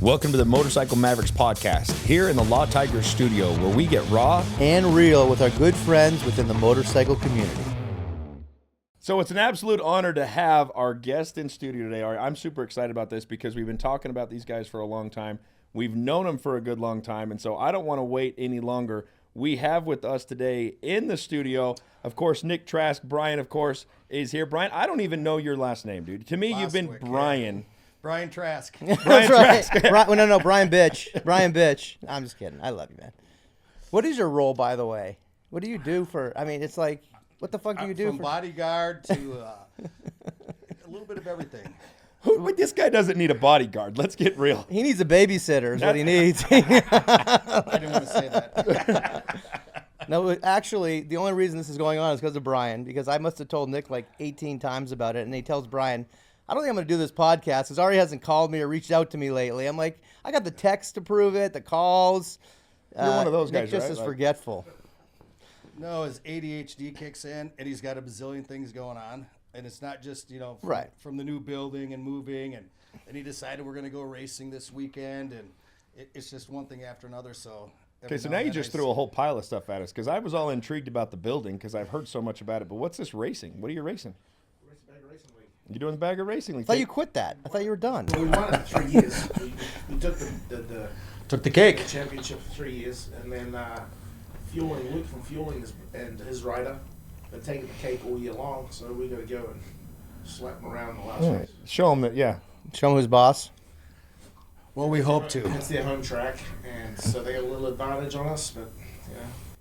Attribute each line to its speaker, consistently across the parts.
Speaker 1: Welcome to the Motorcycle Mavericks Podcast, here in the Law Tiger studio, where we get raw
Speaker 2: and real with our good friends within the motorcycle community.
Speaker 1: So it's an absolute honor to have our guest in studio today. I'm super excited about this because we've been talking about these guys for a long time. We've known them for a good long time, and so I don't want to wait any longer. We have with us today in the studio, of course, Nick Trask. Brian, of course, is here. Brian, I don't even know your last name, dude. To me, you've been Brian.
Speaker 3: Brian Trask.
Speaker 2: Brian Trask. No, Brian Bitch. Brian Bitch. I'm just kidding. I love you, man. What is your role, by the way? What do you do for, it's like, what the fuck do you do?
Speaker 3: From bodyguard to a little bit of everything.
Speaker 1: But this guy doesn't need a bodyguard. Let's get real.
Speaker 2: He needs a babysitter is what he needs.
Speaker 3: I didn't want to say that.
Speaker 2: No, actually, the only reason this is going on is because of Brian, because I must have told Nick like 18 times about it, and he tells Brian, I don't think I'm going to do this podcast because Ari hasn't called me or reached out to me lately. I'm like, I got the text to prove it, the calls.
Speaker 1: You're one of those guys,
Speaker 2: Nick just is forgetful.
Speaker 3: No, his ADHD kicks in, and he's got a bazillion things going on. And it's not just, from the new building and moving. And he decided we're going to go racing this weekend. And it's just one thing after another. So
Speaker 1: now you just threw a whole pile of stuff at us because I was all intrigued about the building because I've heard so much about it. But what's this racing? What are you racing? You're doing the Bagger Racing League.
Speaker 2: I thought you quit that. I thought you were done.
Speaker 4: Well, we won it for 3 years. We took
Speaker 3: the cake.
Speaker 4: The championship for 3 years, and then Luke from Fueling and his rider been taking the cake all year long. So we got to go and slap him around the last race.
Speaker 1: Show him that, yeah.
Speaker 2: Show him who's boss.
Speaker 3: Well, we hope to.
Speaker 4: It's their home track, and so they got a little advantage on us. But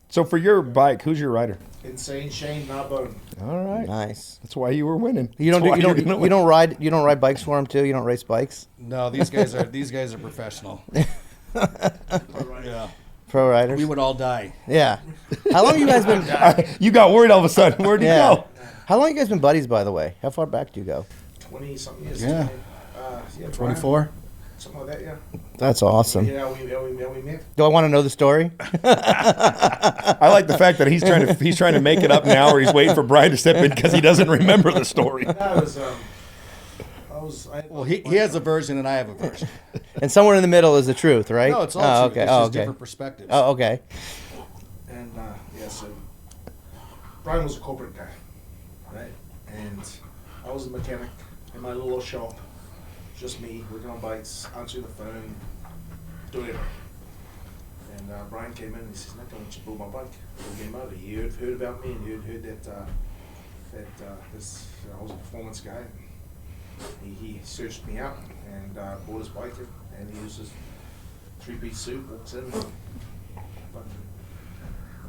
Speaker 1: So for your bike, who's your rider?
Speaker 4: Insane Shane Narbonne.
Speaker 1: All right,
Speaker 2: nice.
Speaker 1: That's why you were winning.
Speaker 2: You don't ride bikes for him too. You don't race bikes.
Speaker 3: No, these guys are professional. Yeah.
Speaker 2: Pro riders.
Speaker 3: We would all die.
Speaker 2: Yeah. How long have you guys been?
Speaker 1: You got worried all of a sudden. Where'd you go?
Speaker 2: How long have you guys been buddies, by the way? How far back do you go?
Speaker 4: 20-something years.
Speaker 3: Yeah. 24.
Speaker 4: Something like that, yeah.
Speaker 2: That's awesome.
Speaker 4: Yeah, we met.
Speaker 2: Do I want to know the story?
Speaker 1: I like the fact that he's trying to make it up now, or he's waiting for Brian to step in because he doesn't remember the story.
Speaker 3: He has a version and I have a version.
Speaker 2: And somewhere in the middle is the truth, right?
Speaker 3: No, it's all true.
Speaker 2: Okay.
Speaker 3: It's just different perspectives.
Speaker 2: Oh, okay.
Speaker 4: And so Brian was a corporate guy, right? And I was a mechanic in my little shop, just me working on bikes, answering the phone, doing it. And Brian came in and he says, "Nick, I want you to build my bike, build me a motor." He had heard about me and he had heard that I was a performance guy. He searched me out and bought his bike, and he was his three-piece suit, walks in.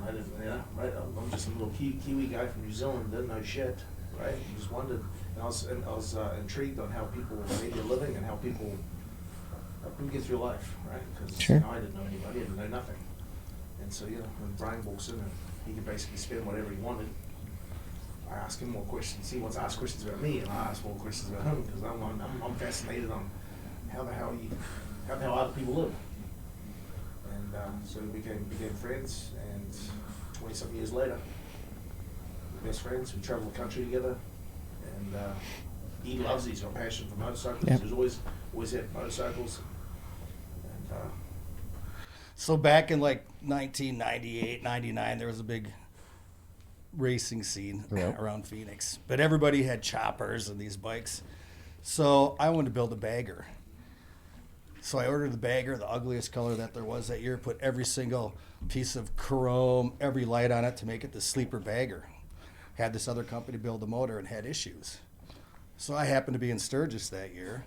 Speaker 4: I didn't, right? I'm just a little Kiwi guy from New Zealand, didn't know shit, right? Just wondered, and I was intrigued on how people made their living and how people get through life, right? Because
Speaker 2: sure.
Speaker 4: I didn't know anybody, I didn't know nothing, and so when Brian walks in, and he could basically spend whatever he wanted. I ask him more questions. He wants to ask questions about me, and I ask more questions about him because I'm fascinated on how the hell other people live. And so we became friends, and 20-something years later, we're best friends. We travel the country together, and he loves it. He's got a passion for motorcycles.
Speaker 2: Yeah.
Speaker 4: He's always had motorcycles. And
Speaker 3: So back in like 1998, 99, there was a big racing scene around Phoenix, but everybody had choppers and these bikes. So I wanted to build a bagger. So I ordered the bagger, the ugliest color that there was that year, put every single piece of chrome, every light on it to make it the sleeper bagger. Had this other company build the motor and had issues. So I happened to be in Sturgis that year,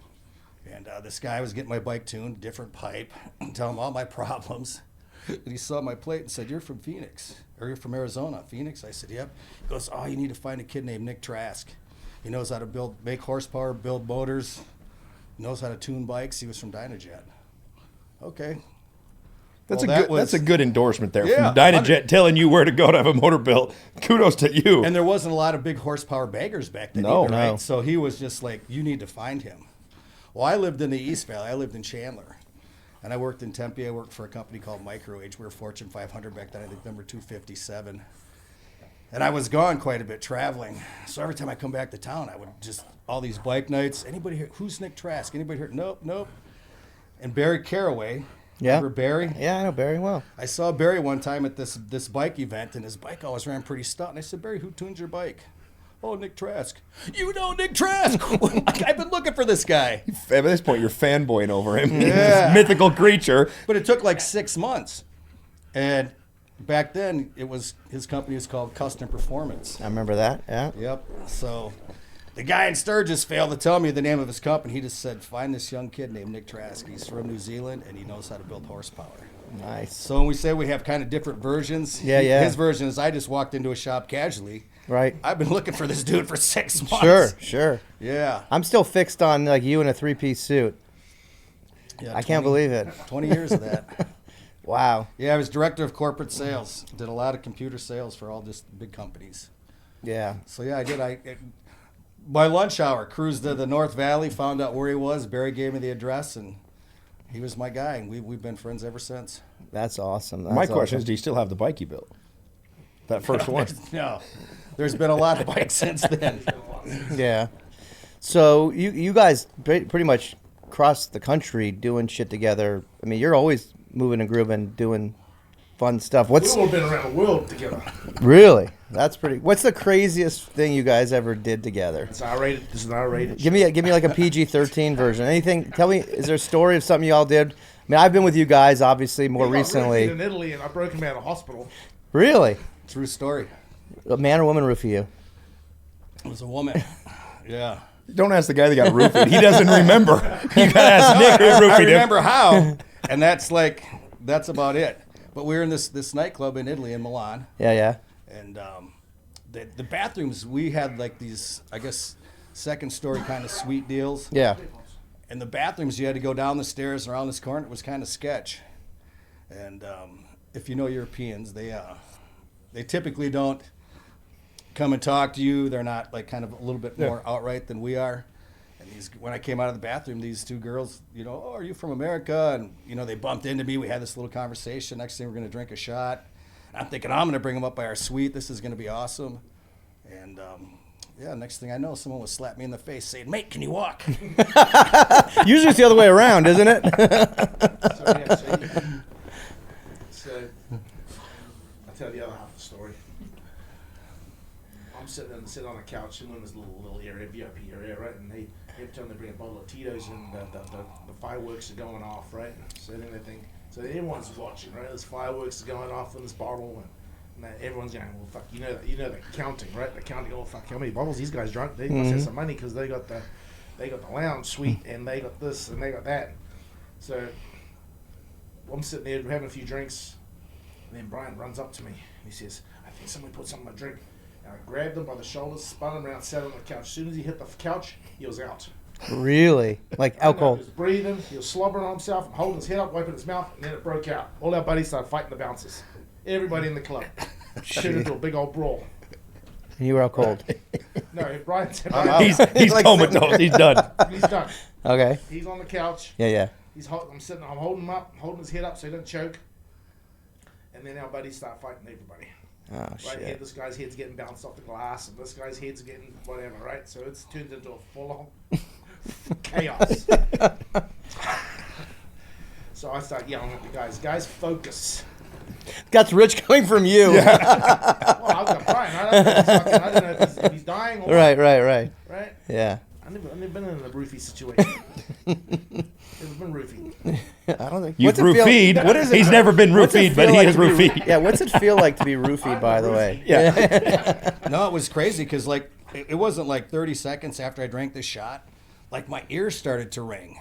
Speaker 3: and this guy was getting my bike tuned, different pipe, telling him all my problems. And he saw my plate and said, "You're from Phoenix, or you're from Arizona." Phoenix? I said, "Yep." He goes, "Oh, you need to find a kid named Nick Trask. He knows how to make horsepower, build motors, knows how to tune bikes. He was from Dynajet." Okay.
Speaker 1: That's a good endorsement there
Speaker 3: Yeah,
Speaker 1: from Dynajet telling you where to go to have a motor built. Kudos to you.
Speaker 3: And there wasn't a lot of big horsepower baggers back then
Speaker 1: No.
Speaker 3: either, right? So he was just like, "You need to find him." Well, I lived in the East Valley. I lived in Chandler. And I worked in Tempe. I worked for a company called Micro-Age. We were Fortune 500 back then, I think number 257. And I was gone quite a bit traveling. So every time I come back to town, I would just, all these bike nights, anybody here, who's Nick Trask? Anybody here? Nope. And Barry Caraway.
Speaker 2: Yeah.
Speaker 3: Remember Barry?
Speaker 2: Yeah, I know Barry well.
Speaker 3: I saw Barry one time at this bike event, and his bike always ran pretty stout. And I said, Barry, who tunes your bike? Oh, Nick Trask. You know Nick Trask. I've been looking for this guy.
Speaker 1: At this point, you're fanboying over him.
Speaker 3: Yeah.
Speaker 1: He's a mythical creature.
Speaker 3: But it took like 6 months. And back then, his company was called Custom Performance.
Speaker 2: I remember that. Yeah.
Speaker 3: Yep. So the guy in Sturgis failed to tell me the name of his company. He just said, find this young kid named Nick Trask. He's from New Zealand, and he knows how to build horsepower.
Speaker 2: Nice.
Speaker 3: So when we say we have kind of different versions,
Speaker 2: Yeah, yeah.
Speaker 3: his version is I just walked into a shop casually.
Speaker 2: Right.
Speaker 3: I've been looking for this dude for 6 months.
Speaker 2: Sure.
Speaker 3: Yeah.
Speaker 2: I'm still fixed on like you in a 3-piece suit.
Speaker 3: Yeah,
Speaker 2: I can't believe it.
Speaker 3: 20 years of that.
Speaker 2: Wow.
Speaker 3: Yeah, I was director of corporate sales. Did a lot of computer sales for all just big companies.
Speaker 2: Yeah.
Speaker 3: So yeah, I did. My lunch hour, cruised to the North Valley, found out where he was. Barry gave me the address, and he was my guy, and we've been friends ever since.
Speaker 2: That's awesome.
Speaker 1: My question is, do you still have the bike you built? That first one.
Speaker 3: No, there's been a lot of bikes since then.
Speaker 2: Yeah. So you guys pretty much cross the country doing shit together. I mean, you're always moving and grooving, doing fun stuff.
Speaker 4: We've all been around the world together.
Speaker 2: Really? That's pretty. What's the craziest thing you guys ever did together?
Speaker 4: It's R-rated. This is an R-rated.
Speaker 2: Give me like a PG-13 version. Anything? Tell me. Is there a story of something y'all did? I mean, I've been with you guys obviously more
Speaker 4: He got
Speaker 2: recently.
Speaker 4: roofied in Italy, and I broke him out of hospital.
Speaker 2: Really?
Speaker 3: True story.
Speaker 2: A man or woman roofie you?
Speaker 3: It was a woman. Yeah.
Speaker 1: Don't ask the guy that got roofied. He doesn't remember. You gotta ask Nick who
Speaker 3: I
Speaker 1: roofied him.
Speaker 3: remember how, and that's about it. But we were in this nightclub in Italy, in Milan,
Speaker 2: Yeah.
Speaker 3: and the bathrooms, we had like these, I guess, second story kind of suite deals.
Speaker 2: Yeah.
Speaker 3: And the bathrooms, you had to go down the stairs and around this corner. It was kind of sketch. And if you know Europeans, they typically don't come and talk to you. They're not like kind of a little bit more outright than we are. And when I came out of the bathroom, these two girls, oh, are you from America? And, they bumped into me. We had this little conversation. Next thing, we're going to drink a shot. And I'm thinking, I'm going to bring them up by our suite. This is going to be awesome. And, next thing I know, someone would slap me in the face saying, mate, can you walk?
Speaker 2: Usually it's the other way around, isn't it?
Speaker 4: So I'll tell the other half of the story. I'm sitting on a couch in this little area, VIP area, right? And every time they bring a bottle of Tito's and the fireworks are going off, right? So then they think, so everyone's watching, right? There's fireworks going off in this bottle, and everyone's going, well, fuck, you know the counting, right? The counting, oh fuck, how many bottles these guys drunk? They must have some money because they got the lounge suite and they got this and they got that. So I'm sitting there having a few drinks, and then Brian runs up to me. He says, I think somebody put something in my drink. And I grabbed him by the shoulders, spun him around, sat on the couch. As soon as he hit the couch, he was out.
Speaker 2: Really? Like alcohol?
Speaker 4: He was breathing, he was slobbering on himself, holding his head up, wiping his mouth, and then it broke out. All our buddies started fighting the bouncers. Everybody in the club. Shit into a big old brawl.
Speaker 2: And you were out cold.
Speaker 4: No, Brian's
Speaker 1: He's
Speaker 2: like
Speaker 1: comatose. He's done.
Speaker 4: he's done.
Speaker 2: Okay.
Speaker 4: He's on the couch.
Speaker 2: Yeah.
Speaker 4: I'm holding him up, holding his head up so he doesn't choke. And then our buddies start fighting everybody.
Speaker 2: Oh,
Speaker 4: Right here,
Speaker 2: shit.
Speaker 4: this guy's head's getting bounced off the glass, and this guy's head's getting whatever, right? So it's turned into a full-on chaos. So I start yelling at the guys, focus.
Speaker 2: That's rich coming from you.
Speaker 4: Well, I've got Brian. I don't know if he's dying or
Speaker 2: Right.
Speaker 4: right?
Speaker 2: Yeah.
Speaker 4: I've never been in a roofie situation. Never been roofied.
Speaker 2: I don't think.
Speaker 1: You've
Speaker 2: What's it feel-
Speaker 1: roofied.
Speaker 2: What is it?
Speaker 1: He's never been
Speaker 2: What's it
Speaker 1: roofied, but
Speaker 2: feel
Speaker 1: he
Speaker 2: like
Speaker 1: is
Speaker 2: to be
Speaker 1: roofied.
Speaker 2: Yeah. What's it feel like to be roofied, by the way?
Speaker 1: Yeah.
Speaker 3: No, it was crazy because like it wasn't like 30 seconds after I drank this shot, like my ears started to ring,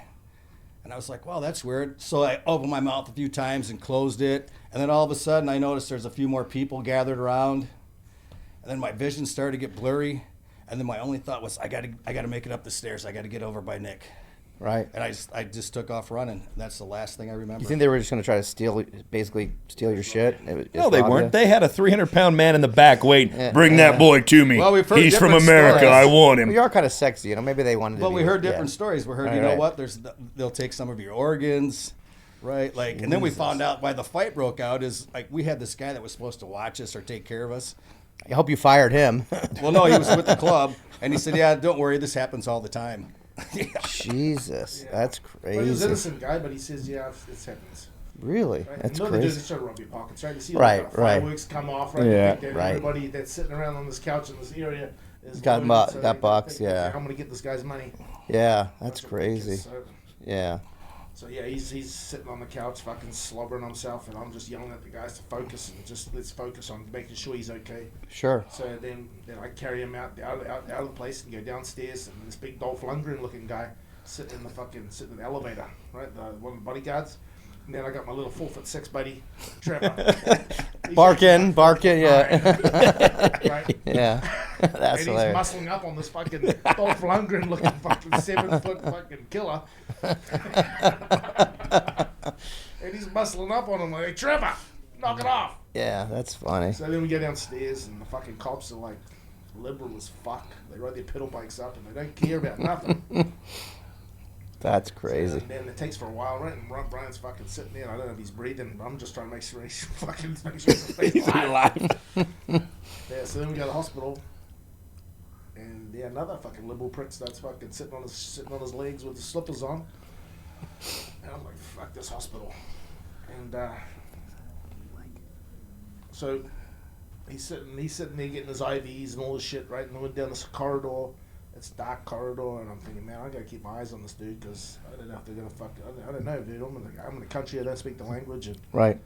Speaker 3: and I was like, "Wow, that's weird." So I opened my mouth a few times and closed it, and then all of a sudden I noticed there's a few more people gathered around, and then my vision started to get blurry, and then my only thought was, "I got to make it up the stairs. I got to get over by Nick."
Speaker 2: Right.
Speaker 3: And I just took off running. That's the last thing I remember.
Speaker 2: You think they were just going to try to basically steal your shit?
Speaker 1: No, they weren't. They had a 300-pound man in the back waiting. Bring that boy to me.
Speaker 3: Well, we've heard
Speaker 1: He's from
Speaker 3: different
Speaker 1: America.
Speaker 3: stories.
Speaker 1: I want him.
Speaker 2: You are kind of sexy, Maybe they wanted.
Speaker 3: Well,
Speaker 2: to
Speaker 3: we
Speaker 2: be,
Speaker 3: heard different stories. We heard,
Speaker 2: Right,
Speaker 3: you know
Speaker 2: right.
Speaker 3: what? They'll take some of your organs, right? Like, and then we found out why the fight broke out is like we had this guy that was supposed to watch us or take care of us.
Speaker 2: I hope you fired him.
Speaker 3: Well, no, he was with the club, and he said, "Yeah, don't worry, this happens all the time."
Speaker 2: Jesus,
Speaker 4: Yeah.
Speaker 2: that's
Speaker 4: But he was an
Speaker 2: crazy.
Speaker 4: innocent guy, but he says, yeah, it happens.
Speaker 2: Really,
Speaker 4: Right?
Speaker 2: that's
Speaker 4: And none of the dudes
Speaker 2: crazy.
Speaker 4: that started robbing your pockets, right? You see
Speaker 2: Right,
Speaker 4: like,
Speaker 2: right.
Speaker 4: fireworks come off, right?
Speaker 1: Yeah.
Speaker 4: You think that
Speaker 2: Right.
Speaker 4: everybody that's sitting around on this couch in this area is
Speaker 2: Got
Speaker 4: loaded,
Speaker 2: mo-
Speaker 4: so
Speaker 2: got
Speaker 4: they
Speaker 2: bucks,
Speaker 4: think,
Speaker 2: yeah.
Speaker 4: okay, I'm gonna get this guy's money.
Speaker 2: Yeah, that's
Speaker 4: Bunch of
Speaker 2: crazy.
Speaker 4: bitches, so-
Speaker 2: Yeah,
Speaker 4: So yeah, he's sitting on the couch, fucking slobbering himself, and I'm just yelling at the guys to focus and just let's focus on making sure he's okay.
Speaker 2: sure.
Speaker 4: So then I carry him out of the place and go downstairs, and this big Dolph Lundgren looking guy sitting in the elevator, right? One of the bodyguards. And then I got my little 4'6" buddy, Trevor. He's
Speaker 2: Barking, yeah.
Speaker 4: right?
Speaker 2: Yeah, that's
Speaker 4: And he's
Speaker 2: hilarious.
Speaker 4: muscling up on this fucking Dolph Lundgren looking fucking 7-foot fucking killer. And he's muscling up on him like, hey, Trevor, knock it off.
Speaker 2: Yeah, that's funny.
Speaker 4: So then we go downstairs and the fucking cops are like liberal as fuck. They ride their pedal bikes up and they don't care about nothing.
Speaker 2: That's crazy.
Speaker 4: And then it takes for a while, right? And Brian's fucking sitting there. I don't know if he's breathing, but I'm just trying to make sure he's
Speaker 1: He's alive.
Speaker 4: Yeah, so then we go to the hospital, and yeah, another fucking liberal prick starts fucking sitting on his legs with his slippers on, and I'm like, fuck this hospital, and so he's sitting there getting his IVs and all this shit, right? And we went down this corridor. It's a dark corridor, and I'm thinking, man, I gotta keep my eyes on this dude because I don't know if they're gonna fuck. I don't know, dude. I'm in the country. I don't speak the language, and
Speaker 2: Right.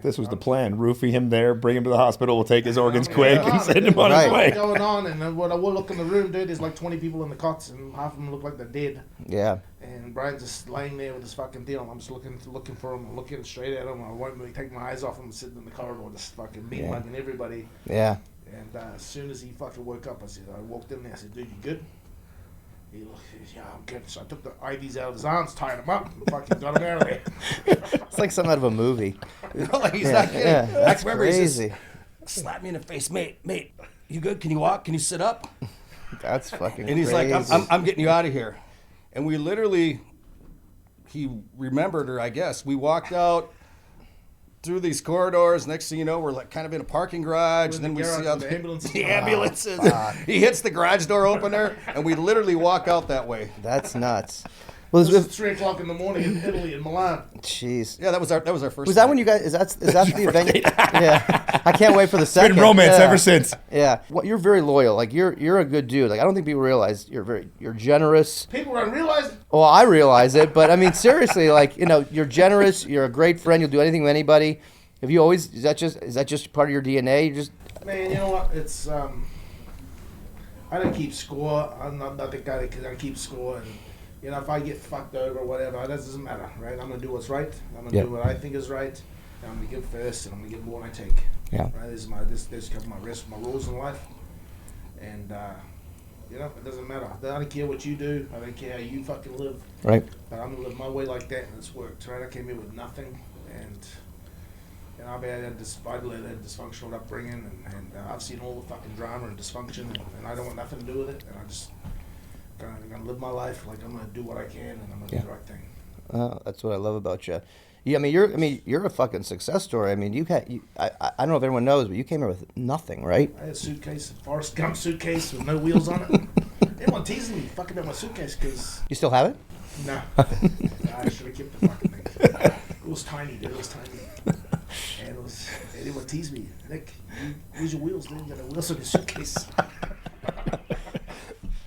Speaker 1: This was the plan. Roofie him there, bring him to the hospital, we'll take his organs
Speaker 4: Yeah,
Speaker 1: quick
Speaker 4: yeah,
Speaker 1: and send him on
Speaker 2: right.
Speaker 1: his way.
Speaker 4: going on, and then when I look in the room, dude, there's like 20 people in the cots, and half of them look like they're dead.
Speaker 2: Yeah.
Speaker 4: And Brian's just laying there with his fucking deal. I'm just looking for him, looking straight at him. I won't really take my eyes off him, sitting in the corridor, just fucking meat
Speaker 2: Yeah.
Speaker 4: mugging everybody.
Speaker 2: Yeah.
Speaker 4: And as soon as he fucking woke up, I walked in there. I said, "Dude, you good?" He looked, "Yeah, I'm good." So I took the IVs out of his arms, tied him up, and fucking got him out of there.
Speaker 2: It's like something out of a movie.
Speaker 3: Like, he's
Speaker 2: Yeah,
Speaker 3: not kidding.
Speaker 2: yeah, that's
Speaker 3: I remember he says,
Speaker 2: crazy.
Speaker 3: slap me in the face, mate, you good? Can you walk? Can you sit up?
Speaker 2: That's fucking
Speaker 3: And he's
Speaker 2: crazy.
Speaker 3: like, I'm getting you out of here. And we literally, he remembered her, I guess. We walked out through these corridors. Next thing you know, we're like kind of in a parking garage. And then we see all
Speaker 4: the ambulances.
Speaker 3: the ambulances. He hits the garage door opener, and we literally walk out that way.
Speaker 2: That's nuts. Well,
Speaker 4: This is 3 o'clock in the morning in Italy, in Milan.
Speaker 2: jeez.
Speaker 3: Yeah, that was our first.
Speaker 2: Was that when you guys? Is that the event? Yeah. I can't wait for the second.
Speaker 1: Been romance
Speaker 2: Yeah.
Speaker 1: ever since.
Speaker 2: Yeah. Well, you're very loyal. Like you're a good dude. Like I don't think people realize you're generous.
Speaker 4: People don't realize
Speaker 2: Well, I realize it, but I mean seriously, like you're generous. You're a great friend. You'll do anything with anybody. Have you always? Is that just part of your DNA? You just
Speaker 4: Man, you know what? It's I don't keep score. I'm not the guy that can keep score. And you know, if I get fucked over or whatever, that doesn't matter, right? I'm gonna do what's right. I'm gonna
Speaker 2: Yeah.
Speaker 4: do what I think is right. And I'm gonna give first, and I'm gonna give more than I take.
Speaker 2: Yeah.
Speaker 4: Right. This is kind of my rest, my rules in life. And you know, it doesn't matter. I don't care what you do. I don't care how you fucking live.
Speaker 2: right.
Speaker 4: But I'm gonna live my way like that, and it's worked. Right? I came here with nothing, and. And I've had a dysfunctional upbringing, and I've seen all the fucking drama and dysfunction, and I don't want nothing to do with it. And I just gonna live my life like I'm gonna do what I can, and I'm gonna do the right thing.
Speaker 2: That's what I love about you. Yeah, I mean you're a fucking success story. I mean I don't know if everyone knows, but you came here with nothing, right?
Speaker 4: I had a suitcase, a Forrest Gump suitcase with no wheels on it. Everyone teasing me fucking about my suitcase because
Speaker 2: You still have it?
Speaker 4: no, I should have kept the fucking thing. It was tiny, dude. It was tiny. And everyone teased me, Nick, where's your wheels, dude? You got no wheels on your suitcase.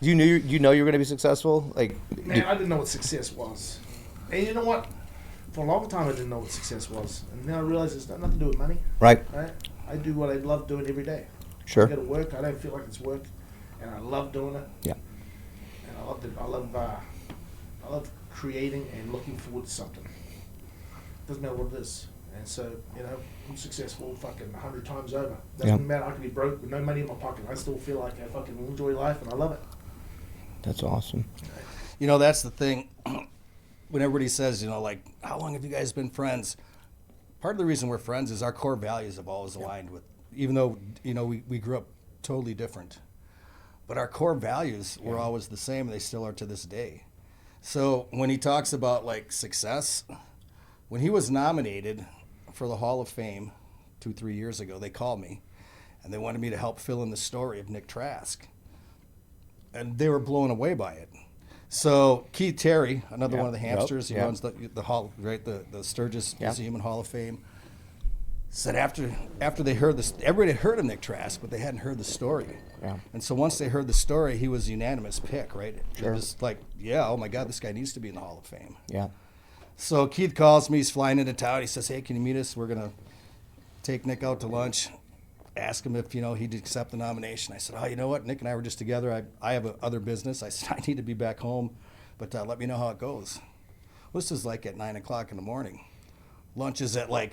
Speaker 2: You knew you were going to be successful? Like
Speaker 4: Man, I didn't know what success was. And you know what? For a long time, I didn't know what success was. And now I realize it's got nothing to do with money.
Speaker 2: right?
Speaker 4: Right? I do what I love doing every day.
Speaker 2: Sure.
Speaker 4: I go to work. I don't feel like it's work, and I love doing it.
Speaker 2: Yeah.
Speaker 4: And I love creating and looking forward to something. Doesn't matter what it is. And so, you know, I'm successful fucking 100 times over. Doesn't
Speaker 2: Yeah.
Speaker 4: matter. I could be broke with no money in my pocket. I still feel like I fucking enjoy life, and I love it.
Speaker 2: That's awesome.
Speaker 3: You know, that's the thing. When everybody says, you know, like, how long have you guys been friends? Part of the reason we're friends is our core values have always aligned with, even though, you know, we grew up totally different. But our core values were always the same, and they still are to this day. So when he talks about, like, success, when he was nominated for the Hall of Fame 2-3 years ago, they called me, and they wanted me to help fill in the story of Nick Trask. And they were blown away by it. So Keith Terry, another
Speaker 2: Yeah.
Speaker 3: one of the
Speaker 2: Yep.
Speaker 3: hamsters, he
Speaker 2: Yeah.
Speaker 3: runs the hall, right, the Sturgis
Speaker 2: Yeah.
Speaker 3: Museum and Hall of Fame. Said after they heard this, everybody had heard of Nick Trask, but they hadn't heard the story.
Speaker 2: Yeah.
Speaker 3: And so once they heard the story, he was a unanimous pick, right?
Speaker 2: Sure.
Speaker 3: Just like, yeah, oh my God, this guy needs to be in the Hall of Fame.
Speaker 2: Yeah.
Speaker 3: So Keith calls me. He's flying into town. He says, "Hey, can you meet us? We're gonna take Nick out to lunch. Ask him if he'd accept the nomination." I said, "Oh, you know what? Nick and I were just together. I have other business." I said, "I need to be back home, but let me know how it goes." Well, this is like at 9 o'clock in the morning. Lunch is at like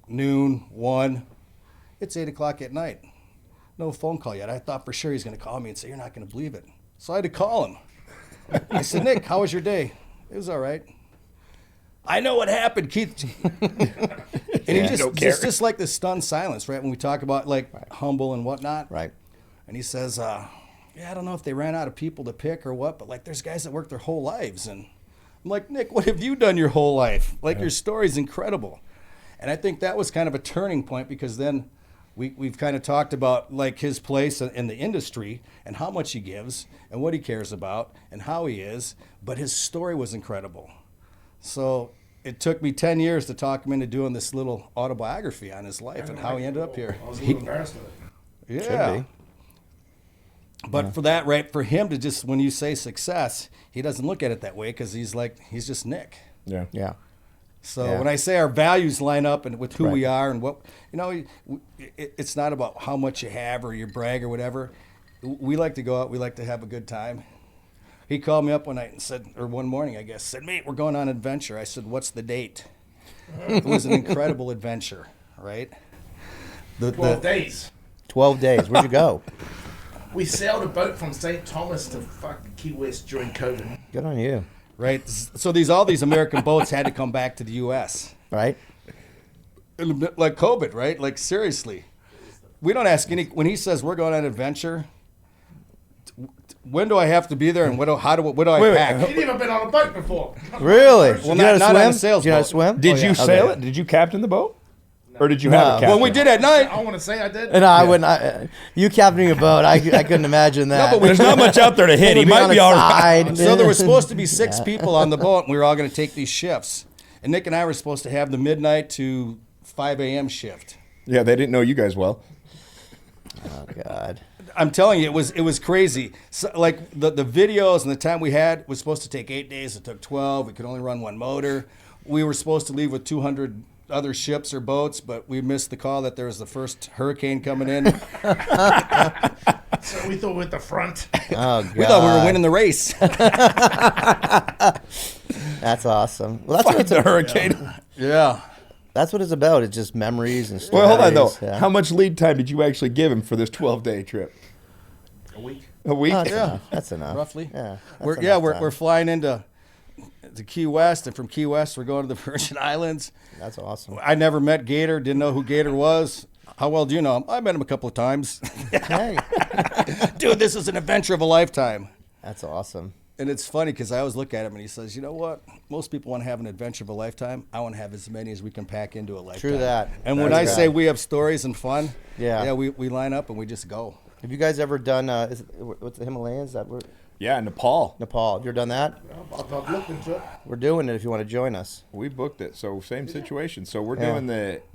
Speaker 3: noon, 1. It's 8 o'clock at night. No phone call yet. I thought for sure he's gonna call me and say, "You're not gonna believe it." So I had to call him. I said, "Nick, how was your day?" "It was all right." "I know what happened, Keith." And he just like this stunned silence, right? When we talk about like humble and whatnot.
Speaker 2: Right.
Speaker 3: And he says, "Yeah, I don't know if they ran out of people to pick or what, but like there's guys that work their whole lives." And I'm like, "Nick, what have you done your whole life? Like your story's incredible." And I think that was kind of a turning point, because then we've kind of talked about like his place in the industry and how much he gives and what he cares about and how he is, but his story was incredible. So it took me 10 years to talk him into doing this little autobiography on his life and how he ended up here.
Speaker 4: I was a little embarrassed of it.
Speaker 3: Yeah.
Speaker 2: Should
Speaker 3: But for that, right, for him to just, when you say success, he doesn't look at it that way, because he's just Nick.
Speaker 1: Yeah.
Speaker 2: Yeah.
Speaker 3: So
Speaker 2: Yeah.
Speaker 3: when I say our values line up and with who
Speaker 2: Right.
Speaker 3: we are and what, it's not about how much you have or your brag or whatever. We like to go out. We like to have a good time. He called me up one night and said, or one morning, I guess, said, "Mate, we're going on an adventure." I said, "What's the date?" It was an incredible adventure, right?
Speaker 4: 12 days.
Speaker 2: 12 days. Where'd you go?
Speaker 4: We sailed a boat from St. Thomas to fucking Key West during COVID.
Speaker 2: Good on you.
Speaker 3: Right. So all these American boats had to come back to the U.S.
Speaker 2: Right.
Speaker 3: Like COVID, right? Like seriously, we don't ask when he says we're going on an adventure. When do I have to be there, and what do I pack?
Speaker 4: You've never been on a boat before.
Speaker 2: Really?
Speaker 3: Well,
Speaker 2: you know how to
Speaker 3: not on
Speaker 2: swim?
Speaker 3: a sales
Speaker 2: you know how to
Speaker 3: boat.
Speaker 2: swim?
Speaker 1: Did you sail
Speaker 2: Okay.
Speaker 1: it? Did you captain the boat? Or did you
Speaker 2: No.
Speaker 1: have a captain?
Speaker 3: Well, we did at night.
Speaker 4: I want to say I did.
Speaker 2: And I wouldn't. You captaining a boat, I couldn't imagine that.
Speaker 3: but we-
Speaker 1: There's not much out there to hit. He
Speaker 2: Maybe
Speaker 1: might
Speaker 2: on
Speaker 1: be
Speaker 2: a
Speaker 1: all right.
Speaker 2: side.
Speaker 3: So there were supposed to be 6 people on the boat, and we were all going to take these shifts. And Nick and I were supposed to have the midnight to 5 a.m. shift.
Speaker 1: Yeah, they didn't know you guys well.
Speaker 2: Oh God.
Speaker 3: I'm telling you, it was crazy. So, like the videos and the time we had was supposed to take 8 days. It took 12. We could only run one motor. We were supposed to leave with 200 other ships or boats, but we missed the call that there was the first hurricane coming in.
Speaker 4: So we thought we were at the front.
Speaker 2: Oh God.
Speaker 3: We thought we were winning the race.
Speaker 2: That's awesome. Well, that's what it's
Speaker 1: The hurricane.
Speaker 3: Yeah.
Speaker 2: That's what it's about. It's just memories and stories.
Speaker 1: Well, hold on though.
Speaker 2: Yeah.
Speaker 1: How much lead time did you actually give him for this 12-day trip?
Speaker 4: A week.
Speaker 1: A week?
Speaker 2: Oh, that's
Speaker 3: Yeah.
Speaker 2: enough. That's enough.
Speaker 3: Roughly.
Speaker 2: Yeah.
Speaker 3: We're flying into Key West, and from Key West we're going to the Virgin Islands.
Speaker 2: That's awesome.
Speaker 3: I never met Gator, didn't know who Gator was. How well do you know him? I met him a couple of times.
Speaker 2: Hey,
Speaker 3: Dude, this is an adventure of a lifetime.
Speaker 2: that's awesome.
Speaker 3: And it's funny because I always look at him and he says, "You know what? Most people want to have an adventure of a lifetime. I want to have as many as we can pack into a lifetime."
Speaker 2: True that.
Speaker 3: And when
Speaker 2: That's
Speaker 3: I say
Speaker 2: right.
Speaker 3: we have stories and fun,
Speaker 2: Yeah.
Speaker 3: we line up and we just go.
Speaker 2: Have you guys ever done? What's the Himalayas?
Speaker 1: Yeah, Nepal.
Speaker 2: Nepal. Have you ever done that?
Speaker 4: I've looked into it.
Speaker 2: We're doing it. If you want to join us.
Speaker 1: We booked it. So same situation. So we're
Speaker 2: Yeah.
Speaker 1: doing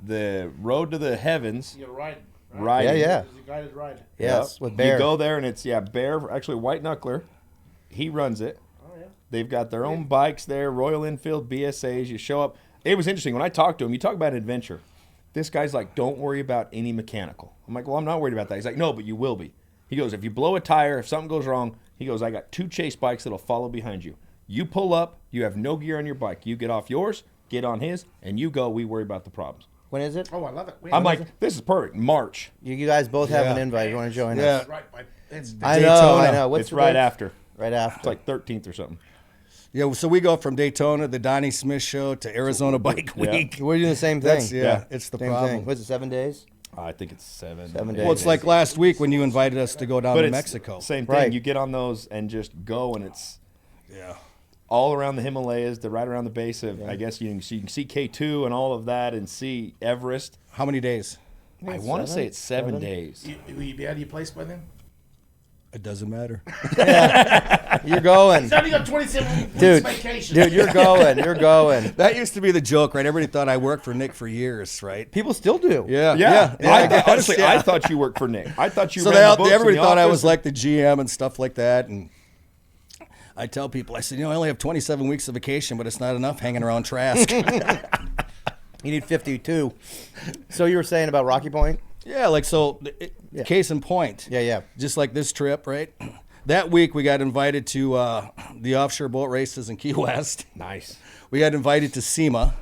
Speaker 1: the road to the heavens.
Speaker 4: You're right.
Speaker 1: Riding.
Speaker 2: Yeah, yeah.
Speaker 4: It's a guided ride.
Speaker 2: Yes,
Speaker 1: Yep.
Speaker 2: with Bear.
Speaker 1: You go there and it's Bear, actually White Knuckler. He runs it.
Speaker 4: Oh, yeah.
Speaker 1: They've got their own bikes there, Royal Enfield BSAs. You show up. It was interesting when I talked to him. You talk about an adventure. This guy's like, "Don't worry about any mechanical." I'm like, "Well, I'm not worried about that." He's like, "No, but you will be." He goes, "If you blow a tire, if something goes wrong," he goes, "I got 2 chase bikes that'll follow behind you. You pull up, you have no gear on your bike. You get off yours, get on his, and you go. We worry about the problems."
Speaker 2: When is it?
Speaker 4: Oh, I love it.
Speaker 1: I'm like, "This is perfect." March.
Speaker 2: You guys both have an
Speaker 3: Yeah.
Speaker 2: invite. You want to join
Speaker 3: Yeah.
Speaker 2: us?
Speaker 4: Right, it's
Speaker 2: I
Speaker 3: Daytona.
Speaker 2: know. What's
Speaker 1: It's
Speaker 2: the
Speaker 1: right
Speaker 2: date?
Speaker 1: after.
Speaker 2: Right after.
Speaker 1: It's like 13th or something.
Speaker 3: Yeah, so we go from Daytona, the Donnie Smith Show, to Arizona Bike
Speaker 1: Yeah.
Speaker 3: Week.
Speaker 2: We're doing the same thing.
Speaker 3: That's
Speaker 1: Yeah.
Speaker 3: it's the
Speaker 2: Same
Speaker 3: problem.
Speaker 2: thing. Was it 7 days?
Speaker 1: I think it's 7.
Speaker 2: 7
Speaker 3: Well, it's like last week when you invited us to go down
Speaker 1: But
Speaker 3: to
Speaker 1: it's
Speaker 3: Mexico.
Speaker 1: Same thing.
Speaker 2: Right.
Speaker 1: You get on those and just go, and it's
Speaker 3: Yeah.
Speaker 1: all around the Himalayas. They're right around the base of, I guess you can see K2 and all of that, and see Everest.
Speaker 3: How many days?
Speaker 1: I want to say it's 7 days.
Speaker 4: Will you be out of your place by then?
Speaker 3: It doesn't matter.
Speaker 2: You're going.
Speaker 4: He's only got 27 weeks
Speaker 2: Dude,
Speaker 4: vacation.
Speaker 2: dude, you're going. You're going.
Speaker 3: That used to be the joke, right? Everybody thought I worked for Nick for years, right?
Speaker 2: People still do.
Speaker 3: Yeah.
Speaker 1: Honestly, I thought you worked for Nick. I thought you
Speaker 3: So
Speaker 1: ran the books
Speaker 3: everybody
Speaker 1: in the
Speaker 3: thought I
Speaker 1: office.
Speaker 3: was like the GM and stuff like that. And I tell people, I said, I only have 27 weeks of vacation, but it's not enough hanging around Trask.
Speaker 2: You need 52. So you were saying about Rocky Point?
Speaker 3: Yeah, case in point.
Speaker 2: Yeah.
Speaker 3: Just like this trip, right? That week we got invited to the offshore boat races in Key West.
Speaker 1: Nice.
Speaker 3: We got invited to SEMA,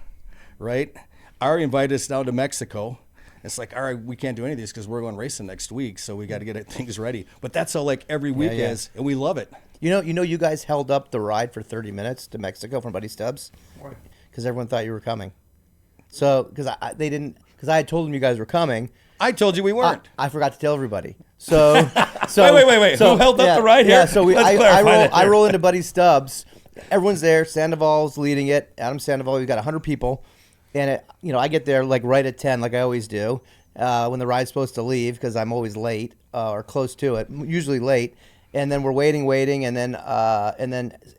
Speaker 3: right? Ari invited us down to Mexico. It's like, all right, we can't do any of these because we're going racing next week, so we got to get things ready. But that's how every week is, and we love it.
Speaker 2: You know, you guys held up the ride for 30 minutes to Mexico from Buddy Stubbs because everyone thought you were coming. So because I had told them you guys were coming.
Speaker 3: I told you we weren't.
Speaker 2: I forgot to tell everybody. So
Speaker 1: Wait. Who held up the ride here?
Speaker 2: Yeah. So
Speaker 1: Let's clarify that
Speaker 2: I
Speaker 1: here.
Speaker 2: roll into Buddy Stubbs. Everyone's there. Sandoval's leading it. Adam Sandoval. We've got 100 people, and I get there like right at 10, like I always do, when the ride's supposed to leave because I'm always late or close to it, usually late. And then we're waiting, and then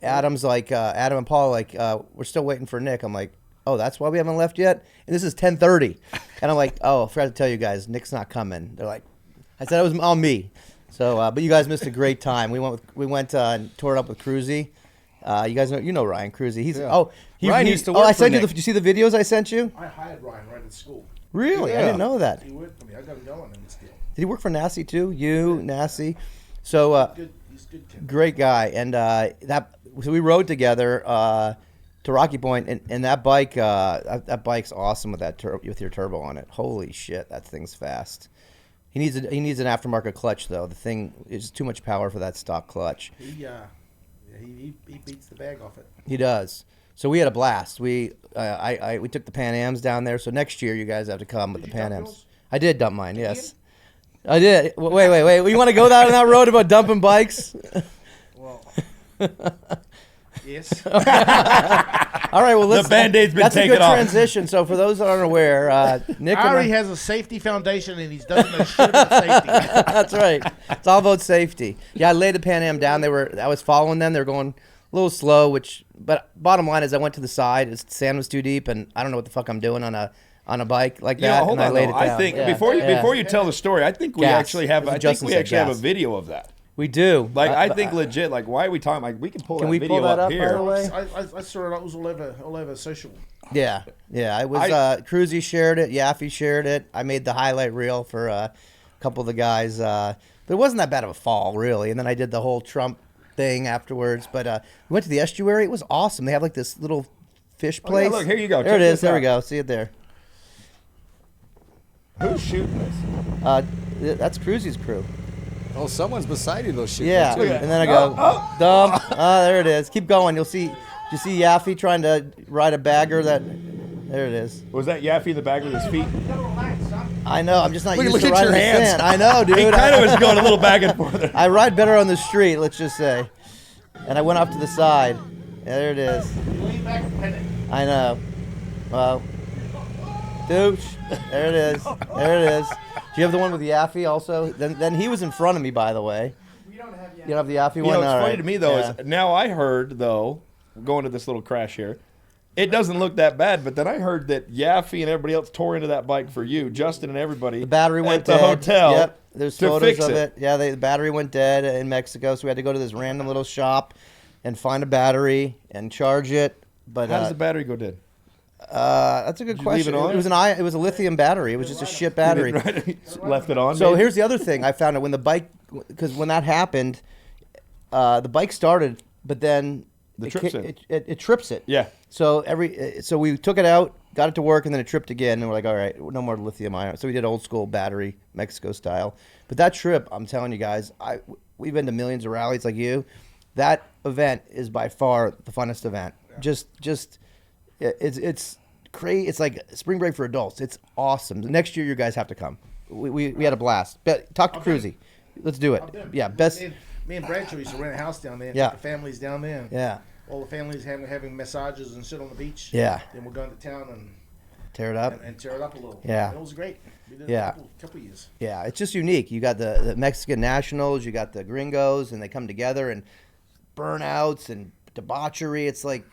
Speaker 2: Adam's like, Adam and Paul are like, we're still waiting for Nick. I'm like, oh, that's why we haven't left yet? And this is 10:30. And I'm like, oh, I forgot to tell you guys, Nick's not coming. They're like, I said it was on me. So, but you guys missed a great time. We went and tore it up with Cruzy. You guys know Ryan Cruzy.
Speaker 3: Ryan used to work
Speaker 2: I
Speaker 3: for
Speaker 2: sent you.
Speaker 3: Nick.
Speaker 2: Did you see the videos I sent you?
Speaker 4: I hired Ryan right at school.
Speaker 2: Really? I
Speaker 3: Yeah.
Speaker 2: didn't know that.
Speaker 4: He worked for me. I got him going in this deal.
Speaker 2: Did he work for Nasty too? Nasty. So,
Speaker 4: He's a good kid.
Speaker 2: great guy. And so we rode together to Rocky Point, and that bike, that bike's awesome with with your turbo on it. Holy shit, that thing's fast. He needs an aftermarket clutch though. The thing is too much power for that stock clutch.
Speaker 4: He beats the bag off it.
Speaker 2: He does. So we had a blast. We took the Pan Ams down there. So next year you guys have to come with
Speaker 4: Did
Speaker 2: the
Speaker 4: you
Speaker 2: Pan
Speaker 4: dump
Speaker 2: Ams.
Speaker 4: yours?
Speaker 2: I did dump mine. Yes, I did. Wait. You want to go down that road about dumping bikes?
Speaker 4: Well, yes.
Speaker 2: All right. Well,
Speaker 1: The Band-Aid's been
Speaker 2: that's
Speaker 1: taken
Speaker 2: a good
Speaker 1: off.
Speaker 2: transition. So for those that aren't aware, Nick and
Speaker 4: Ari
Speaker 2: I-
Speaker 4: has a safety foundation, and he's done no shit about safety.
Speaker 2: That's right. It's all about safety. Yeah, I laid the Pan Am down. I was following them. They were going a little slow, but bottom line is I went to the side. The sand was too deep, and I don't know what the fuck I'm doing on a bike like that.
Speaker 1: Hold
Speaker 2: and I
Speaker 1: on.
Speaker 2: laid
Speaker 1: Though.
Speaker 2: it down.
Speaker 1: I think
Speaker 2: Yeah.
Speaker 1: before you tell the story, I think we
Speaker 2: Gas.
Speaker 1: actually have.
Speaker 2: As
Speaker 1: I think
Speaker 2: Justin
Speaker 1: we
Speaker 2: said,
Speaker 1: actually have a
Speaker 2: gas.
Speaker 1: video of that.
Speaker 2: We do.
Speaker 1: Like I think legit. Like why are we talking? Like we can pull
Speaker 2: Can
Speaker 1: that
Speaker 2: we
Speaker 1: video
Speaker 2: pull that up, by
Speaker 1: here.
Speaker 2: the way?
Speaker 4: I saw it. It was all over social.
Speaker 2: Yeah. It was Cruzy shared it. Yaffe shared it. I made the highlight reel for a couple of the guys. But it wasn't that bad of a fall, really. And then I did the whole Trump thing afterwards. But we went to the estuary. It was awesome. They have like this little fish
Speaker 1: Oh, yeah,
Speaker 2: place.
Speaker 1: look, here you go.
Speaker 2: There
Speaker 1: Check
Speaker 2: it is.
Speaker 1: this
Speaker 2: There we
Speaker 1: out.
Speaker 2: go. See it there.
Speaker 1: Who's shooting this?
Speaker 2: That's Cruzy's crew.
Speaker 3: Oh, someone's beside you, though. Shooting
Speaker 2: Yeah,
Speaker 3: too.
Speaker 2: and then I go, dump. There it is. Keep going. You'll see. You see Yaffe trying to ride a bagger there it is.
Speaker 1: Was that Yaffe in the bag with his feet?
Speaker 2: I know. I'm just not
Speaker 3: Look-
Speaker 2: used
Speaker 3: look
Speaker 2: to
Speaker 3: at
Speaker 2: riding
Speaker 3: your
Speaker 2: the
Speaker 3: hands.
Speaker 2: sand. I know, dude.
Speaker 1: He kind of was going a little back and forth.
Speaker 2: I ride better on the street, let's just say. And I went off to the side. Yeah, there it is.
Speaker 4: Lean back and pin it.
Speaker 2: I know. Well, douche. There it is. There it is. Do you have the one with Yaffe also? Then he was in front of me, by the way.
Speaker 4: We don't have
Speaker 2: You don't have the Yaffe
Speaker 1: You
Speaker 2: one?
Speaker 1: know, what's
Speaker 2: All
Speaker 1: funny
Speaker 2: right.
Speaker 1: to me though
Speaker 2: Yeah.
Speaker 1: is now I heard though, going to this little crash here, it doesn't look that bad. But then I heard that Yaffe and everybody else tore into that bike for you, Justin and everybody.
Speaker 2: The battery went
Speaker 1: at the
Speaker 2: dead.
Speaker 1: hotel.
Speaker 2: Yep. There's
Speaker 1: to
Speaker 2: photos
Speaker 1: fix
Speaker 2: of it. Yeah, the battery went dead in Mexico, so we had to go to this random little shop and find a battery and charge it. But
Speaker 1: How does the battery go dead?
Speaker 2: that's a good
Speaker 1: you leave
Speaker 2: question.
Speaker 1: it on?
Speaker 2: It was a lithium battery. It was just a shit battery.
Speaker 1: Left it on.
Speaker 2: So
Speaker 1: maybe?
Speaker 2: here's the other thing I found out when the bike, because when that happened, the bike started, but then
Speaker 1: The trips it.
Speaker 2: it trips it.
Speaker 1: Yeah.
Speaker 2: So so we took it out, got it to work, and then it tripped again, and we're like, all right, no more lithium ion. So we did old school battery, Mexico style. But that trip, I'm telling you guys, we've been to millions of rallies like you. That event is by far the funnest event. Yeah. It's crazy. It's like spring break for adults. It's awesome. Next year, you guys have to come. We had a blast. Talk to Cruzy. Let's do it. Yeah, best.
Speaker 4: Me and Bradshaw used to rent a house down there.
Speaker 2: Yeah.
Speaker 4: The families down there.
Speaker 2: Yeah.
Speaker 4: All the families having massages and shit on the beach.
Speaker 2: Yeah.
Speaker 4: Then we're going to town and
Speaker 2: Tear it up.
Speaker 4: and tear it up a little.
Speaker 2: Yeah.
Speaker 4: And it was great. We did
Speaker 2: Yeah.
Speaker 4: a couple years.
Speaker 2: Yeah, it's just unique. You got the Mexican nationals, you got the gringos, and they come together and burnouts and debauchery. It's like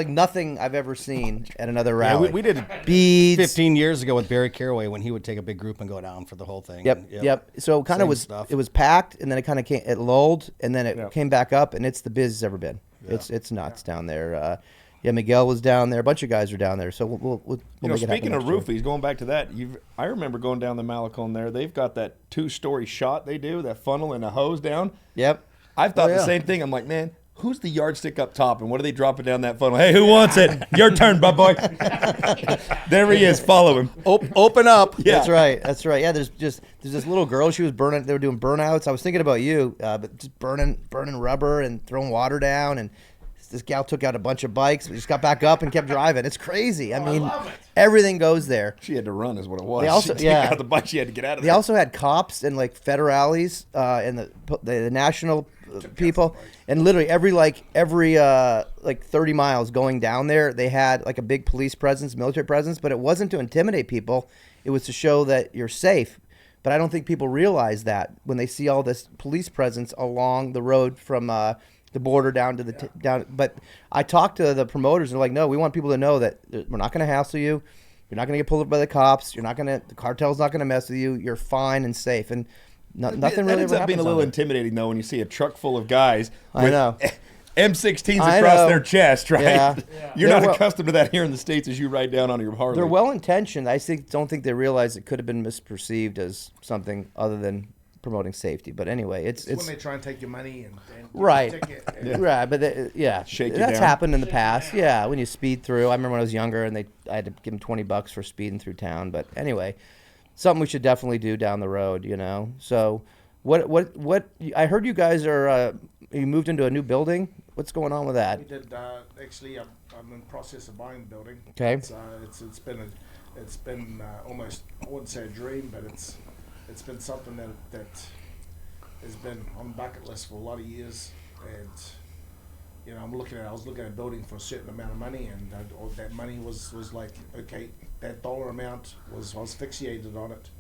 Speaker 2: nothing I've ever seen at another
Speaker 3: Yeah,
Speaker 2: rally.
Speaker 3: we did
Speaker 2: beads.
Speaker 3: 15 years ago with Barry Caraway when he would take a big group and go down for the whole thing.
Speaker 2: Yep. So kind of
Speaker 3: Same
Speaker 2: was
Speaker 3: stuff.
Speaker 2: it was packed, and then it lulled, and then it
Speaker 1: Yep.
Speaker 2: came back up, and it's the busiest it's ever been. It's nuts down there. Miguel was down there. A bunch of guys are down there. So we'll make it happen
Speaker 1: speaking of
Speaker 2: next year.
Speaker 1: roofies, going back to that, I remember going down the Malecon there. They've got that 2-story shot they do, that funnel and a hose down.
Speaker 2: Yep.
Speaker 1: I've thought the same thing. I'm like, man, who's the yardstick up top, and what are they dropping down that funnel? Hey, who wants it? Your turn, bud boy. There he is. Follow him.
Speaker 3: Open up.
Speaker 1: Yeah.
Speaker 2: That's right. Yeah, there's this little girl. She was burning. They were doing burnouts. I was thinking about you, but just burning rubber and throwing water down. And this gal took out a bunch of bikes, but just got back up and kept driving. It's crazy. I mean,
Speaker 4: love it.
Speaker 2: everything goes there.
Speaker 1: She had to run, is what it was.
Speaker 2: They also-
Speaker 1: she
Speaker 2: yeah.
Speaker 1: got the bike. She had to get out of
Speaker 2: They
Speaker 1: there.
Speaker 2: also had cops and like federales and the national people, and literally every 30 miles going down there, they had like a big police presence, military presence, but it wasn't to intimidate people. It was to show that you're safe. But I don't think people realize that when they see all this police presence along the road from the border down to down. But I talked to the promoters, and they're like, no, we want people to know that we're not going to hassle you. You're not going to get pulled up by the cops. The cartel's not going to mess with you. You're fine and safe. And nothing
Speaker 1: that
Speaker 2: really
Speaker 1: ends
Speaker 2: ever
Speaker 1: up being a
Speaker 2: happens
Speaker 1: little
Speaker 2: on it.
Speaker 1: intimidating, though, when you see a truck full of guys
Speaker 2: I
Speaker 1: with
Speaker 2: know.
Speaker 1: M16s
Speaker 2: I
Speaker 1: across
Speaker 2: know.
Speaker 1: their chest, right?
Speaker 2: Yeah.
Speaker 1: You're
Speaker 2: They're
Speaker 1: not
Speaker 2: well-
Speaker 1: accustomed to that here in the States as you ride down on your Harley.
Speaker 2: They're well intentioned. I don't think they realize it could have been misperceived as something other than promoting safety. But anyway, it's
Speaker 4: When they try and take your money and
Speaker 2: right,
Speaker 4: take your ticket.
Speaker 2: right. But
Speaker 1: Shake you
Speaker 2: that's
Speaker 1: down.
Speaker 2: happened in the past. Yeah, when you speed through. I remember when I was younger, and I had to give them $20 for speeding through town. But anyway, something we should definitely do down the road. So what? I heard you guys are you moved into a new building. What's going on with that?
Speaker 4: We did actually. I'm in the process of buying the building.
Speaker 2: Okay.
Speaker 4: It's been almost, I wouldn't say a dream, but it's been something that has been on the bucket list for a lot of years. And I was looking at a building for a certain amount of money, and that money was like, okay, that dollar amount I was fixated on it,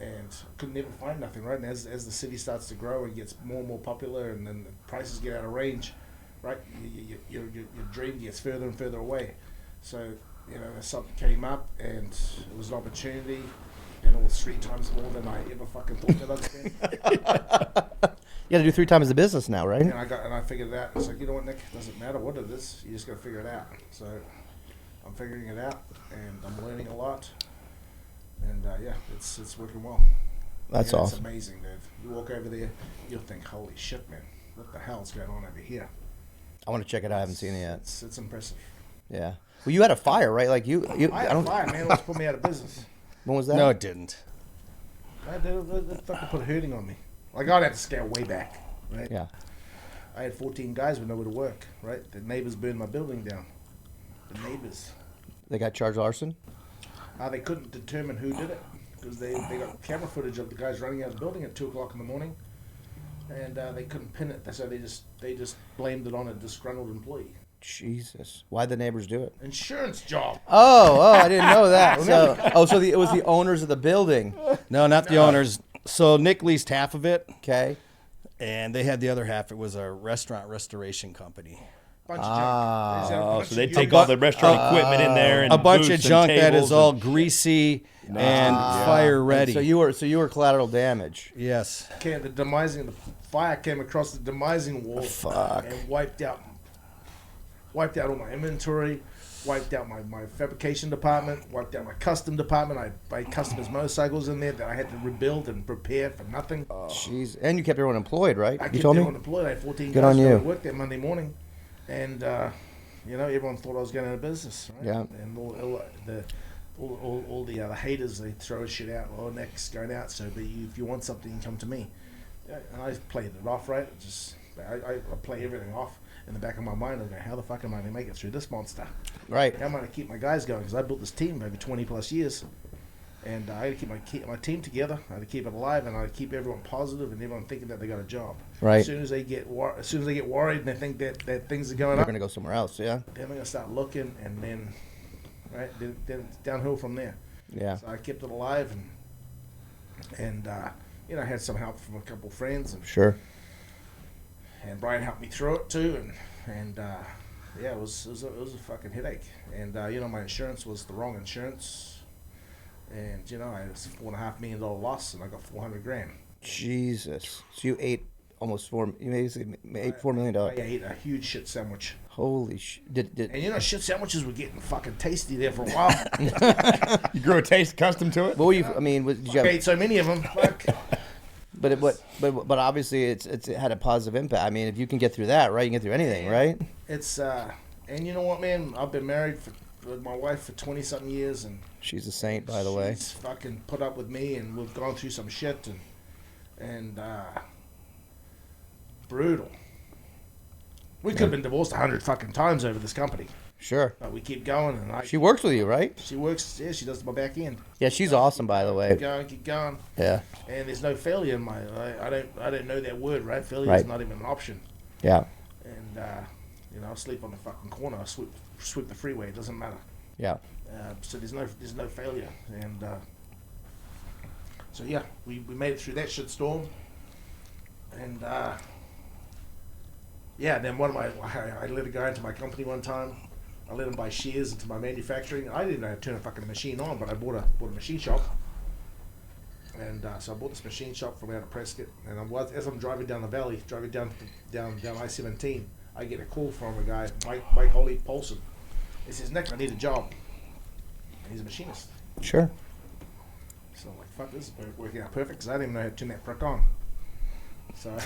Speaker 4: and could never find nothing, right? And as the city starts to grow and gets more and more popular, and then the prices get out of range, right? Your dream gets further and further away. So something came up, and it was an opportunity, and it was 3 times more than I ever fucking thought that I'd spend.
Speaker 2: You got to do 3 times the business now, right?
Speaker 4: And I figured it out. It's like, you know what, Nick? It doesn't matter what it is. You just got to figure it out. So I'm figuring it out, and I'm learning a lot. And it's working well.
Speaker 2: That's
Speaker 4: It's
Speaker 2: awesome.
Speaker 4: amazing, dude. You walk over there, you'll think, holy shit, man, what the hell's going on over here?
Speaker 2: I want to check it out. I haven't seen it yet.
Speaker 4: It's impressive.
Speaker 2: Yeah. Well, you had a fire, right? Like you.
Speaker 4: I had a fire, man. Let's put me out of business.
Speaker 2: When was that?
Speaker 3: No, it didn't.
Speaker 4: They fucking put hurting on me. Like, I'd have to scale way back, right?
Speaker 2: Yeah.
Speaker 4: I had 14 guys with nowhere to work, right? The neighbors burned my building down. The neighbors.
Speaker 2: They got charged arson.
Speaker 4: They couldn't determine who did it because they got camera footage of the guys running out of the building at 2 o'clock in the morning, and they couldn't pin it. So they just blamed it on a disgruntled employee.
Speaker 2: Jesus. Why'd the neighbors do it?
Speaker 4: Insurance job.
Speaker 2: Oh, I didn't know that. So it was the owners of the building.
Speaker 3: No, not the owners. So Nick leased half of it,
Speaker 2: Okay.
Speaker 3: and they had the other half. It was a restaurant restoration company.
Speaker 4: Bunch of junk. There's a bunch
Speaker 1: So they
Speaker 4: of
Speaker 1: take
Speaker 4: used-
Speaker 1: all the restaurant equipment in there and
Speaker 3: A bunch of
Speaker 1: booths and
Speaker 3: junk that
Speaker 1: tables
Speaker 3: is all
Speaker 1: and-
Speaker 3: greasy and fire ready.
Speaker 2: So you were collateral damage.
Speaker 3: Yes.
Speaker 4: The demising, the fire came across the demising wall and wiped out all my inventory, wiped out my fabrication department, wiped out my custom department. I customers motorcycles in there that I had to rebuild and prepare for nothing.
Speaker 2: Jeez. And you kept everyone employed, right?
Speaker 4: I
Speaker 2: You
Speaker 4: kept
Speaker 2: told me.
Speaker 4: everyone employed. I had 14
Speaker 2: Good
Speaker 4: guys
Speaker 2: on
Speaker 4: going
Speaker 2: you.
Speaker 4: to work that Monday morning, and everyone thought I was going out of business. Right?
Speaker 2: Yeah.
Speaker 4: And all the haters, they throw shit out. Oh, Nick's going out, so if you want something, you come to me. Yeah, and I played it off, right? I play everything off in the back of my mind. I go, how the fuck am I going to make it through this monster?
Speaker 2: Right.
Speaker 4: How am I going to keep my guys going? Because I built this team over 20 plus years, and I had to keep my team together. I had to keep it alive, and I had to keep everyone positive and everyone thinking that they got a job.
Speaker 2: Right.
Speaker 4: As soon as they get worried and they think that things are going
Speaker 2: You're
Speaker 4: up,
Speaker 2: gonna go somewhere else. Yeah.
Speaker 4: then they're going to start looking, and then right? Then it's downhill from there.
Speaker 2: Yeah.
Speaker 4: So I kept it alive, and I had some help from a couple friends,
Speaker 2: Sure.
Speaker 4: and Brian helped me through it too, and it was a fucking headache, and my insurance was the wrong insurance, and I had a $4.5 million loss, and I got $400,000.
Speaker 2: Jesus. So you ate almost $4 million.
Speaker 4: I ate a huge shit sandwich.
Speaker 2: Holy shit.
Speaker 4: And shit sandwiches were getting fucking tasty there for a while.
Speaker 1: You grew a taste custom to it?
Speaker 2: What were you, I mean, did you
Speaker 4: I ate so many of them. Fuck.
Speaker 2: But obviously it had a positive impact. I mean, if you can get through that, right, you can get through anything, right?
Speaker 4: It's and you know what, man? I've been married with my wife for 20-something years, and
Speaker 2: She's a saint, by the way.
Speaker 4: she's fucking put up with me, and we've gone through some shit, and brutal. We could have been divorced 100 fucking times over this company,
Speaker 2: Sure.
Speaker 4: but we keep going, and
Speaker 2: She works with you, right?
Speaker 4: she works. Yeah, she does my back end.
Speaker 2: Yeah, she's awesome, by the way.
Speaker 4: Keep going.
Speaker 2: Yeah.
Speaker 4: And there's no failure in my. I don't know that word, right? Failure
Speaker 2: Right.
Speaker 4: is not even an option.
Speaker 2: Yeah.
Speaker 4: And I sleep on the fucking corner. I sweep the freeway. It doesn't matter.
Speaker 2: Yeah.
Speaker 4: So there's no failure. And so yeah, we made it through that shit storm. And then I let a guy into my company one time. I let him buy shares into my manufacturing. I didn't know how to turn a fucking machine on, but I bought a machine shop. And so I bought this machine shop from out of Prescott. And as I'm driving down the valley, driving down I-17, I get a call from a guy, Mike Holly Paulson. He says, "Nick, I need a job." And he's a machinist.
Speaker 2: Sure.
Speaker 4: So I'm like, fuck, this is working out perfect, because I didn't even know how to turn that prick on. So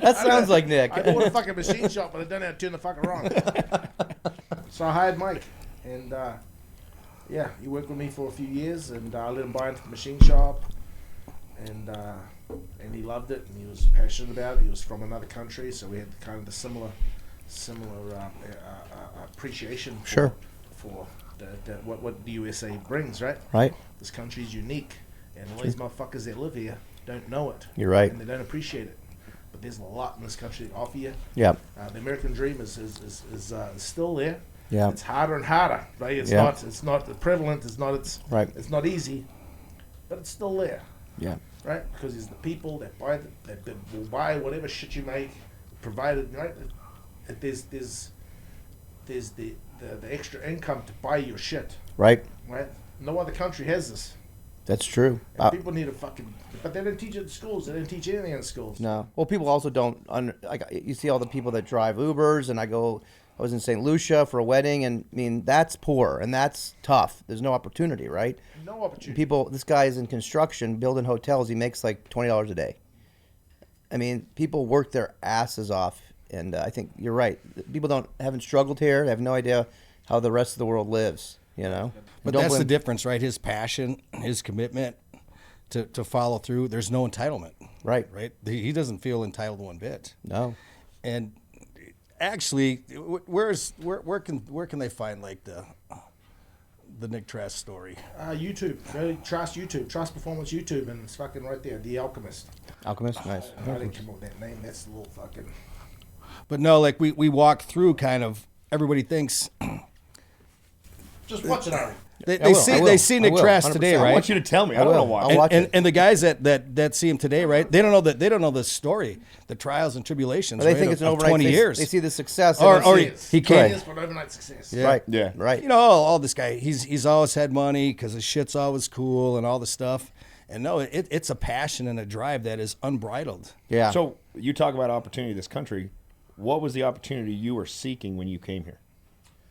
Speaker 2: That sounds like Nick.
Speaker 4: I bought a fucking machine shop, but I don't know how to turn the fucker on. So I hired Mike, and he worked with me for a few years, and I let him buy into the machine shop, and he loved it, and he was passionate about it. He was from another country, so we had kind of the similar appreciation for what the USA brings, right?
Speaker 2: Right.
Speaker 4: This country's unique, and all these motherfuckers that live here don't know it.
Speaker 2: You're right.
Speaker 4: And they don't appreciate it. But there's a lot in this country to offer you.
Speaker 2: Yeah.
Speaker 4: The American dream is still there.
Speaker 2: Yeah.
Speaker 4: It's harder and harder, right? It's not prevalent. It's not easy, but it's still there,
Speaker 2: Yeah.
Speaker 4: right? Because it's the people that will buy whatever shit you make, provided, right? There's the extra income to buy your shit,
Speaker 2: Right.
Speaker 4: right? No other country has this.
Speaker 2: That's true.
Speaker 4: And people need to but they don't teach it in schools. They don't teach anything in schools.
Speaker 2: No. Well, people also don't. You see all the people that drive Ubers, and I was in St. Lucia for a wedding, and I mean that's poor and that's tough. There's no opportunity, right?
Speaker 4: No opportunity.
Speaker 2: People. This guy is in construction, building hotels. He makes like $20 a day. I mean, people work their asses off, and I think you're right. People haven't struggled here. They have no idea how the rest of the world lives. You know.
Speaker 3: But that's the difference, right? His passion, his commitment to follow through. There's no entitlement.
Speaker 2: Right.
Speaker 3: Right. He doesn't feel entitled one bit.
Speaker 2: No.
Speaker 3: And actually, where can they find like the Nick Trask story?
Speaker 4: YouTube. Go to Trask Performance YouTube, and it's fucking right there. The Alchemist.
Speaker 2: Alchemist, nice.
Speaker 4: I didn't come up with that name. That's a little fucking.
Speaker 3: But no, like we walk through kind of. Everybody thinks.
Speaker 4: Just watch it, Ari.
Speaker 3: They see Nick Trask today,
Speaker 2: 100%.
Speaker 3: right?
Speaker 1: I want you to tell me. I don't know why.
Speaker 2: I'll watch it.
Speaker 3: And the guys that see him today, right? They don't know the story, the trials and tribulations.
Speaker 2: They
Speaker 3: right,
Speaker 2: think it's an
Speaker 3: of
Speaker 2: overnight.
Speaker 3: 20 years.
Speaker 2: They see the success.
Speaker 3: Or
Speaker 2: and they
Speaker 3: he can't.
Speaker 4: It is for an overnight success.
Speaker 3: Yeah.
Speaker 2: Right.
Speaker 1: Yeah.
Speaker 2: Right.
Speaker 3: You know, all this guy, he's always had money because his shit's always cool and all the stuff. And no, it's a passion and a drive that is unbridled.
Speaker 2: Yeah.
Speaker 1: So you talk about opportunity in this country. What was the opportunity you were seeking when you came here?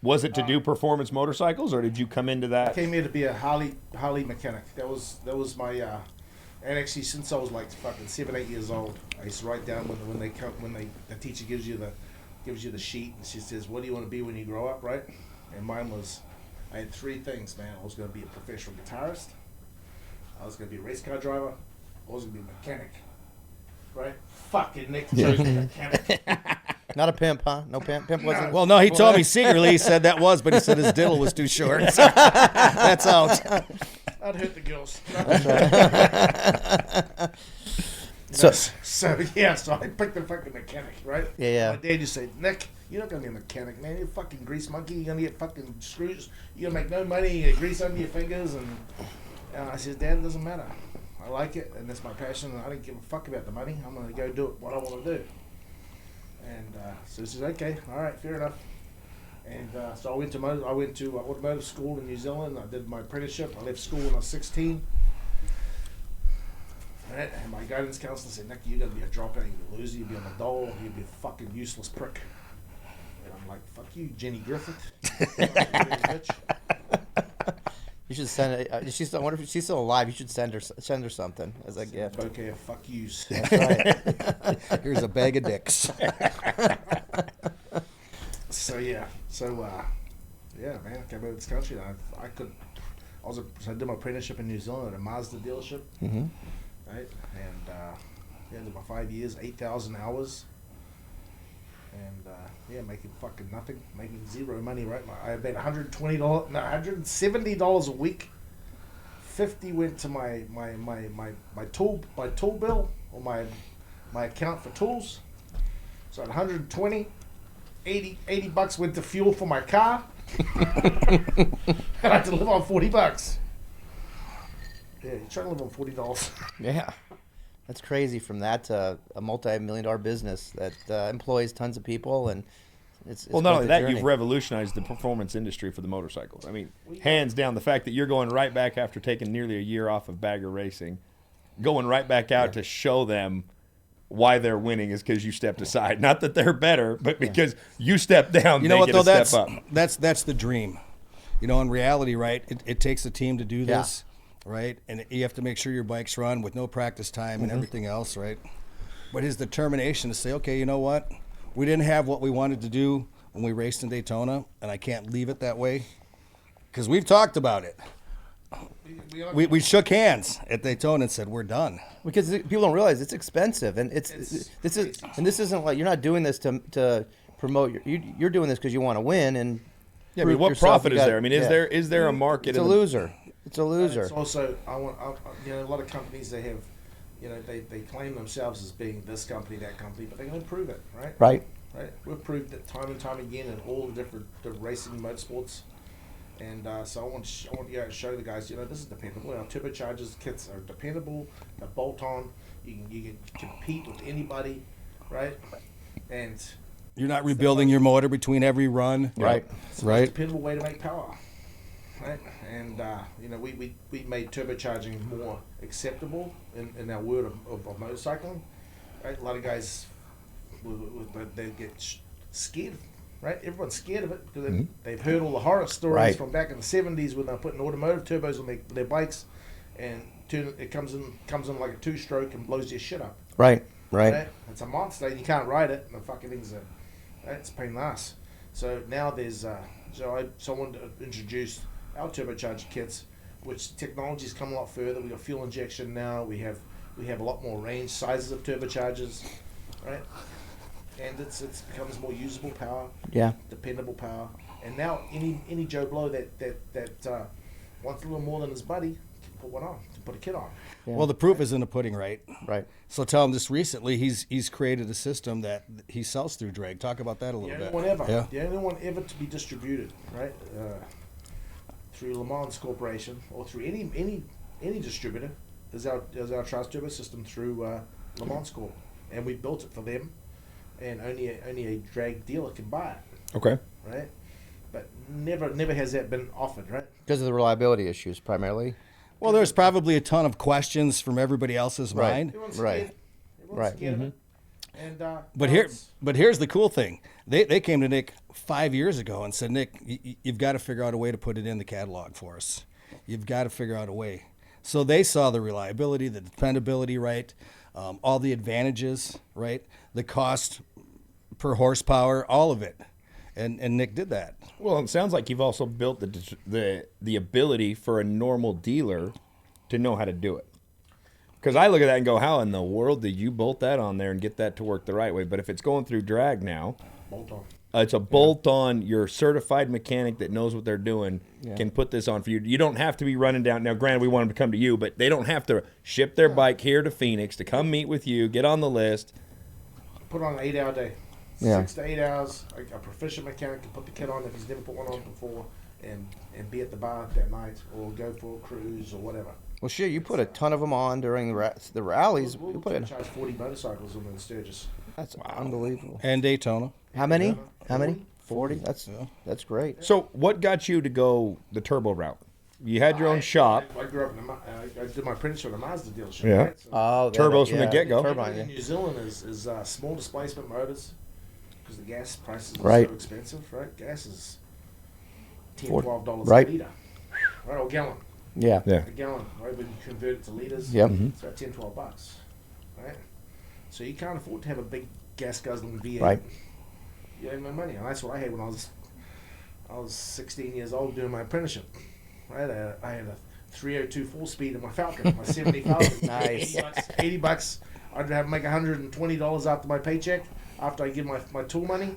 Speaker 1: Was it to do performance motorcycles, or did you come into that?
Speaker 4: I came here to be a Harley mechanic. That was my. And actually, since I was like fucking 7-8 years old, I used to write down when the teacher gives you the sheet, and she says, "What do you want to be when you grow up?" Right? And mine was, I had 3 things, man. I was going to be a professional guitarist. I was going to be a race car driver. I was going to be a mechanic. Right? Fucking Nick chose mechanic.
Speaker 2: Not a pimp, huh? No pimp. Pimp wasn't.
Speaker 3: Well, no, he told me secretly he said that was, but he said his diddle was too short. So that's out.
Speaker 4: I'd hurt the girls.
Speaker 2: So
Speaker 4: So I picked the fucking mechanic, right?
Speaker 2: Yeah.
Speaker 4: My dad used to say, Nick, you're not gonna be a mechanic, man. You're a fucking grease monkey. You're gonna get fucking screws. You're gonna make no money. You get grease under your fingers. And I said, Dad, it doesn't matter. I like it, and that's my passion. And I don't give a fuck about the money. I'm gonna go do what I want to do. And so he says, okay, all right, fair enough. And so I went to automotive school in New Zealand. I did my apprenticeship. I left school when I was 16. And my guidance counselor said, Nick, you're going to be a dropout, you're a loser, you'll be on the dole, you'll be a fucking useless prick. And I'm like, fuck you, Jenny Griffith. Bitch.
Speaker 2: you should send her. I wonder if she's still alive. You should send her something as a gift.
Speaker 4: Okay, fuck yous.
Speaker 2: That's right.
Speaker 3: Here's a bag of dicks.
Speaker 4: So yeah, man, I came over to this country. And I did my apprenticeship in New Zealand at a Mazda dealership.
Speaker 2: Mm-hmm.
Speaker 4: Right, and did my 5 years, 8,000 hours, and making fucking nothing, making zero money. Right, I made $170 a week. 50 went to my tool bill or my account for tools. So at 120, 80 bucks went to fuel for my car. And I had to live on $40. Yeah, you're trying to live on $40.
Speaker 2: Yeah, that's crazy. From that to a multi-million-dollar business that employs tons of people, and it's
Speaker 1: Well, not
Speaker 2: quite
Speaker 1: only
Speaker 2: the
Speaker 1: that,
Speaker 2: journey.
Speaker 1: you've revolutionized the performance industry for the motorcycles. I mean, hands down, the fact that you're going right back after taking nearly a year off of bagger racing, going right back out to show them why they're winning is because you stepped aside. Not that they're better, but because you stepped down,
Speaker 3: You know
Speaker 1: they
Speaker 3: what
Speaker 1: get
Speaker 3: though?
Speaker 1: to step up.
Speaker 3: That's the dream. You know, in reality, right? It takes a team to do this, right? And you have to make sure your bikes run with no practice time and everything else, right? But his determination to say, okay, you know what? We didn't have what we wanted to do when we raced in Daytona, and I can't leave it that way, because we've talked about it. We shook hands at Daytona and said we're done.
Speaker 2: Because people don't realize it's expensive, and this isn't like you're not doing this to promote. You're doing this because you want to win, and
Speaker 1: Yeah, I mean, what profit is there? I mean, is there a market?
Speaker 2: It's a
Speaker 1: in
Speaker 2: loser. It's a loser.
Speaker 4: It's also, a lot of companies, they have, they claim themselves as being this company, that company, but they're going to prove it, right?
Speaker 2: Right.
Speaker 4: Right. We've proved it time and time again in all the different racing motorsports. And so I want to show the guys, this is dependable. Our turbochargers kits are dependable. They're bolt-on. You can compete with anybody, right? And
Speaker 3: You're not rebuilding your motor between every run.
Speaker 2: Right.
Speaker 4: it's a
Speaker 3: Right.
Speaker 4: dependable way to make power, right? And we made turbocharging more acceptable in our world of motorcycling, right? A lot of guys they get scared, right? Everyone's scared of it because they've heard all the horror stories
Speaker 2: Right.
Speaker 4: from back in the 70s when they're putting automotive turbos on their bikes, and it comes in like a two-stroke and blows your shit up.
Speaker 2: Right.
Speaker 4: It's a monster. You can't ride it. And the fucking thing's it's a pain in the ass. So now there's I wanted to introduce our turbocharged kits, which technology's come a lot further. We got fuel injection now. We have a lot more range sizes of turbochargers, right? And it becomes more usable power, dependable power. And now any Joe Blow that wants a little more than his buddy can put one on, can put a kit on.
Speaker 2: Yeah.
Speaker 3: Well, the proof is in the pudding, right?
Speaker 2: Right.
Speaker 3: So tell him just recently he's created a system that he sells through drag. Talk about that a little bit.
Speaker 4: The only one ever to be distributed, right? Through Le Mans Corporation or through any distributor is our Trask Turbo system through Le Mans Corp, and we built it for them, and only a drag dealer can buy it.
Speaker 1: Okay.
Speaker 4: Right, but never has that been offered, right?
Speaker 2: Because of the reliability issues, primarily.
Speaker 3: Well, there's probably a ton of questions from everybody else's
Speaker 2: Right.
Speaker 3: mind.
Speaker 4: Everyone's
Speaker 2: Right.
Speaker 4: scared. Everyone's scared of it. And
Speaker 3: But here's the cool thing. They came to Nick 5 years ago and said, Nick, you've got to figure out a way to put it in the catalog for us. You've got to figure out a way. So they saw the reliability, the dependability, right? All the advantages, right? The cost per horsepower, all of it. And Nick did that.
Speaker 1: Well, it sounds like you've also built the ability for a normal dealer to know how to do it. Because I look at that and go, how in the world did you bolt that on there and get that to work the right way? But if it's going through drag now,
Speaker 4: bolt on.
Speaker 1: It's a bolt-on. Your certified mechanic that knows what they're doing can put this on for you. You don't have to be running down. Now, granted, we want them to come to you, but they don't have to ship their bike here to Phoenix to come meet with you, get on the list.
Speaker 4: Put on an 8-hour day.
Speaker 2: Yeah.
Speaker 4: 6 to 8 hours. A proficient mechanic can put the kit on if he's never put one on before, and be at the bar that night, or go for a cruise or whatever.
Speaker 2: Well, shit, you put a ton of them on during the rallies.
Speaker 4: We'll
Speaker 2: you put in.
Speaker 4: charge 40 motorcycles on the Sturgis.
Speaker 2: That's unbelievable.
Speaker 3: And Daytona.
Speaker 2: How many?
Speaker 4: 40.
Speaker 2: How many? 40. That's great.
Speaker 1: So what got you to go the turbo route? You had your own shop.
Speaker 4: I grew up in I did my apprenticeship at a Mazda dealership.
Speaker 1: Yeah.
Speaker 4: Right? So
Speaker 2: Oh,
Speaker 1: Turbos from the get-go.
Speaker 2: Turbine,
Speaker 4: in New Zealand is small displacement motors, because the gas prices are
Speaker 2: Right.
Speaker 4: so expensive, right? Gas is $10,
Speaker 2: $4
Speaker 4: $12
Speaker 2: right.
Speaker 4: a litre, right? Or gallon.
Speaker 2: Yeah.
Speaker 1: Yeah.
Speaker 4: A gallon, right? When you convert it to litres,
Speaker 2: Yep.
Speaker 4: it's about $10, $12, right? So you can't afford to have a big gas guzzling V8.
Speaker 2: Right.
Speaker 4: You have no money, and that's what I had when I was 16 years old doing my apprenticeship. Right? I had a 302 4-speed in my Falcon, my 70 Falcon.
Speaker 2: Nice.
Speaker 4: $80. I'd have make $120 after my paycheck, after I give my tool money,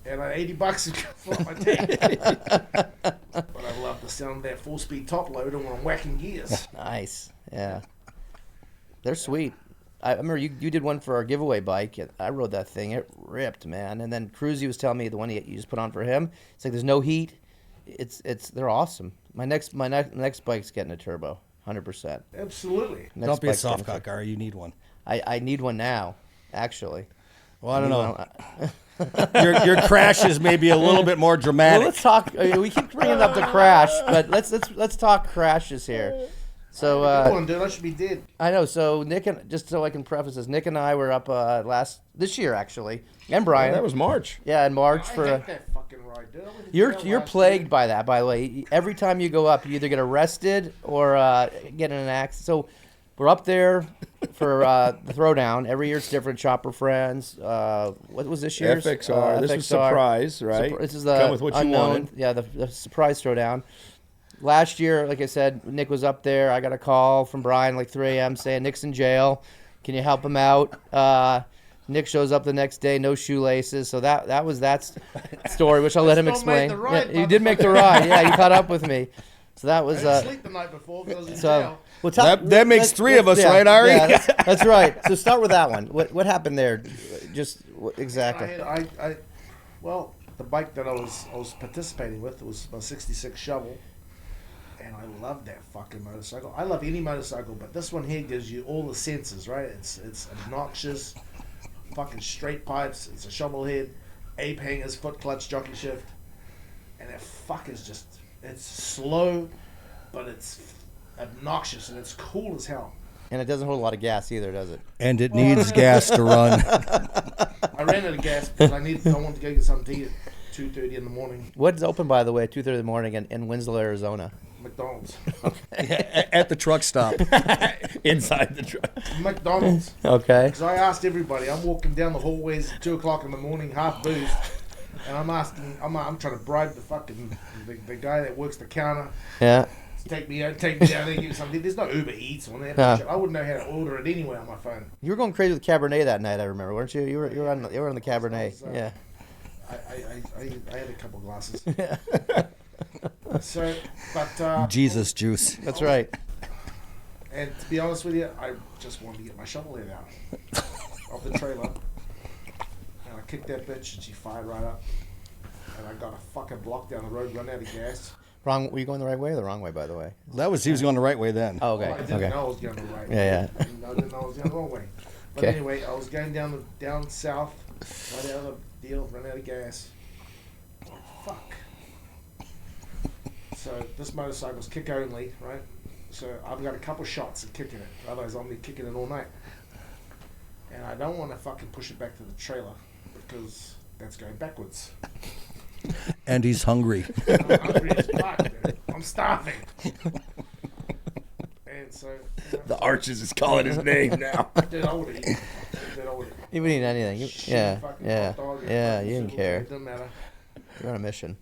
Speaker 4: and $80 to fill up my tank. But I love the sound of that 4-speed top loader when I'm whacking gears.
Speaker 2: Nice. Yeah. They're sweet. I remember you did one for our giveaway bike. I rode that thing. It ripped, man. And then Cruzy was telling me the one you just put on for him. It's like there's no heat. They're awesome. My next bike's getting a turbo, 100%.
Speaker 4: Absolutely.
Speaker 3: Don't be a soft cock, Ari. You need one.
Speaker 2: I need one now, actually.
Speaker 3: Well, I don't know. Your crashes may be a little bit more
Speaker 2: Well,
Speaker 3: dramatic.
Speaker 2: let's talk. We keep bringing up the crash, but let's talk crashes here. So
Speaker 4: Good one, dude. I should be dead.
Speaker 2: I know. So Nick and just so I can preface this, Nick and I were up this year actually, and Brian.
Speaker 1: That was March.
Speaker 2: Yeah, in March
Speaker 4: I
Speaker 2: for.
Speaker 4: hate that fucking ride, dude. I went to
Speaker 2: You're
Speaker 4: jail
Speaker 2: you're
Speaker 4: last
Speaker 2: plagued
Speaker 4: year.
Speaker 2: by that, by the way. Every time you go up, you either get arrested or get in an accident. So we're up there for the throwdown. Every year it's different. Chopper Friends. What was this year's?
Speaker 1: FXR. This was surprise, right?
Speaker 2: This is the
Speaker 1: Come with what you
Speaker 2: unknown.
Speaker 1: wanted.
Speaker 2: Yeah, the surprise throwdown. Last year, like I said, Nick was up there. I got a call from Brian like 3 a.m. saying Nick's in jail. Can you help him out? Nick shows up the next day, no shoelaces. So that was that story, which I'll let him
Speaker 4: Still made
Speaker 2: explain.
Speaker 4: the ride,
Speaker 2: Yeah, you did make the ride. Yeah, you caught up with me. So that
Speaker 4: I
Speaker 2: was.
Speaker 4: didn't sleep the night before because I was in
Speaker 2: So
Speaker 4: jail.
Speaker 2: well,
Speaker 3: That makes
Speaker 2: let's-
Speaker 3: three of us,
Speaker 2: yeah,
Speaker 3: right, Ari?
Speaker 2: Yeah, that's right. So start with that one. What happened there? Just exactly.
Speaker 4: Well, the bike that I was participating with was my '66 shovel, and I love that fucking motorcycle. I love any motorcycle, but this one here gives you all the senses, right? It's obnoxious, fucking straight pipes. It's a shovel head, ape hangers, foot clutch, jockey shift, and that fuck is it's slow, but it's obnoxious and it's cool as hell.
Speaker 2: And it doesn't hold a lot of gas either, does it?
Speaker 3: And it needs gas to run.
Speaker 4: I ran out of gas because I wanted to go get something to eat at 2:30 in the morning.
Speaker 2: What's open, by the way, at 2:30 in the morning in Winslow, Arizona?
Speaker 4: McDonald's.
Speaker 3: At the truck stop.
Speaker 1: Inside the truck.
Speaker 4: McDonald's.
Speaker 2: Okay.
Speaker 4: Because I asked everybody, I'm walking down the hallways at 2 o'clock in the morning, half boozed, and I'm trying to bribe the fucking the guy that works the counter.
Speaker 2: Yeah.
Speaker 4: Take me down there, give me something. There's no Uber Eats on that.
Speaker 2: Yeah.
Speaker 4: Shit. I wouldn't know how to order it anyway on my phone.
Speaker 2: You were going crazy with Cabernet that night, I remember, weren't you? You were on the Cabernet.
Speaker 4: So,
Speaker 2: Yeah.
Speaker 4: I had a couple glasses. So, but
Speaker 3: Jesus juice.
Speaker 2: That's right.
Speaker 4: and to be honest with you, I just wanted to get my shovel head out of the trailer, and I kicked that bitch, and she fired right up, and I got a fucking block down the road, run out of gas.
Speaker 2: Wrong. Were you going the right way or the wrong way, by the way?
Speaker 3: He was going the right way then.
Speaker 2: Oh, okay.
Speaker 4: Well, I didn't
Speaker 2: Okay.
Speaker 4: know I was going the right way.
Speaker 2: Yeah, yeah.
Speaker 4: I didn't know I was going the wrong way. But
Speaker 2: Okay.
Speaker 4: anyway, I was going down south, right out of the deal, ran out of gas. Oh, fuck. So this motorcycle's kick only, right? So I've got a couple shots at kicking it. Otherwise, I'm going to be kicking it all night. And I don't want to fucking push it back to the trailer because that's going backwards.
Speaker 3: And he's hungry.
Speaker 4: I'm hungry as fuck, dude. I'm starving. And so,
Speaker 1: The Arches is calling his name now.
Speaker 4: dude, I would eat. Dude, I would eat.
Speaker 2: You wouldn't eat anything.
Speaker 4: Shitty
Speaker 2: Yeah.
Speaker 4: fucking
Speaker 2: Yeah.
Speaker 4: hot dog and
Speaker 2: Yeah.
Speaker 4: fucking
Speaker 2: You didn't
Speaker 4: soup,
Speaker 2: care.
Speaker 4: It doesn't matter.
Speaker 2: You're on a mission.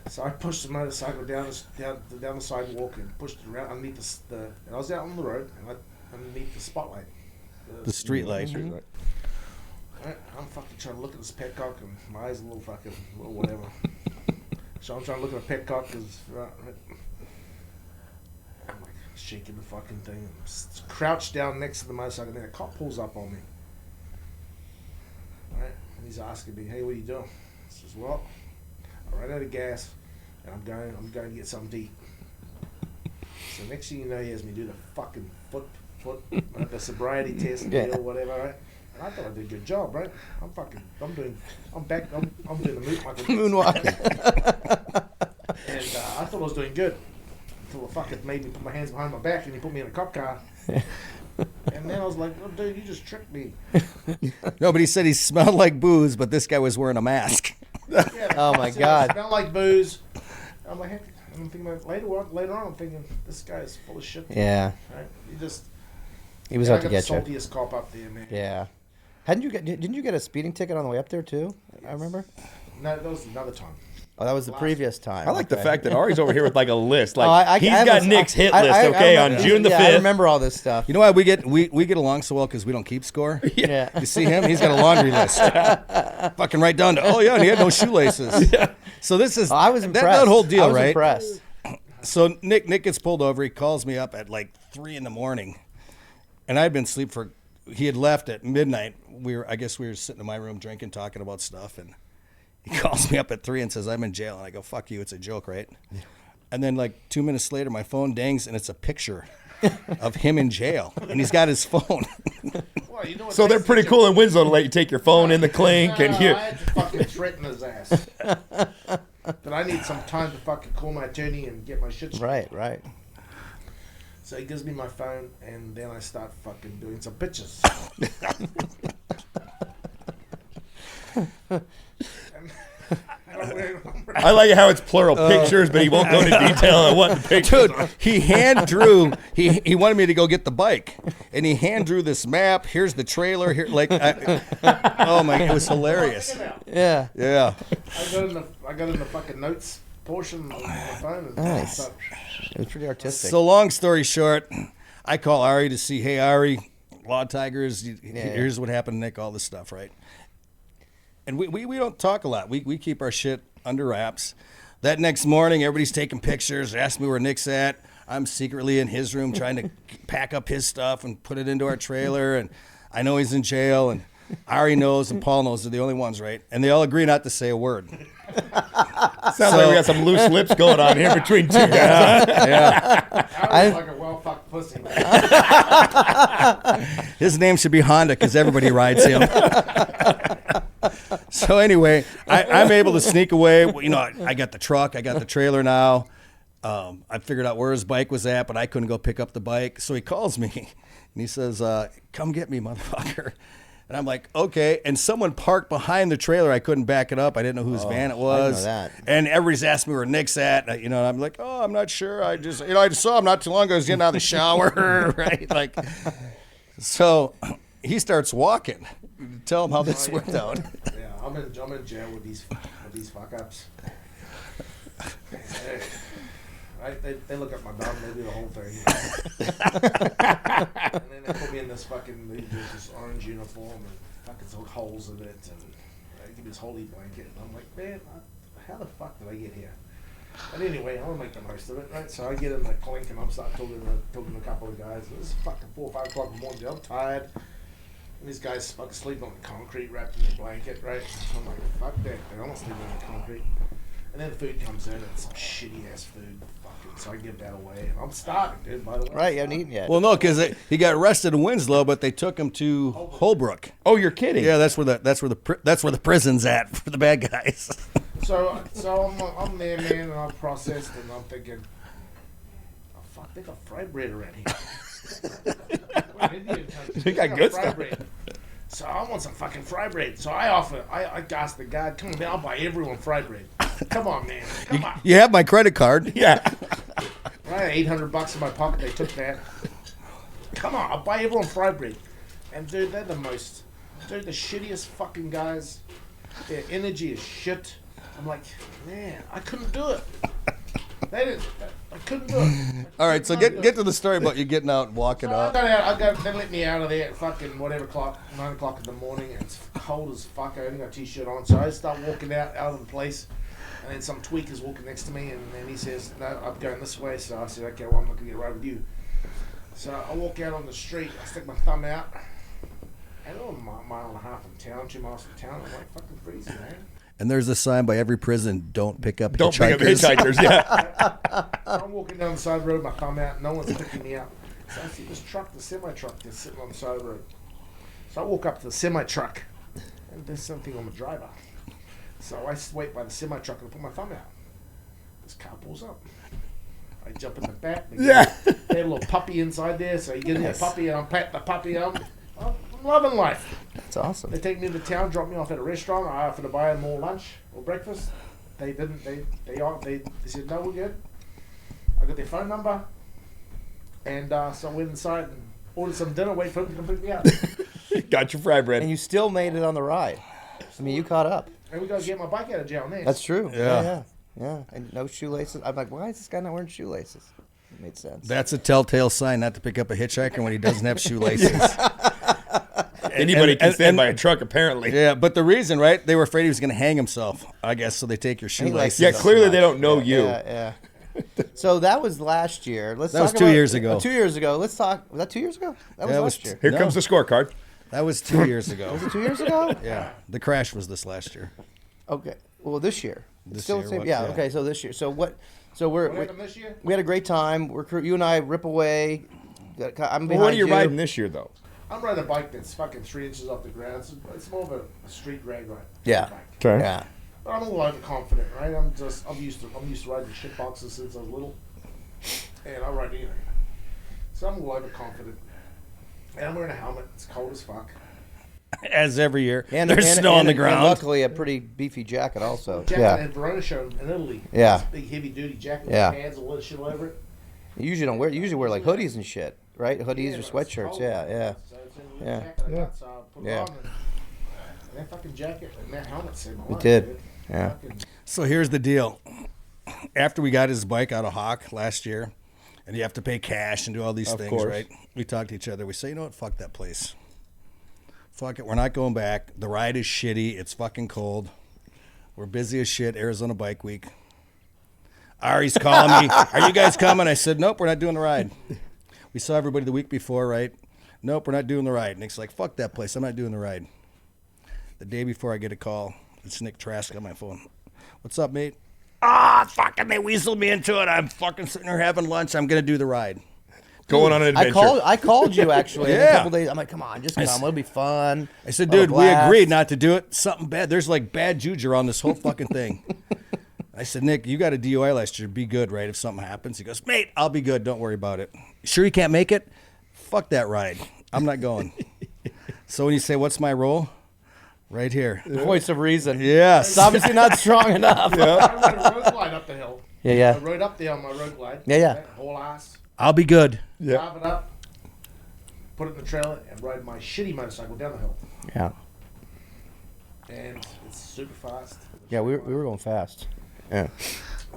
Speaker 4: So I pushed the motorcycle down the sidewalk and pushed it around underneath and I was out on the road and underneath the spotlight.
Speaker 3: The street light.
Speaker 4: I'm fucking trying to look at this petcock and my eyes a little fucking, well, whatever. So I'm trying to look at the petcock because I'm like shaking the fucking thing. I'm crouched down next to the motorcycle and then a cop pulls up on me. Right? And he's asking me, hey, what are you doing? I says, well, I ran out of gas and I'm going to get something to eat. So next thing you know, he has me do the fucking foot the sobriety test deal, whatever, right? And I thought I did a good job, right? I'm doing the
Speaker 2: Moonwalk.
Speaker 4: And I thought I was doing good until the fucker made me put my hands behind my back and he put me in a cop car. And then I was like, oh, dude, you just tricked me.
Speaker 3: No, but he said he smelled like booze, but this guy was wearing a mask.
Speaker 4: Yeah,
Speaker 2: Oh my God.
Speaker 4: I smell like booze. I'm like, heck, I'm thinking about later on, I'm thinking, this guy is full of shit.
Speaker 2: Yeah.
Speaker 4: Right?
Speaker 2: He was out to get
Speaker 4: you.
Speaker 2: you.
Speaker 4: Saltiest cop up there, man.
Speaker 2: Yeah. Didn't you get a speeding ticket on the way up there too? I remember.
Speaker 4: No, that was another time.
Speaker 2: Oh, that was the previous time.
Speaker 1: I like the
Speaker 2: Okay.
Speaker 1: fact that Ari's over here with like a list. Like
Speaker 2: Oh,
Speaker 1: he's
Speaker 2: I
Speaker 1: got
Speaker 2: was-
Speaker 1: Nick's hit
Speaker 2: I-
Speaker 1: list.
Speaker 2: I
Speaker 1: Okay,
Speaker 2: remember-
Speaker 1: on June the
Speaker 2: yeah,
Speaker 1: 5th.
Speaker 2: I remember all this stuff.
Speaker 3: You know why we get along so well? Because we don't keep score.
Speaker 2: Yeah.
Speaker 3: You see him? He's got a laundry list. Fucking right down to, oh yeah, and he had no shoelaces. So this is,
Speaker 2: Oh, I was impressed.
Speaker 3: that whole deal,
Speaker 2: I was
Speaker 3: right?
Speaker 2: impressed.
Speaker 3: So Nick gets pulled over. He calls me up at like 3 a.m. And I'd been asleep he had left at midnight. I guess we were sitting in my room drinking, talking about stuff. And he calls me up at 3 and says, I'm in jail. And I go, fuck you. It's a joke, right? Yeah. And then like 2 minutes later, my phone dings and it's a picture of him in jail. And he's got his phone.
Speaker 4: Well, you know what
Speaker 1: So they're pretty cool in Winslow to let you take your phone in the clink and
Speaker 4: I
Speaker 1: you.
Speaker 4: had to fucking threaten his ass. But I need some time to fucking call my attorney and get my shit straight.
Speaker 2: Right.
Speaker 4: So he gives me my phone, and then I start fucking doing some pictures.
Speaker 1: I like how it's plural pictures, but he won't go into detail on what the pictures are.
Speaker 3: Dude, he hand drew. He wanted me to go get the bike, and he hand drew this map. Here's the trailer. Here, oh my, it was hilarious.
Speaker 2: Yeah.
Speaker 3: Yeah.
Speaker 4: I got in the fucking notes portion of my phone. And
Speaker 2: Nice.
Speaker 4: start-
Speaker 2: It was pretty artistic.
Speaker 3: So long story short, I call Ari to see, hey Ari, Law Tigers. Here's what happened to Nick. All this stuff, right? And we don't talk a lot. We keep our shit under wraps. That next morning, everybody's taking pictures, asking me where Nick's at. I'm secretly in his room trying to pack up his stuff and put it into our trailer. And I know he's in jail, and Ari knows, and Paul knows. They're the only ones, right? And they all agree not to say a word.
Speaker 1: Sounds like we got some loose lips going on here between two guys.
Speaker 3: Yeah.
Speaker 4: I was like a well-fucked pussy.
Speaker 3: His name should be Honda because everybody rides him. So anyway, I'm able to sneak away. You know, I got the truck, I got the trailer now. I figured out where his bike was at, but I couldn't go pick up the bike. So he calls me and he says, come get me, motherfucker. And I'm like, okay. And someone parked behind the trailer. I couldn't back it up. I didn't know whose van it was.
Speaker 2: I know that.
Speaker 3: And everybody's asking me where Nick's at. And, you know, I'm like, oh, I'm not sure. I just saw him not too long ago. I was getting out of the shower, right? Like, so he starts walking. Tell him how this worked out.
Speaker 4: Yeah, I'm in jail with these fuck ups. Right? They look at my dog and they do the whole thing. And then they put me in this this orange uniform and fucking some holes in it, and they give me this holy blanket. And I'm like, man, how the fuck did I get here? But anyway, I want to make the most of it, right? So I get in the clink and I'm starting talking to a couple of guys. It's fucking 4 or 5 o'clock in the morning. I'm tired. And these guys fucking sleeping on the concrete wrapped in their blanket, right? I'm like, fuck that. I don't sleep on the concrete. And then the food comes in and it's some shitty ass food. Fucking, so I give that away. And I'm starving, dude, by the way.
Speaker 2: Right, you haven't eaten yet.
Speaker 3: Well, no, because he got arrested in Winslow, but they took him to Holbrook.
Speaker 1: Oh, you're kidding?
Speaker 3: Yeah, that's where the prison's at for the bad guys.
Speaker 4: So I'm there, man, and I'm processed, and I'm thinking, oh fuck, they got fried bread around here.
Speaker 1: They got good
Speaker 4: fried
Speaker 1: stuff.
Speaker 4: bread. So I want some fucking fried bread. So I asked the guy, come on, man, I'll buy everyone fried bread. Come on, man, come on.
Speaker 3: You have my credit card.
Speaker 1: Yeah.
Speaker 4: I had $800 in my pocket. They took that. Come on, I'll buy everyone fried bread. And dude, they're the shittiest fucking guys. Their energy is shit. I'm like, man, I couldn't do it. I couldn't do it.
Speaker 3: All right, so get to the story about you getting out and walking
Speaker 4: So
Speaker 3: out.
Speaker 4: they let me out of there at fucking whatever o'clock, 9 o'clock in the morning, and it's cold as fuck. I only got a t-shirt on, so I start walking out of the place, and then some tweaker's walking next to me, and then he says, "No, I'm going this way." So I said, "Okay, well, I'm not gonna get right with you." So I walk out on the street, I stick my thumb out, and I'm a mile and a half from town, 2 miles from town. I'm like, fucking freezing, man.
Speaker 3: And there's a sign by every prison: "Don't pick up
Speaker 1: Don't pick up
Speaker 3: hitchhikers."
Speaker 1: hitchhikers. Yeah.
Speaker 4: So I'm walking down the side of the road, my thumb out, no one's picking me up. So I see this truck, the semi-truck, that's sitting on the side of the road. So I walk up to the semi-truck, and there's something on the driver. So I wait by the semi-truck and put my thumb out. This car pulls up. I jump in the back.
Speaker 1: Yeah.
Speaker 4: They had a little puppy inside there, so you get in the puppy, and I'm patting the puppy. I'm loving life.
Speaker 2: That's awesome.
Speaker 4: They take me to town, drop me off at a restaurant. I offered to buy them all lunch or breakfast. They didn't. They said no, we're good. I got their phone number, and so I went inside and ordered some dinner. Wait for them to come pick me up.
Speaker 1: Got your fry bread.
Speaker 2: And you still made it on the ride. I mean, you caught up.
Speaker 4: And we got to get my bike out of jail next.
Speaker 2: That's true.
Speaker 3: Yeah.
Speaker 2: Yeah. And no shoelaces. I'm like, why is this guy not wearing shoelaces? It made sense.
Speaker 3: That's a telltale sign not to pick up a hitchhiker when he doesn't have shoelaces.
Speaker 1: Anybody can stand
Speaker 3: and-
Speaker 1: by a truck, apparently.
Speaker 3: Yeah, but the reason, right? They were afraid he was going to hang himself, I guess, so they take your
Speaker 2: he likes
Speaker 3: shoelaces.
Speaker 1: Yeah,
Speaker 2: it so
Speaker 1: clearly
Speaker 2: much.
Speaker 1: they don't know you.
Speaker 2: Yeah. So that was last year.
Speaker 3: That was 2 years ago.
Speaker 2: 2 years ago. Let's talk. Was that 2 years ago? That was
Speaker 3: Yeah, it
Speaker 2: last
Speaker 3: was-
Speaker 2: year.
Speaker 1: Here
Speaker 3: No.
Speaker 1: comes the scorecard.
Speaker 3: That was 2 years ago.
Speaker 2: Was it 2 years ago?
Speaker 3: Yeah, the crash was this last year.
Speaker 2: Okay. Well, this year.
Speaker 3: This
Speaker 2: Still
Speaker 3: year,
Speaker 2: the same.
Speaker 3: what-
Speaker 2: Yeah.
Speaker 3: yeah.
Speaker 2: Okay. So this year. So what? So
Speaker 4: What happened this year?
Speaker 2: we had a great time. You and I rip away. I'm behind
Speaker 1: Well, what are you
Speaker 2: you.
Speaker 1: riding this year, though?
Speaker 4: I'm riding a bike that's fucking 3 inches off the ground. It's more of a street drag ride.
Speaker 2: Yeah.
Speaker 4: Bike.
Speaker 1: Okay.
Speaker 2: Yeah.
Speaker 4: But I'm all overconfident, right? I'm used to riding shit boxes since I was little, and I ride anything. So I'm all overconfident, and I'm wearing a helmet. It's cold as fuck.
Speaker 3: As every year.
Speaker 2: And
Speaker 3: There's snow on the
Speaker 2: And
Speaker 3: ground.
Speaker 2: luckily, a pretty beefy jacket also.
Speaker 4: Jacket
Speaker 2: Yeah.
Speaker 4: at Verona show in Italy.
Speaker 2: Yeah.
Speaker 4: It's a big heavy duty jacket
Speaker 2: Yeah.
Speaker 4: with pads and a little shit all over it.
Speaker 2: You usually don't wear. You usually wear like hoodies and shit, right? Hoodies
Speaker 4: Yeah,
Speaker 2: or
Speaker 4: but it's
Speaker 2: sweatshirts.
Speaker 4: cold.
Speaker 2: Yeah. Yeah.
Speaker 4: So it's in a
Speaker 2: Yeah.
Speaker 4: little jacket I got, so I put it
Speaker 2: Yeah.
Speaker 4: on, and that fucking jacket and that helmet saved my
Speaker 2: It
Speaker 4: life.
Speaker 2: did.
Speaker 4: dude.
Speaker 2: Yeah.
Speaker 4: Fucking-
Speaker 3: So here's the deal. After we got his bike out of Hawk last year, and you have to pay cash and do all these
Speaker 1: Of
Speaker 3: things,
Speaker 1: course.
Speaker 3: right? We talked to each other. We say, you know what? Fuck that place. Fuck it. We're not going back. The ride is shitty. It's fucking cold. We're busy as shit. Arizona Bike Week. Ari's calling me. Are you guys coming? I said, nope, we're not doing the ride. We saw everybody the week before, right? Nope, we're not doing the ride. Nick's like, fuck that place. I'm not doing the ride. The day before I get a call, it's Nick Trask on my phone. What's up, mate? Fucking they weaseled me into it. I'm fucking sitting here having lunch. I'm going to do the ride.
Speaker 1: Going on an adventure.
Speaker 2: I called you actually in a
Speaker 3: Yeah.
Speaker 2: couple days. I'm like, come on, just come. It'll be fun.
Speaker 3: I said,
Speaker 2: Have a
Speaker 3: dude, we
Speaker 2: blast."
Speaker 3: agreed not to do it. Something bad. There's like bad juju on this whole fucking thing. I said, Nick, you got a DUI last year. Be good, right? If something happens. He goes, mate, I'll be good. Don't worry about it. Sure you can't make it? Fuck that ride. I'm not going. So when you say, what's my role? Right here.
Speaker 2: Voice of reason.
Speaker 3: Yes.
Speaker 2: It's obviously not strong enough.
Speaker 4: I rode a road glide up the hill. I
Speaker 2: Yeah.
Speaker 4: rode up there on my road glide.
Speaker 2: Yeah.
Speaker 4: That whole ass.
Speaker 3: I'll be good.
Speaker 4: Drive it up, put it in the trailer, and ride my shitty motorcycle down the hill.
Speaker 2: Yeah.
Speaker 4: And it's super fast.
Speaker 2: Yeah. We were going fast. Yeah.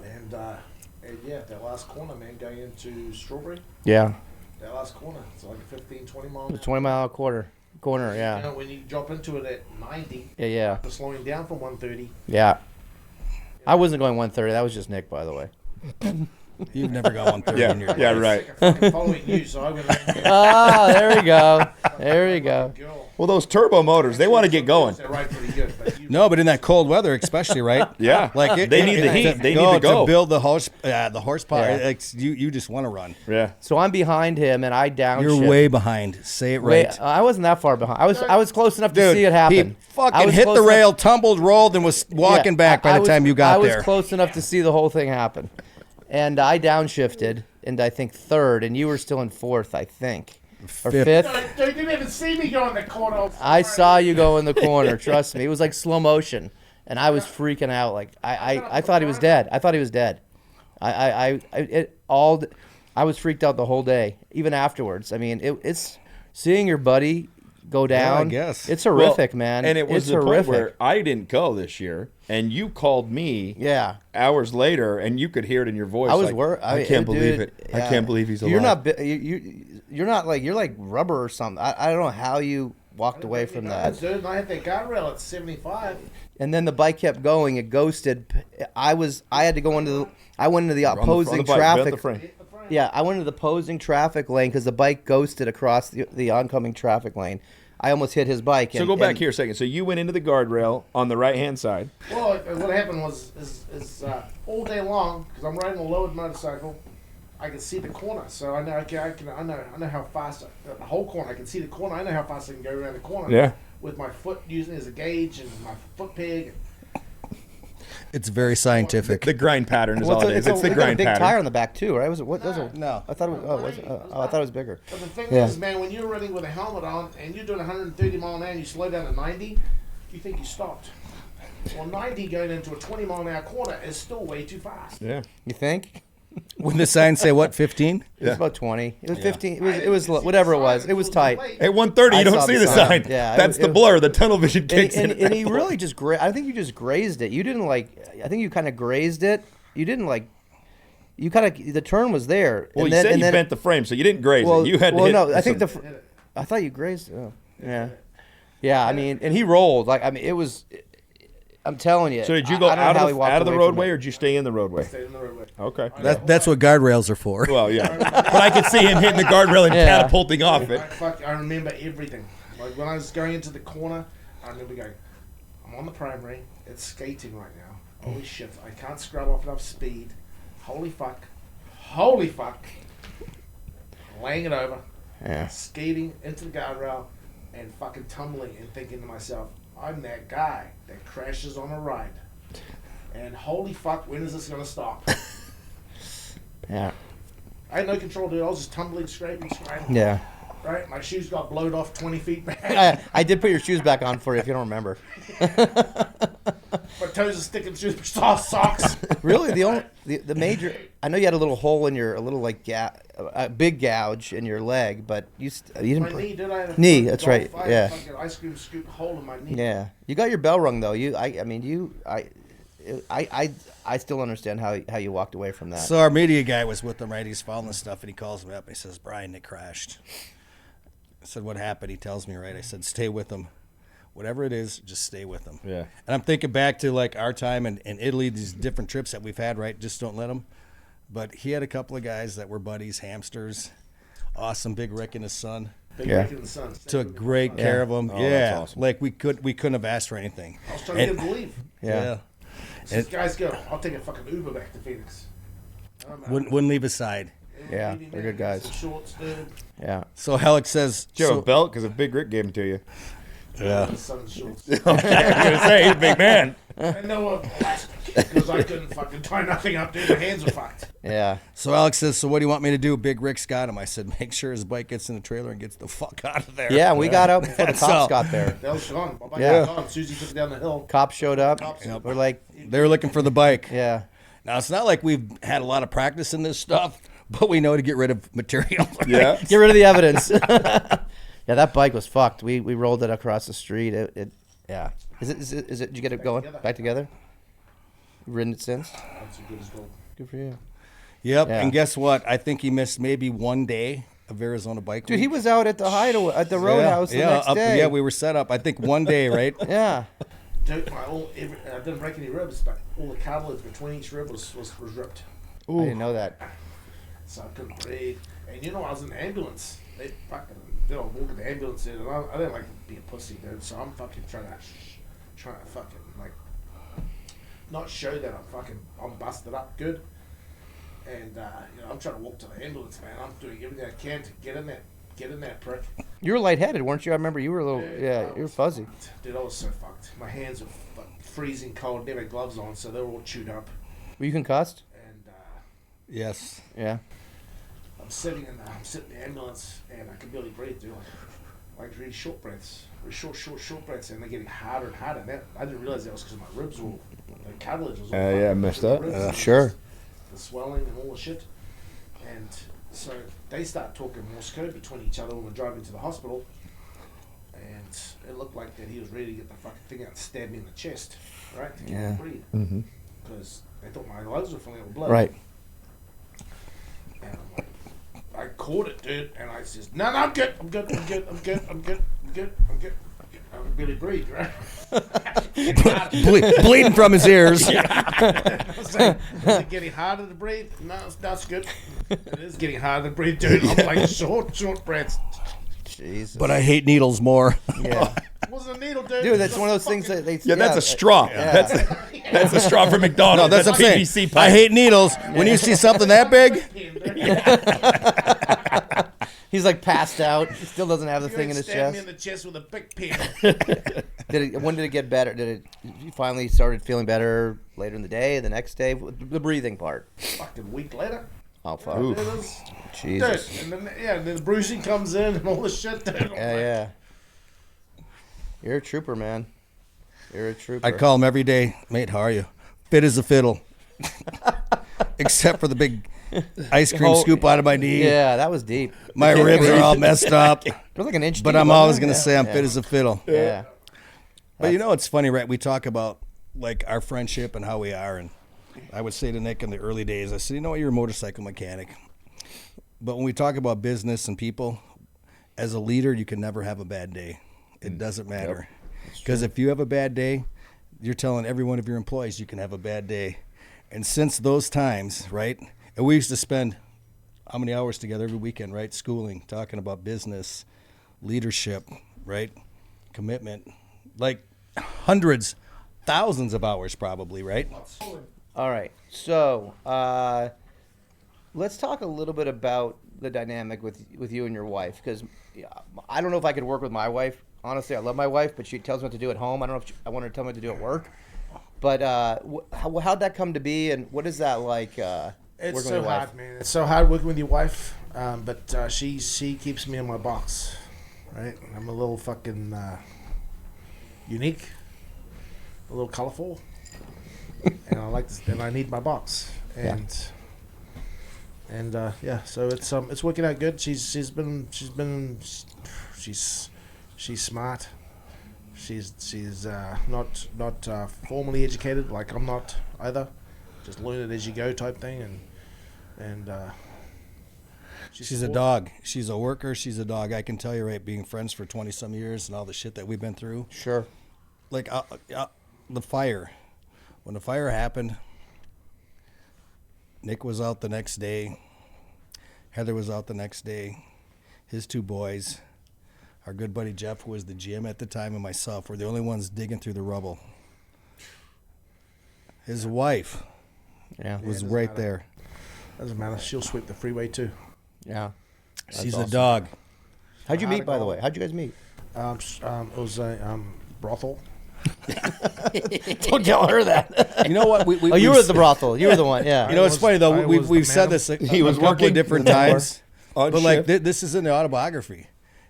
Speaker 4: And yeah, that last corner, man, going into Strawberry,
Speaker 2: Yeah.
Speaker 4: that last corner, it's like a 15, 20 mile.
Speaker 2: The 20-mile corner.
Speaker 4: You
Speaker 2: Yeah.
Speaker 4: know, when you drop into it at 90,
Speaker 2: Yeah.
Speaker 4: after slowing down from 130,
Speaker 2: Yeah. I wasn't going 130. That was just Nick, by the way.
Speaker 3: You've never got 130
Speaker 1: Yeah,
Speaker 3: in your
Speaker 1: yeah,
Speaker 3: life.
Speaker 1: right.
Speaker 4: I'm fucking following you, so I went
Speaker 2: Ah, there we go. There we go.
Speaker 4: Girl.
Speaker 1: Well, those turbo motors, they want to get going.
Speaker 4: They ride pretty good, but you
Speaker 3: No, but in that cold weather, especially, right?
Speaker 1: Yeah.
Speaker 3: Like it,
Speaker 1: They need the heat. They need to go.
Speaker 3: to build the horsepower.
Speaker 2: Yeah.
Speaker 3: You just want to run.
Speaker 1: Yeah.
Speaker 2: So I'm behind him, and I downshift.
Speaker 3: You're way behind. Say it
Speaker 2: Wait,
Speaker 3: right.
Speaker 2: I wasn't that far behind. I was close enough to
Speaker 3: Dude,
Speaker 2: see it happen.
Speaker 3: he
Speaker 2: I
Speaker 3: fucking
Speaker 2: was
Speaker 3: hit
Speaker 2: close
Speaker 3: the
Speaker 2: enough-
Speaker 3: rail, tumbled, rolled, and was walking
Speaker 2: Yeah,
Speaker 3: back by the
Speaker 2: was-
Speaker 3: time you got there.
Speaker 2: I was close enough to see the whole thing happen. And I downshifted into, I think, third, and you were still in fourth, I think. Or
Speaker 3: Fifth.
Speaker 2: fifth.
Speaker 4: They didn't even see me go in the corner.
Speaker 2: I saw you go in the corner, trust me. It was like slow motion. And I was freaking out. Like I thought he was dead. I thought he was dead. I was freaked out the whole day, even afterwards. I mean, it's seeing your buddy go down.
Speaker 3: I guess.
Speaker 2: It's horrific, man.
Speaker 1: And it was
Speaker 2: it's
Speaker 1: the
Speaker 2: horrific.
Speaker 1: point where I didn't go this year, and you called me
Speaker 2: Yeah.
Speaker 1: hours later, and you could hear it in your voice.
Speaker 2: I was
Speaker 1: like,
Speaker 2: worried.
Speaker 1: I can't believe it. I
Speaker 2: yeah.
Speaker 1: can't believe he's alive.
Speaker 2: You're not. You're not like you're like rubber or something. I don't know how you walked away from that.
Speaker 4: Dude, and I had that guardrail at 75.
Speaker 2: And then the bike kept going. It ghosted. I had to go into the. I went into the
Speaker 1: On the
Speaker 2: opposing
Speaker 1: bike,
Speaker 2: traffic.
Speaker 1: the frame.
Speaker 2: Yeah, I went into the opposing traffic lane because the bike ghosted across the oncoming traffic lane. I almost hit his bike.
Speaker 1: So go back here a second. So you went into the guardrail on the right-hand side.
Speaker 4: Well, what happened was all day long, because I'm riding a lowered motorcycle, I can see the corner. So I know I know how fast the whole corner. I can see the corner. I know how fast I can go around the corner.
Speaker 1: Yeah.
Speaker 4: With my foot using it as a gauge and my foot peg.
Speaker 3: It's very scientific.
Speaker 1: The grind pattern is all it is. It's the
Speaker 2: got a
Speaker 1: grind
Speaker 2: big
Speaker 1: pattern.
Speaker 2: tire on the back too, right? Was it what?
Speaker 3: No.
Speaker 2: I thought it was. Oh, was it? I thought it was bigger.
Speaker 4: But the thing
Speaker 2: Yeah.
Speaker 4: is, man, when you're running with a helmet on and you're doing 130 mile an hour and you slow down to 90, you think you stopped. Well, 90 going into a 20 mile an hour corner is still way too fast.
Speaker 1: Yeah.
Speaker 2: You think?
Speaker 3: When the signs say what, 15?
Speaker 2: It was about 20. It was 15. It was whatever it was. It was tight.
Speaker 1: At 1:30, you
Speaker 2: I
Speaker 1: don't
Speaker 2: saw
Speaker 1: see
Speaker 2: the
Speaker 1: the
Speaker 2: sign.
Speaker 1: sign.
Speaker 2: Yeah,
Speaker 1: That's the blur. The tunnel vision kicks in.
Speaker 2: And he really just I think you just grazed it. You didn't like. I think you kind of grazed it. You didn't like. You kind of the turn was there.
Speaker 1: Well,
Speaker 2: and
Speaker 1: you
Speaker 2: then,
Speaker 1: said
Speaker 2: and
Speaker 1: you
Speaker 2: then,
Speaker 1: bent the frame, so you didn't graze it. You had to
Speaker 2: well,
Speaker 1: hit
Speaker 2: no. I think
Speaker 1: some-
Speaker 2: I thought you grazed it. Oh, yeah. Yeah. I mean, and he rolled like. I mean, it was. I'm telling you.
Speaker 1: So did you go
Speaker 2: I don't know
Speaker 1: out
Speaker 2: how he
Speaker 1: of
Speaker 2: walked
Speaker 1: the
Speaker 2: away from
Speaker 1: roadway,
Speaker 2: it.
Speaker 1: or did you stay in the roadway?
Speaker 4: Stayed in the roadway.
Speaker 1: Okay.
Speaker 3: That's what guardrails are for.
Speaker 1: Well, yeah. But I could see him hitting the guardrail and
Speaker 2: Yeah.
Speaker 1: catapulting off it.
Speaker 4: I remember everything. Like when I was going into the corner, I remember going, I'm on the primary, it's skating right now. Holy shit, I can't scrub off enough speed. Holy fuck. Laying it over,
Speaker 2: Yeah.
Speaker 4: skating into the guardrail, and fucking tumbling and thinking to myself, I'm that guy that crashes on a ride. And holy fuck, when is this gonna stop?
Speaker 2: Yeah.
Speaker 4: I had no control, dude. I was just tumbling, scraping.
Speaker 2: Yeah.
Speaker 4: Right? My shoes got blowed off 20 feet back.
Speaker 2: I did put your shoes back on for you if you don't remember.
Speaker 4: My toes are sticking through the socks.
Speaker 2: Really, the major. I know you had a little hole in a little like a big gouge in your leg, but you didn't.
Speaker 4: My knee, dude. I had a
Speaker 2: Knee,
Speaker 4: fucking
Speaker 2: that's right,
Speaker 4: I had
Speaker 2: yeah.
Speaker 4: a fucking ice cream scoop hole in my knee.
Speaker 2: Yeah, you got your bell rung though. I still understand how you walked away from that.
Speaker 3: So our media guy was with him, right? He's following this stuff, and he calls me up, and he says, Brian, Nick crashed. I said, what happened? He tells me, right? I said, stay with him. Whatever it is, just stay with him.
Speaker 1: Yeah.
Speaker 3: And I'm thinking back to, like, our time in Italy, these different trips that we've had, right? Just don't let them. But he had a couple of guys that were buddies, hamsters. Awesome, Big Rick and his son.
Speaker 4: Big
Speaker 2: Yeah.
Speaker 4: Rick in the sun.
Speaker 3: Took great care of them.
Speaker 1: Oh,
Speaker 3: yeah.
Speaker 1: that's awesome.
Speaker 3: Like, we couldn't have asked for anything.
Speaker 4: I was trying to get him to leave.
Speaker 2: Yeah.
Speaker 4: So these guys go, I'll take a fucking Uber back to Phoenix.
Speaker 3: Wouldn't leave his side.
Speaker 2: Yeah, they're good guys.
Speaker 4: Shorts, dude.
Speaker 2: Yeah.
Speaker 3: So Alex says,
Speaker 1: Did you have
Speaker 3: so-
Speaker 1: a belt? Because if Big Rick gave him to you.
Speaker 3: yeah.
Speaker 4: The sun's shorts.
Speaker 1: Okay, I was going to say, he's a big man.
Speaker 4: And they were elastic because I couldn't fucking tie nothing up, dude. My hands were fucked.
Speaker 2: Yeah.
Speaker 3: So Alex says, so what do you want me to do? Big Rick's got him. I said, make sure his bike gets in the trailer and gets the fuck out of there.
Speaker 2: Yeah, we got out before the
Speaker 3: That's
Speaker 2: cops
Speaker 3: all.
Speaker 2: got there.
Speaker 4: They was gone. My bike
Speaker 2: Yeah.
Speaker 4: was gone. Susie took it down the hill.
Speaker 2: Cops showed up.
Speaker 4: Yep.
Speaker 2: We're like,
Speaker 3: They were looking for the bike.
Speaker 2: yeah.
Speaker 3: Now, it's not like we've had a lot of practice in this stuff, but we know to get rid of material. right?
Speaker 1: Yeah.
Speaker 2: Get rid of the evidence. Yeah, that bike was fucked. We rolled it across the street. Yeah. Is it? Did you get it going back together? You ridden it since?
Speaker 4: That's good as gold.
Speaker 2: Good for you.
Speaker 3: Yep.
Speaker 2: Yeah.
Speaker 3: And guess what? I think he missed maybe one day of Arizona Bike
Speaker 2: Dude,
Speaker 3: Week.
Speaker 2: he was out at the hideaway at the roadhouse the next day.
Speaker 3: Yeah, we were set up. I think one day, right?
Speaker 2: Yeah.
Speaker 4: Dude, I didn't break any ribs, but all the cartilage between each rib was ripped.
Speaker 2: I didn't know that.
Speaker 4: So I couldn't breathe. And you know, I was in the ambulance. They fucking, they were walking the ambulance in, and I didn't like to be a pussy, dude. So I'm fucking trying to fucking, like, not show that I'm busted up good. And, I'm trying to walk to the ambulance, man. I'm doing everything I can to get in that prick.
Speaker 2: You were lightheaded, weren't you? I remember you were a little, yeah, you were fuzzy.
Speaker 4: Dude, I was so fucked. My hands were freezing cold, never had gloves on, so they were all chewed up.
Speaker 2: Were you concussed?
Speaker 4: And,
Speaker 3: Yes.
Speaker 2: Yeah.
Speaker 4: I'm sitting in the ambulance, and I can barely breathe, dude. Like really short breaths, really short breaths, and they're getting harder and harder. And that, I didn't realize that was because my ribs were, the cartilage was all
Speaker 1: Yeah,
Speaker 4: fucking
Speaker 1: messed
Speaker 4: the
Speaker 1: up.
Speaker 4: ribs and
Speaker 2: Sure.
Speaker 4: The swelling and all the shit. And so they start talking Morse code between each other when we're driving to the hospital. and it looked like that he was ready to get the fucking thing out and stab me in the chest, right? To
Speaker 2: Yeah.
Speaker 4: breathe.
Speaker 1: Mm-hmm.
Speaker 4: Because they thought my lungs were filling up with blood.
Speaker 2: Right.
Speaker 4: And I'm like, I caught it, dude, and I says, no, I'm good. I can barely breathe, right?
Speaker 3: Bleeding from his ears.
Speaker 4: I was saying, is it getting harder to breathe? No, that's good. It is getting harder to breathe, dude. I'm like short breaths.
Speaker 2: Jesus.
Speaker 3: But I hate needles more.
Speaker 2: Yeah.
Speaker 4: It wasn't a needle, dude.
Speaker 2: Dude, that's one of those things that they.
Speaker 1: Yeah, that's a straw.
Speaker 2: Yeah.
Speaker 1: That's a straw from McDonald's.
Speaker 3: No, that's what I'm saying.
Speaker 1: PVC pipe.
Speaker 3: I hate needles. When you see something that big,
Speaker 2: He's like passed out. He still doesn't have the thing in his
Speaker 4: Stabbed me
Speaker 2: chest.
Speaker 4: in the chest with a big pin.
Speaker 2: When did it get better? You finally started feeling better later in the day, the next day? The breathing part.
Speaker 4: Fucking week later.
Speaker 2: Oh, fuck.
Speaker 4: There it is.
Speaker 2: Jesus.
Speaker 4: Dude, and then the bruising comes in and all this shit, dude.
Speaker 2: Yeah. You're a trooper, man. You're a trooper.
Speaker 3: I call him every day, mate, how are you? Fit as a fiddle. Except for the big ice cream scoop out of my knee.
Speaker 2: Yeah, that was deep.
Speaker 3: My ribs are all messed up.
Speaker 2: It was like an inch
Speaker 3: But
Speaker 2: deep,
Speaker 3: I'm
Speaker 2: wasn't
Speaker 3: always
Speaker 2: it?
Speaker 3: going to
Speaker 2: Yeah.
Speaker 3: say I'm
Speaker 2: Yeah.
Speaker 3: fit as a fiddle.
Speaker 2: Yeah.
Speaker 3: But you know, it's funny, right? We talk about like our friendship and how we are. And I would say to Nick in the early days, I said, you know what, you're a motorcycle mechanic. But when we talk about business and people, as a leader, you can never have a bad day. It doesn't matter. Because if you have a bad day, you're telling every one of your employees you can have a bad day. And since those times, right, and we used to spend how many hours together every weekend, right? Schooling, talking about business, leadership, right? Commitment, like hundreds, thousands of hours probably, right?
Speaker 2: All right. So, let's talk a little bit about the dynamic with you and your wife, because I don't know if I could work with my wife. Honestly, I love my wife, but she tells me what to do at home. I don't know if I want her to tell me what to do at work. But how'd that come to be, and what is that like?
Speaker 4: It's
Speaker 2: working with
Speaker 4: so
Speaker 2: your wife?
Speaker 4: hard, man. It's so hard working with your wife, but she keeps me in my box, right? I'm a little fucking unique, a little colorful, and I like this, and I need my box, and yeah. So it's working out good. She's smart. She's not formally educated like I'm not either. Just learn it as you go type thing, and
Speaker 3: She's a dog. She's a worker. She's a dog. I can tell you, right, being friends for 20-some years and all the shit that we've been through.
Speaker 2: Sure.
Speaker 3: Like the fire. When the fire happened, Nick was out the next day. Heather was out the next day. His two boys. Our good buddy Jeff, who was the GM at the time, and myself were the only ones digging through the rubble. His wife was
Speaker 4: doesn't
Speaker 3: right
Speaker 4: matter.
Speaker 3: there.
Speaker 4: Doesn't matter. She'll sweep the freeway too.
Speaker 2: Yeah.
Speaker 3: She's
Speaker 2: awesome.
Speaker 3: a dog.
Speaker 2: How'd you meet, by the way? How'd you guys meet?
Speaker 4: It was a brothel.
Speaker 2: Don't tell her that.
Speaker 3: You know what?
Speaker 2: Oh, you were at the brothel. You were the one. Yeah.
Speaker 3: You know, it's funny though.
Speaker 4: I
Speaker 3: We've
Speaker 4: was the
Speaker 3: said
Speaker 4: man.
Speaker 3: this.
Speaker 1: He was
Speaker 3: a couple
Speaker 1: working
Speaker 3: of different
Speaker 1: the number
Speaker 3: times,
Speaker 1: on
Speaker 3: but like
Speaker 1: shift.
Speaker 3: this is in the autobiography.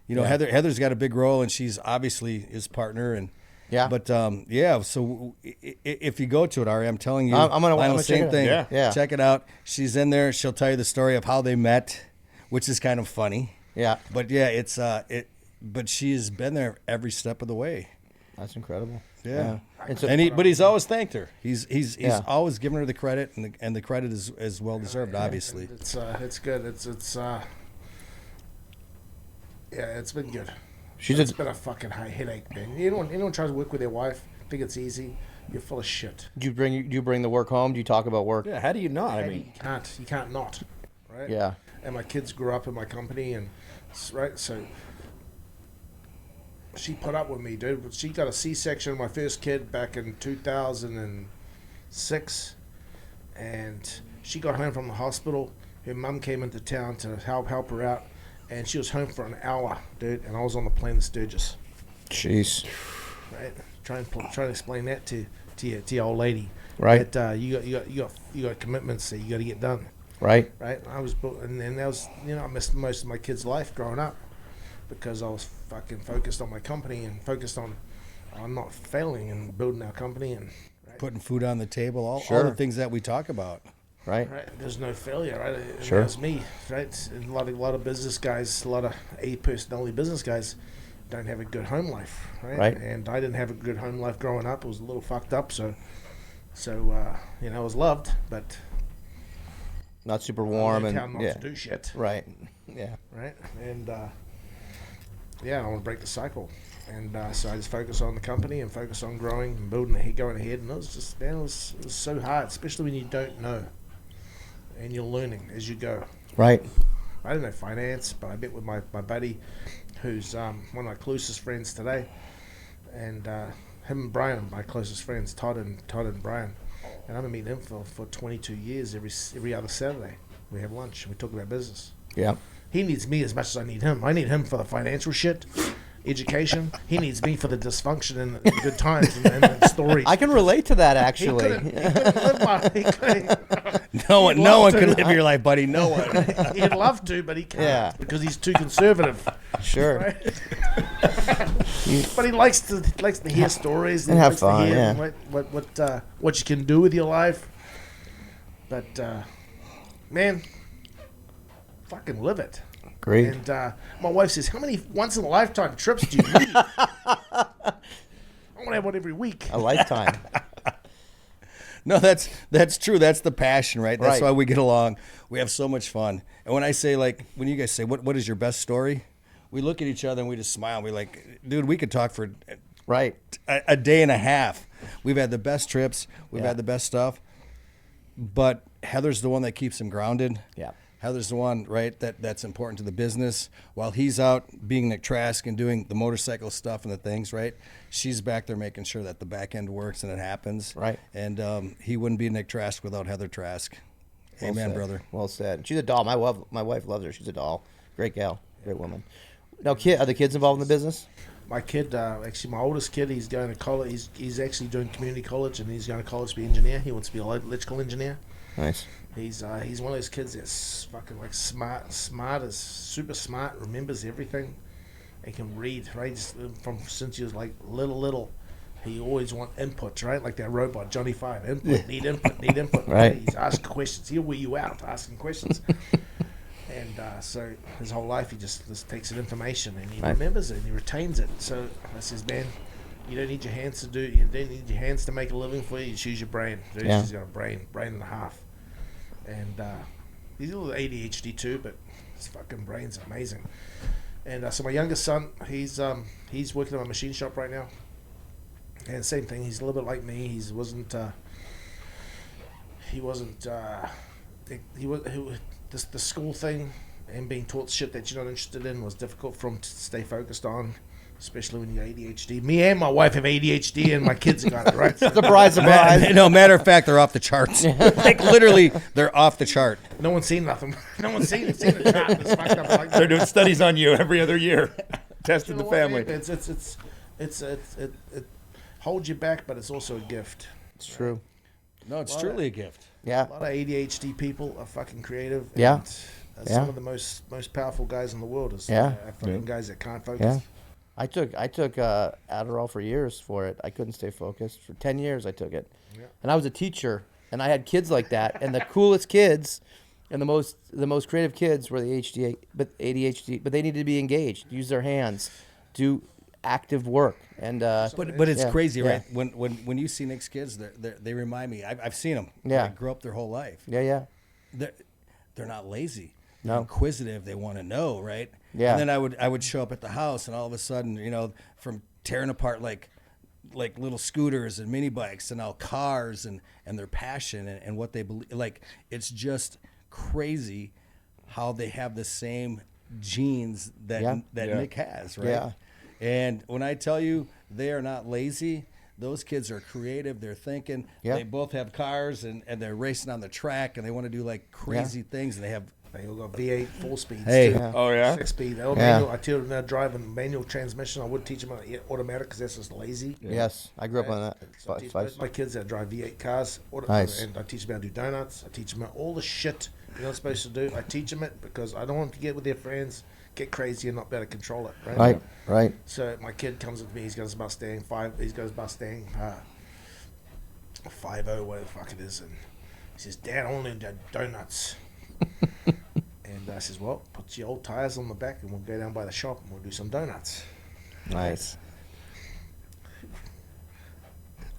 Speaker 3: You know,
Speaker 2: Yeah.
Speaker 3: Heather's got a big role, and she's obviously his partner. And
Speaker 2: Yeah.
Speaker 3: but yeah. So if you go to it, Ari, I'm telling you,
Speaker 2: I'm gonna
Speaker 3: Lionel,
Speaker 2: check
Speaker 3: same
Speaker 2: it out.
Speaker 3: thing.
Speaker 1: Yeah.
Speaker 2: Yeah.
Speaker 3: Check it out. She's in there. She'll tell you the story of how they met, which is kind of funny.
Speaker 2: Yeah.
Speaker 3: But yeah, it's But she's been there every step of the way.
Speaker 2: That's incredible.
Speaker 3: Yeah.
Speaker 2: And so,
Speaker 3: But he's always thanked her. He's
Speaker 2: Yeah.
Speaker 3: always given her the credit, and the credit is well deserved, obviously.
Speaker 4: It's good. It's been good. It's been a fucking high headache, man. Anyone tries to work with their wife, think it's easy. You're full of shit.
Speaker 2: do you bring the work home? Do you talk about work?
Speaker 1: Yeah, how do you not? I mean,
Speaker 4: You can't not, right?
Speaker 2: Yeah.
Speaker 4: And my kids grew up in my company, and right, so she put up with me, dude. She got a C-section of my first kid back in 2006, and she got home from the hospital. Her mum came into town to help her out, and she was home for an hour, dude. And I was on the plane to Sturgis,
Speaker 2: Jeez.
Speaker 4: right? Trying to explain that to your old lady,
Speaker 2: Right.
Speaker 4: That you got commitments that you got to get done.
Speaker 2: Right.
Speaker 4: Right, I was, and that was, I missed most of my kids' life growing up because I was fucking focused on my company and focused on not failing and building our company and
Speaker 3: Putting food on the table, all
Speaker 2: Sure.
Speaker 3: the things that we talk about.
Speaker 2: Right.
Speaker 4: right. There's no failure, right? And
Speaker 2: Sure.
Speaker 4: That was me, right? And a lot of business guys, a lot of A personality business guys, don't have a good home life, right?
Speaker 2: Right.
Speaker 4: And I didn't have a good home life growing up. It was a little fucked up, so you know, I was loved, but
Speaker 2: Not super warm
Speaker 4: I
Speaker 2: and
Speaker 4: learned how not
Speaker 2: yeah.
Speaker 4: to do shit,
Speaker 2: Right. Yeah.
Speaker 4: right? And I want to break the cycle, and so I just focus on the company and focus on growing and building ahead, going ahead. And it was just, man, it was so hard, especially when you don't know, and you're learning as you go.
Speaker 2: Right.
Speaker 4: I don't know finance, but I met with my buddy, who's one of my closest friends today, and him and Brian are my closest friends, Todd and Brian, and I've been meeting him for 22 years. Every other Saturday, we have lunch and we talk about business.
Speaker 2: Yeah.
Speaker 4: He needs me as much as I need him. I need him for the financial shit, education. He needs me for the dysfunction and the good times and the stories.
Speaker 2: I can relate to that
Speaker 4: He
Speaker 2: actually.
Speaker 4: couldn't live my. He couldn't,
Speaker 3: No one,
Speaker 4: He'd
Speaker 3: no
Speaker 4: love
Speaker 3: one
Speaker 4: to.
Speaker 3: could live your life, buddy. No one.
Speaker 4: he'd love to, but he can't
Speaker 2: Yeah.
Speaker 4: because he's too conservative.
Speaker 2: Sure.
Speaker 4: Right? But he likes to hear stories
Speaker 2: And have
Speaker 4: likes
Speaker 2: fun,
Speaker 4: to hear
Speaker 2: yeah.
Speaker 4: what you can do with your life. But man, fucking live it.
Speaker 2: Great.
Speaker 4: And my wife says, "How many once in a lifetime trips do you need?" I want to have one every week.
Speaker 2: A lifetime.
Speaker 3: No, that's true. That's the passion, right? That's
Speaker 2: Right.
Speaker 3: why we get along. We have so much fun. And when I say, like, when you guys say, what is your best story? We look at each other and we just smile. We're like, dude, we could talk for
Speaker 2: Right.
Speaker 3: a day and a half. We've had the best trips. We've
Speaker 2: Yeah.
Speaker 3: had the best stuff. But Heather's the one that keeps him grounded.
Speaker 2: Yeah.
Speaker 3: Heather's the one, right, that's important to the business. While he's out being Nick Trask and doing the motorcycle stuff and the things, right, she's back there making sure that the back end works and it happens.
Speaker 2: Right.
Speaker 3: And he wouldn't be Nick Trask without Heather Trask.
Speaker 2: Well
Speaker 3: Amen,
Speaker 2: said.
Speaker 3: brother.
Speaker 2: Well said. She's a doll. My wife loves her. She's a doll. Great gal. Great woman. Now, are the kids involved in the business?
Speaker 4: My kid, actually, my oldest kid, he's going to college. He's actually doing community college, and he's going to college to be an engineer. He wants to be an electrical engineer.
Speaker 2: Nice.
Speaker 4: He's one of those kids that's fucking like super smart, remembers everything, and can read. Right, just from since he was like little, he always want input. Right, like that robot Johnny Five. Input, need input.
Speaker 2: Right.
Speaker 4: He's asking questions. He'll wear you out asking questions. And so his whole life he just takes in information and he
Speaker 2: Right.
Speaker 4: remembers it and he retains it. So I says, man, you don't need your hands to do. You don't need your hands to make a living for you. You just use your brain. Dude,
Speaker 2: Yeah.
Speaker 4: He's got a brain and a half. And he's a little ADHD too, but his fucking brain's amazing. And so my youngest son, he's working at a machine shop right now. And same thing, he's a little bit like me. He wasn't the school thing and being taught shit that you're not interested in was difficult for him to stay focused on, especially when you're ADHD. Me and my wife have ADHD, and my kids got it right.
Speaker 2: Surprise, surprise.
Speaker 3: No, matter of fact, they're off the charts. Like, literally, they're off the chart.
Speaker 4: No one's seen nothing. No one's seen the chart. It's fucked up like
Speaker 1: They're doing studies on you every other year, testing
Speaker 4: You
Speaker 1: the
Speaker 4: know what,
Speaker 1: family.
Speaker 4: man? It holds you back, but it's also a gift.
Speaker 2: It's true.
Speaker 3: No, it's truly a gift.
Speaker 2: Yeah.
Speaker 4: A lot of ADHD people are fucking creative.
Speaker 2: Yeah.
Speaker 4: And
Speaker 2: Yeah.
Speaker 4: some of the most powerful guys in the world is
Speaker 2: Yeah.
Speaker 4: fucking guys that can't focus.
Speaker 2: Yeah. I took Adderall for years for it. I couldn't stay focused. For 10 years I took it.
Speaker 4: Yeah.
Speaker 2: And I was a teacher and I had kids like that and the coolest kids and the most creative kids were the ADHD, but they needed to be engaged, use their hands, do active work. And
Speaker 3: But it's
Speaker 2: Yeah,
Speaker 3: crazy,
Speaker 2: yeah.
Speaker 3: right? When you see Nick's kids, they remind me. I've seen them.
Speaker 2: Yeah.
Speaker 3: They grew up their whole life.
Speaker 2: yeah.
Speaker 3: They're not lazy. They're
Speaker 2: No.
Speaker 3: inquisitive. They want to know, right?
Speaker 2: Yeah.
Speaker 3: And then I would show up at the house, and all of a sudden, from tearing apart like little scooters and mini bikes, and now cars, and their passion and what they believe. Like, it's just crazy how they have the same genes that
Speaker 2: Yeah.
Speaker 3: that Nick has, right?
Speaker 2: Yeah.
Speaker 3: And when I tell you they are not lazy, those kids are creative. They're thinking.
Speaker 2: Yeah.
Speaker 3: They both have cars and they're racing on the track and they want to do like crazy things. And they have.
Speaker 4: They all got V8 4-speeds.
Speaker 3: Hey.
Speaker 4: too.
Speaker 2: Yeah.
Speaker 1: Oh yeah.
Speaker 4: 6-speed. They all
Speaker 2: Yeah.
Speaker 4: manual. I tell them now driving manual transmission. I would teach them automatic because that's just lazy.
Speaker 2: Yes. I grew up on that.
Speaker 4: So I teach my kids that drive V8 cars.
Speaker 2: Nice.
Speaker 4: And I teach them how to do donuts. I teach them all the shit you're not supposed to do. I teach them it because I don't want them to get with their friends, get crazy, and not be able to control it. Right.
Speaker 2: Right.
Speaker 4: So my kid comes with me. He's got his Mustang 50, whatever the fuck it is, and he says, "Dad, I want to do donuts." And I says, "Well, put your old tires on the back, and we'll go down by the shop and we'll do some donuts."
Speaker 2: Nice.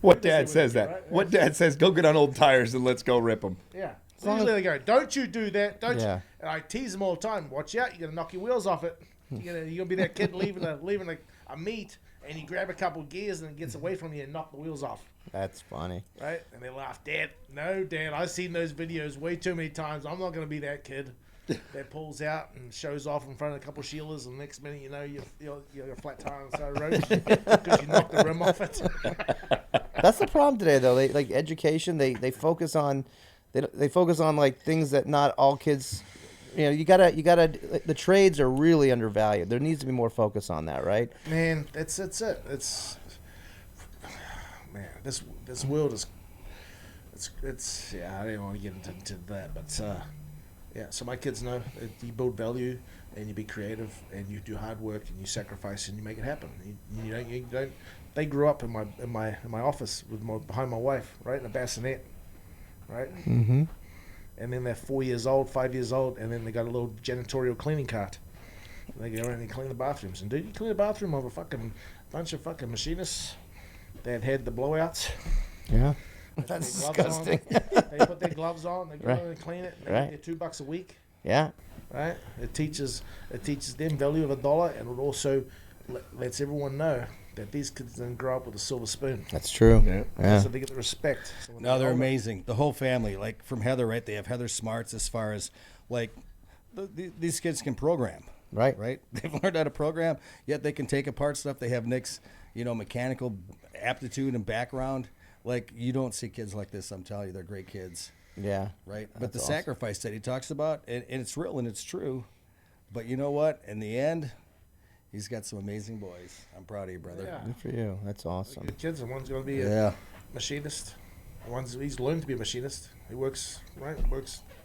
Speaker 1: What dad says that?
Speaker 4: right?
Speaker 1: What dad says, go get on old tires and let's go rip them.
Speaker 4: Yeah.
Speaker 2: long
Speaker 4: Usually they go, don't you do that. Don't
Speaker 2: Yeah.
Speaker 4: you? And I tease them all the time. Watch out. You're going to knock your wheels off it. You're going to be that kid leaving a meet and you grab a couple of gears and it gets away from you and knock the wheels off.
Speaker 2: That's funny.
Speaker 4: Right? And they laugh. Dad, no, Dad. I've seen those videos way too many times. I'm not going to be that kid that pulls out and shows off in front of a couple of Sheilas, and the next minute you know you're a flat tire on the side of the road because you knocked the rim off it.
Speaker 2: That's the problem today, though. They like education. They focus on they focus on like things that not all kids. You know, you gotta. The trades are really undervalued. There needs to be more focus on that, right?
Speaker 4: Man, that's it. It's man, this world is. It's yeah. I don't want to get into that, but yeah. So my kids know that you build value and you be creative and you do hard work and you sacrifice and you make it happen. You don't. They grew up in my office behind my wife, right in a bassinet, right.
Speaker 2: Mm-hmm.
Speaker 4: And then they're 4 years old, 5 years old, and then they got a little janitorial cleaning cart. And they go around and clean the bathrooms. And dude, you clean the bathroom of a fucking bunch of fucking machinists that had the blowouts.
Speaker 2: Yeah.
Speaker 4: They
Speaker 2: That's
Speaker 4: put their gloves on.
Speaker 2: disgusting.
Speaker 4: They put their gloves on. They go
Speaker 2: Right.
Speaker 4: in and clean it. And they
Speaker 2: Right.
Speaker 4: get $2 a week.
Speaker 2: Yeah.
Speaker 4: Right? It teaches them value of $1, and it also lets everyone know that these kids didn't grow up with a silver spoon.
Speaker 2: That's true.
Speaker 1: Yeah.
Speaker 2: Yeah.
Speaker 4: So they get the respect. So when
Speaker 3: No, they're
Speaker 4: older-
Speaker 3: amazing. The whole family, like from Heather, right? They have Heather Smarts as far as like these kids can program,
Speaker 2: Right.
Speaker 3: right? They've learned how to program, yet they can take apart stuff. They have Nick's, mechanical aptitude and background. Like you don't see kids like this. I'm telling you, they're great kids,
Speaker 2: Yeah.
Speaker 3: right? But the
Speaker 2: That's awesome.
Speaker 3: sacrifice that he talks about, and it's real and it's true. But you know what? In the end, he's got some amazing boys. I'm proud of you, brother.
Speaker 4: Yeah.
Speaker 2: Good for you. That's awesome.
Speaker 4: Good kids, and one's going to be a
Speaker 3: Yeah.
Speaker 4: machinist. He's learned to be a machinist. He works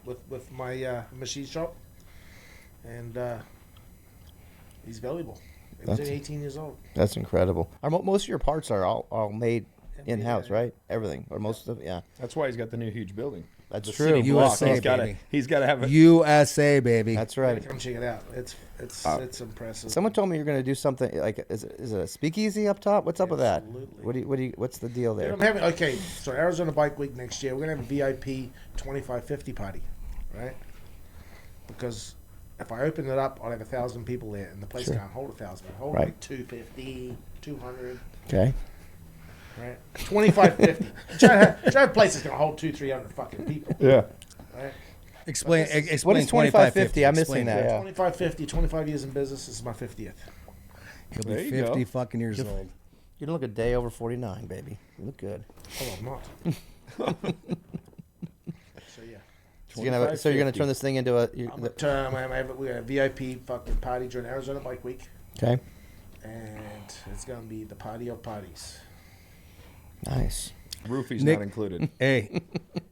Speaker 4: with my machine shop, and he's valuable. He was
Speaker 2: That's-
Speaker 4: 18 years old.
Speaker 2: That's incredible. Most of your parts are all made
Speaker 4: Yeah,
Speaker 2: in-house,
Speaker 4: yeah.
Speaker 2: right? Everything, or most of it. Yeah.
Speaker 1: That's why he's got the new huge building.
Speaker 2: That's
Speaker 1: The
Speaker 2: true.
Speaker 1: city block.
Speaker 3: USA,
Speaker 1: He's got to.
Speaker 3: baby.
Speaker 1: He's got to have it.
Speaker 3: USA, baby.
Speaker 2: That's
Speaker 4: Gotta
Speaker 2: right.
Speaker 4: come check it out. It's impressive.
Speaker 2: Someone told me you're going to do something like is it a speakeasy up top? What's up with that?
Speaker 4: Absolutely.
Speaker 2: What's the deal
Speaker 4: Dude,
Speaker 2: there?
Speaker 4: I'm having so Arizona Bike Week next year. We're gonna have a VIP 2550 party, right? Because if I open it up, I'll have 1,000 people there, and the place
Speaker 2: Sure.
Speaker 4: can't hold 1,000. It hold
Speaker 2: Right.
Speaker 4: like 250, 200,
Speaker 2: Okay.
Speaker 4: right? 2550. Try to have places gonna hold 200-300 fucking people,
Speaker 1: Yeah.
Speaker 4: right?
Speaker 3: Explain.
Speaker 4: What is
Speaker 3: Explain.
Speaker 2: What is 2550? I'm
Speaker 3: Explain
Speaker 2: missing that.
Speaker 3: it.
Speaker 2: Yeah.
Speaker 4: 2550, 25 years in business. This is my 50th.
Speaker 3: He'll
Speaker 1: There
Speaker 3: be
Speaker 1: you
Speaker 3: 50
Speaker 1: go.
Speaker 3: fucking years old.
Speaker 2: You don't look a day over 49, baby. You look good.
Speaker 4: Oh, I'm not. So yeah.
Speaker 2: So you're gonna turn this thing into a.
Speaker 4: We got a VIP fucking party during Arizona Bike Week,
Speaker 2: Okay.
Speaker 4: and it's gonna be the party of parties.
Speaker 2: Nice.
Speaker 1: Roofie's
Speaker 3: Nick-
Speaker 1: not included.
Speaker 3: Hey,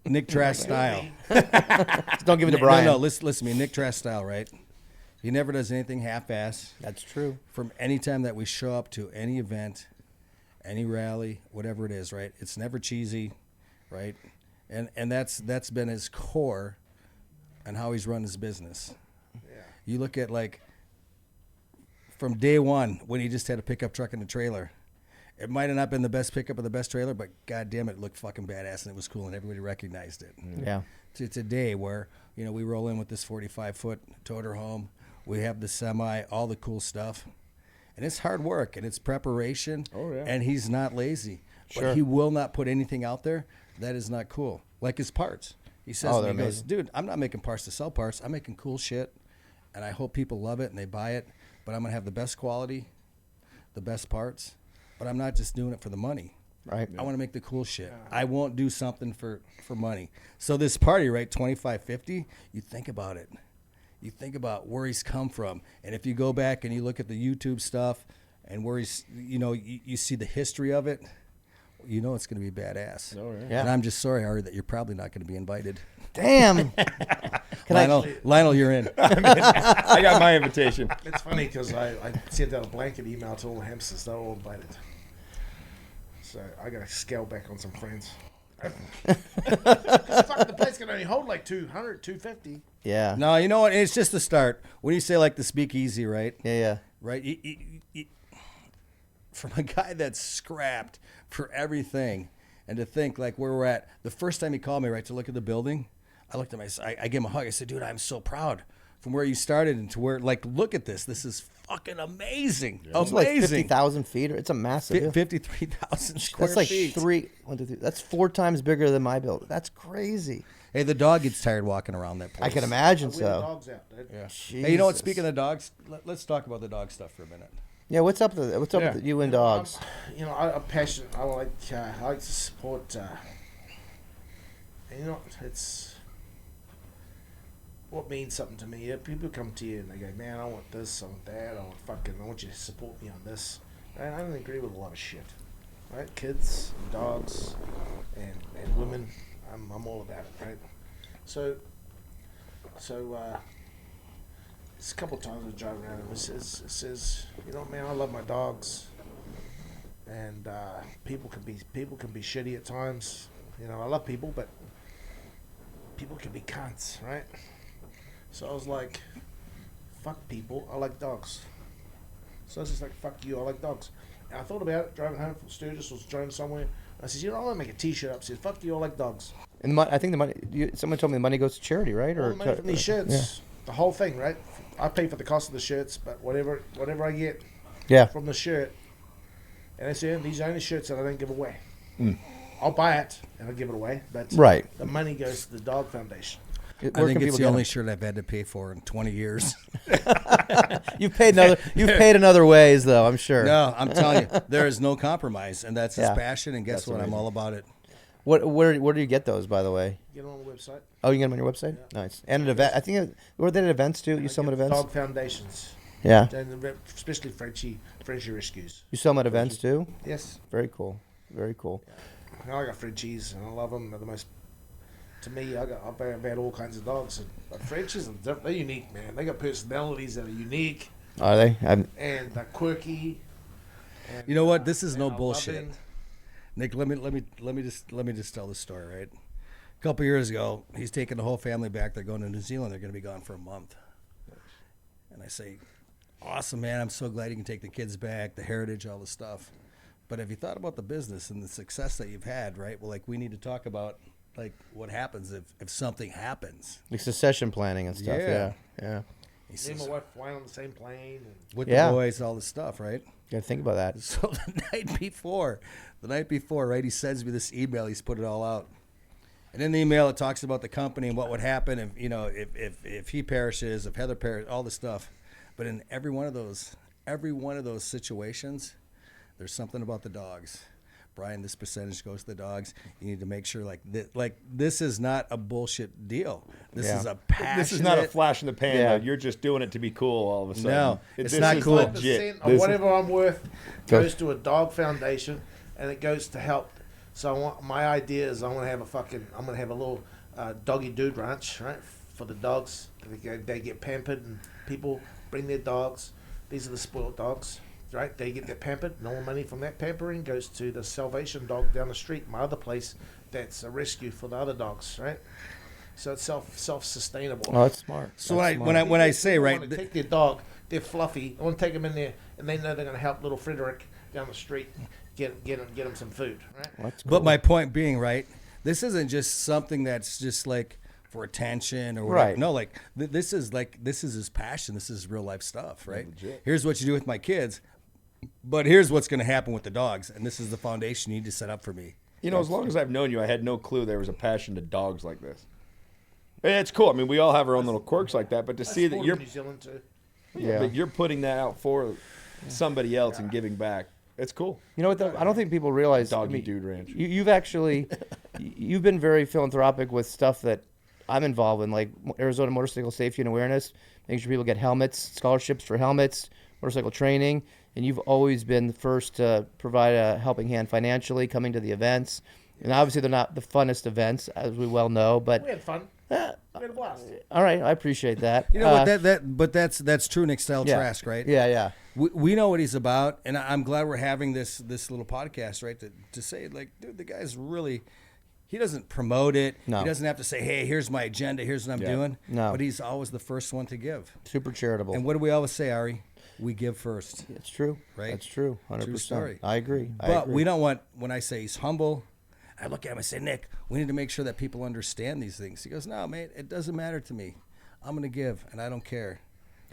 Speaker 3: Nick Trask style.
Speaker 2: Just don't give it to
Speaker 3: No,
Speaker 2: Brian.
Speaker 3: no, listen to me. Nick Trask style, right? He never does anything half-ass.
Speaker 2: That's true.
Speaker 3: From any time that we show up to any event, any rally, whatever it is, right? It's never cheesy, right? And that's been his core and how he's run his business.
Speaker 4: Yeah.
Speaker 3: You look at like from day one when he just had a pickup truck and a trailer. It might have not been the best pickup or the best trailer, but god damn it looked fucking badass and it was cool and everybody recognized it.
Speaker 2: Yeah.
Speaker 3: To today where, we roll in with this 45-foot toter home. We have the semi, all the cool stuff. And it's hard work and it's preparation.
Speaker 1: Oh, yeah.
Speaker 3: And he's not lazy.
Speaker 2: Sure.
Speaker 3: But he will not put anything out there that is not cool. Like his parts. He says,
Speaker 2: Oh,
Speaker 3: to me,
Speaker 2: they're
Speaker 3: he goes,
Speaker 2: amazing.
Speaker 3: dude, I'm not making parts to sell parts. I'm making cool shit. And I hope people love it and they buy it. But I'm going to have the best quality, the best parts. But I'm not just doing it for the money.
Speaker 2: Right.
Speaker 3: I want to make the cool shit. I won't do something for money. So this party, right, 2550, you think about it. You think about where he's come from. And if you go back and you look at the YouTube stuff and where he's, you see the history of it, it's going to be badass.
Speaker 1: Oh, yeah.
Speaker 2: Yeah.
Speaker 3: And I'm just sorry, Ari, that you're probably not going to be invited.
Speaker 2: Damn.
Speaker 3: Lionel, you're in.
Speaker 1: I got my invitation.
Speaker 4: It's funny because I sent out a blanket email to all the hamsters. They're all invited. So I got to scale back on some friends. Fuck, the place can only hold like 200, 250.
Speaker 2: Yeah.
Speaker 3: No, you know what? It's just the start. When you say like the speakeasy, right?
Speaker 2: Yeah. Yeah.
Speaker 3: Right? from a guy that's scrapped for everything, and to think like where we're at. The first time he called me, right, to look at the building, I looked at I gave him a hug. I said, dude, I'm so proud from where you started and to where, like, look at this. This is fucking amazing.
Speaker 2: It's
Speaker 3: Amazing.
Speaker 2: like 50,000 feet. It's a massive.
Speaker 3: 53,000 square
Speaker 2: That's like
Speaker 3: feet.
Speaker 2: 1, 2, 3. That's 4 times bigger than my building. That's crazy.
Speaker 3: Hey, the dog gets tired walking around that place.
Speaker 2: I can imagine
Speaker 4: Where the
Speaker 2: so.
Speaker 4: dogs out, dude.
Speaker 3: Yeah.
Speaker 2: Jesus.
Speaker 3: Hey, you know what? Speaking of dogs, let's talk about the dog stuff for a minute.
Speaker 2: Yeah, what's up with you and dogs?
Speaker 4: I'm passionate. I like to support. And it's what means something to me. People come to you and they go, "Man, I want this, I want that, I want you to support me on this." And I don't agree with a lot of shit. Right? Kids, and dogs, and women. I'm all about it, right? So it's a couple of times I drive around and it says, man, I love my dogs, and people can be shitty at times. I love people, but people can be cunts, right? So I was like, fuck people, I like dogs. So I was just like, fuck you, I like dogs. And I thought about it, driving home from Sturgis, was driving somewhere. I said, I want to make a t-shirt up. I said, fuck you, I like dogs.
Speaker 2: And I think the money. Someone told me the money goes to charity, right?
Speaker 4: All the money from these shirts, the whole thing, right? I pay for the cost of the shirts, but whatever I get from the shirt, and I said, these are only shirts that I don't give away. I'll buy it and I'll give it away, but the money goes to the Dog Foundation.
Speaker 3: I think it's the only shirt I've had to pay for in 20 years.
Speaker 2: You've paid in other ways, though, I'm sure.
Speaker 3: No, I'm telling you, there is no compromise, and that's his passion. And guess what? Amazing. I'm all about it.
Speaker 2: Where do you get those, by the way?
Speaker 4: Get them on the website.
Speaker 2: Oh, you get them on your website? Yeah. Nice. And an event. I think were they at events too? You sell them at events?
Speaker 4: Dog Foundations.
Speaker 2: Yeah.
Speaker 4: And especially Frenchie rescues.
Speaker 2: You sell them at events too?
Speaker 4: Yes.
Speaker 2: Very cool. Very cool.
Speaker 4: Yeah. I got Frenchies and I love them. They're the most. To me, I've had all kinds of dogs. But Frenchies, they're unique, man. They got personalities that are unique.
Speaker 2: Are they?
Speaker 4: And they're quirky. And,
Speaker 3: you know what? This is no bullshit.
Speaker 4: Loving.
Speaker 3: Nick, let me just tell this story, right? A couple years ago, he's taking the whole family back. They're going to New Zealand. They're going to be gone for a month. And I say, awesome, man. I'm so glad you can take the kids back, the heritage, all the stuff. But have you thought about the business and the success that you've had, right? Well, like, we need to talk about, like, what happens if something happens.
Speaker 2: Like succession planning and stuff. Yeah.
Speaker 4: He says, me and my wife flying on the same plane.
Speaker 3: With the boys, all this stuff, right?
Speaker 2: You got to think about that.
Speaker 3: So the night before, right, he sends me this email. He's put it all out. And in the email, it talks about the company and what would happen if he perishes, if Heather perishes, all this stuff. But in every one of those situations, there's something about the dogs. Brian, this percentage goes to the dogs. You need to make sure, this is not a bullshit deal. This is a passionate.
Speaker 1: This is not a flash in the pan. Yeah. You're just doing it to be cool all of a sudden.
Speaker 3: No, it's not cool.
Speaker 4: 5% of whatever I'm worth goes to a dog foundation, and it goes to help. So my idea is I'm gonna have a little doggy dude ranch, right, for the dogs. They get pampered, and people bring their dogs. These are the spoiled dogs. Right, they get their pampered, and all the money from that pampering goes to the Salvation Dog down the street, my other place, that's a rescue for the other dogs, right? So it's self-sustainable.
Speaker 2: Oh, that's smart.
Speaker 3: So when I say, right,
Speaker 4: want to take their dog, they're fluffy. I want to take them in there, and they know they're going to help little Frederick down the street get him some food, right?
Speaker 2: That's cool.
Speaker 3: But my point being, right, this isn't just something that's just like for attention or whatever.
Speaker 2: Right.
Speaker 3: No, this is his passion. This is real life stuff, right? Here's what you do with my kids. But here's what's going to happen with the dogs, and this is the foundation you need to set up for me.
Speaker 1: As long as I've known you, I had no clue there was a passion to dogs like this. It's cool. I mean, we all have our own little quirks like that, but to see that you're
Speaker 4: New Zealand too.
Speaker 1: that you're putting that out for somebody else and giving back, it's cool.
Speaker 2: You know what, though? I don't think people realize.
Speaker 1: Doggy Dude Ranch.
Speaker 2: You've actually, you've been very philanthropic with stuff that I'm involved in, like Arizona Motorcycle Safety and Awareness, making sure people get helmets, scholarships for helmets, motorcycle training. And you've always been the first to provide a helping hand financially, coming to the events. And obviously, they're not the funnest events, as we well know. But
Speaker 4: We had fun. We had a blast.
Speaker 2: All right, I appreciate that.
Speaker 3: You know what? But that's true, Nick Style Trask, right?
Speaker 2: Yeah.
Speaker 3: We know what he's about, and I'm glad we're having this little podcast, right? To say, like, dude, the guy's really, He doesn't promote it.
Speaker 2: No.
Speaker 3: He doesn't have to say, hey, here's my agenda. Here's what I'm doing.
Speaker 2: No.
Speaker 3: But he's always the first one to give.
Speaker 2: Super charitable.
Speaker 3: And what do we always say, Ari? We give first.
Speaker 2: It's true.
Speaker 3: Right?
Speaker 2: That's true. 100%.
Speaker 3: True story.
Speaker 2: I agree.
Speaker 3: But we don't want, when I say he's humble, I look at him and say, Nick, we need to make sure that people understand these things. He goes, no, mate, it doesn't matter to me. I'm going to give, and I don't care.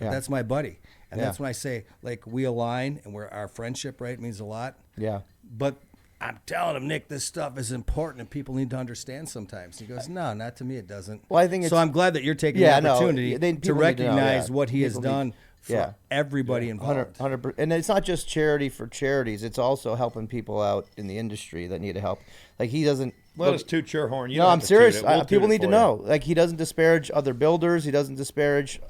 Speaker 3: But that's my buddy. And that's when I say, like, we align, and our friendship, right, means a lot.
Speaker 2: Yeah.
Speaker 3: But I'm telling him, Nick, this stuff is important, and people need to understand sometimes. He goes, no, not to me, it doesn't.
Speaker 2: Well, I think
Speaker 3: so I'm glad that you're taking
Speaker 2: Yeah,
Speaker 3: the
Speaker 2: no,
Speaker 3: opportunity
Speaker 2: they-
Speaker 3: to
Speaker 2: people need to know,
Speaker 3: recognize
Speaker 2: yeah.
Speaker 3: what he has
Speaker 2: People need-
Speaker 3: done for everybody involved.
Speaker 2: 100%. And it's not just charity for charities. It's also helping people out in the industry that need help. Like, he doesn't.
Speaker 1: Let us toot your horn. You
Speaker 2: No,
Speaker 1: don't
Speaker 2: I'm
Speaker 1: have to toot
Speaker 2: serious.
Speaker 1: it. We'll toot
Speaker 2: People
Speaker 1: it
Speaker 2: need to
Speaker 1: for
Speaker 2: know.
Speaker 1: you.
Speaker 2: Like, he doesn't disparage other builders. He doesn't disparage.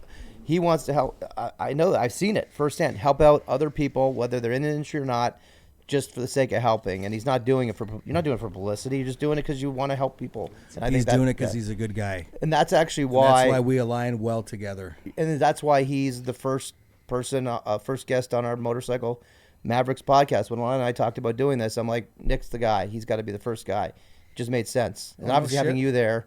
Speaker 2: He wants to help. I know that. I've seen it firsthand. Help out other people, whether they're in the industry or not, just for the sake of helping. And he's not doing it for. You're not doing it for publicity. You're just doing it because you want to help people. And I
Speaker 3: He's
Speaker 2: think
Speaker 3: doing it because he's a good guy.
Speaker 2: And that's actually
Speaker 3: And
Speaker 2: why.
Speaker 3: that's why we align well together.
Speaker 2: And that's why he's the first person, first guest on our Motorcycle Mavericks podcast. When Lon and I talked about doing this, I'm like, Nick's the guy. He's got to be the first guy. It just made sense. And
Speaker 3: Oh, no
Speaker 2: obviously having
Speaker 3: shit.
Speaker 2: you there,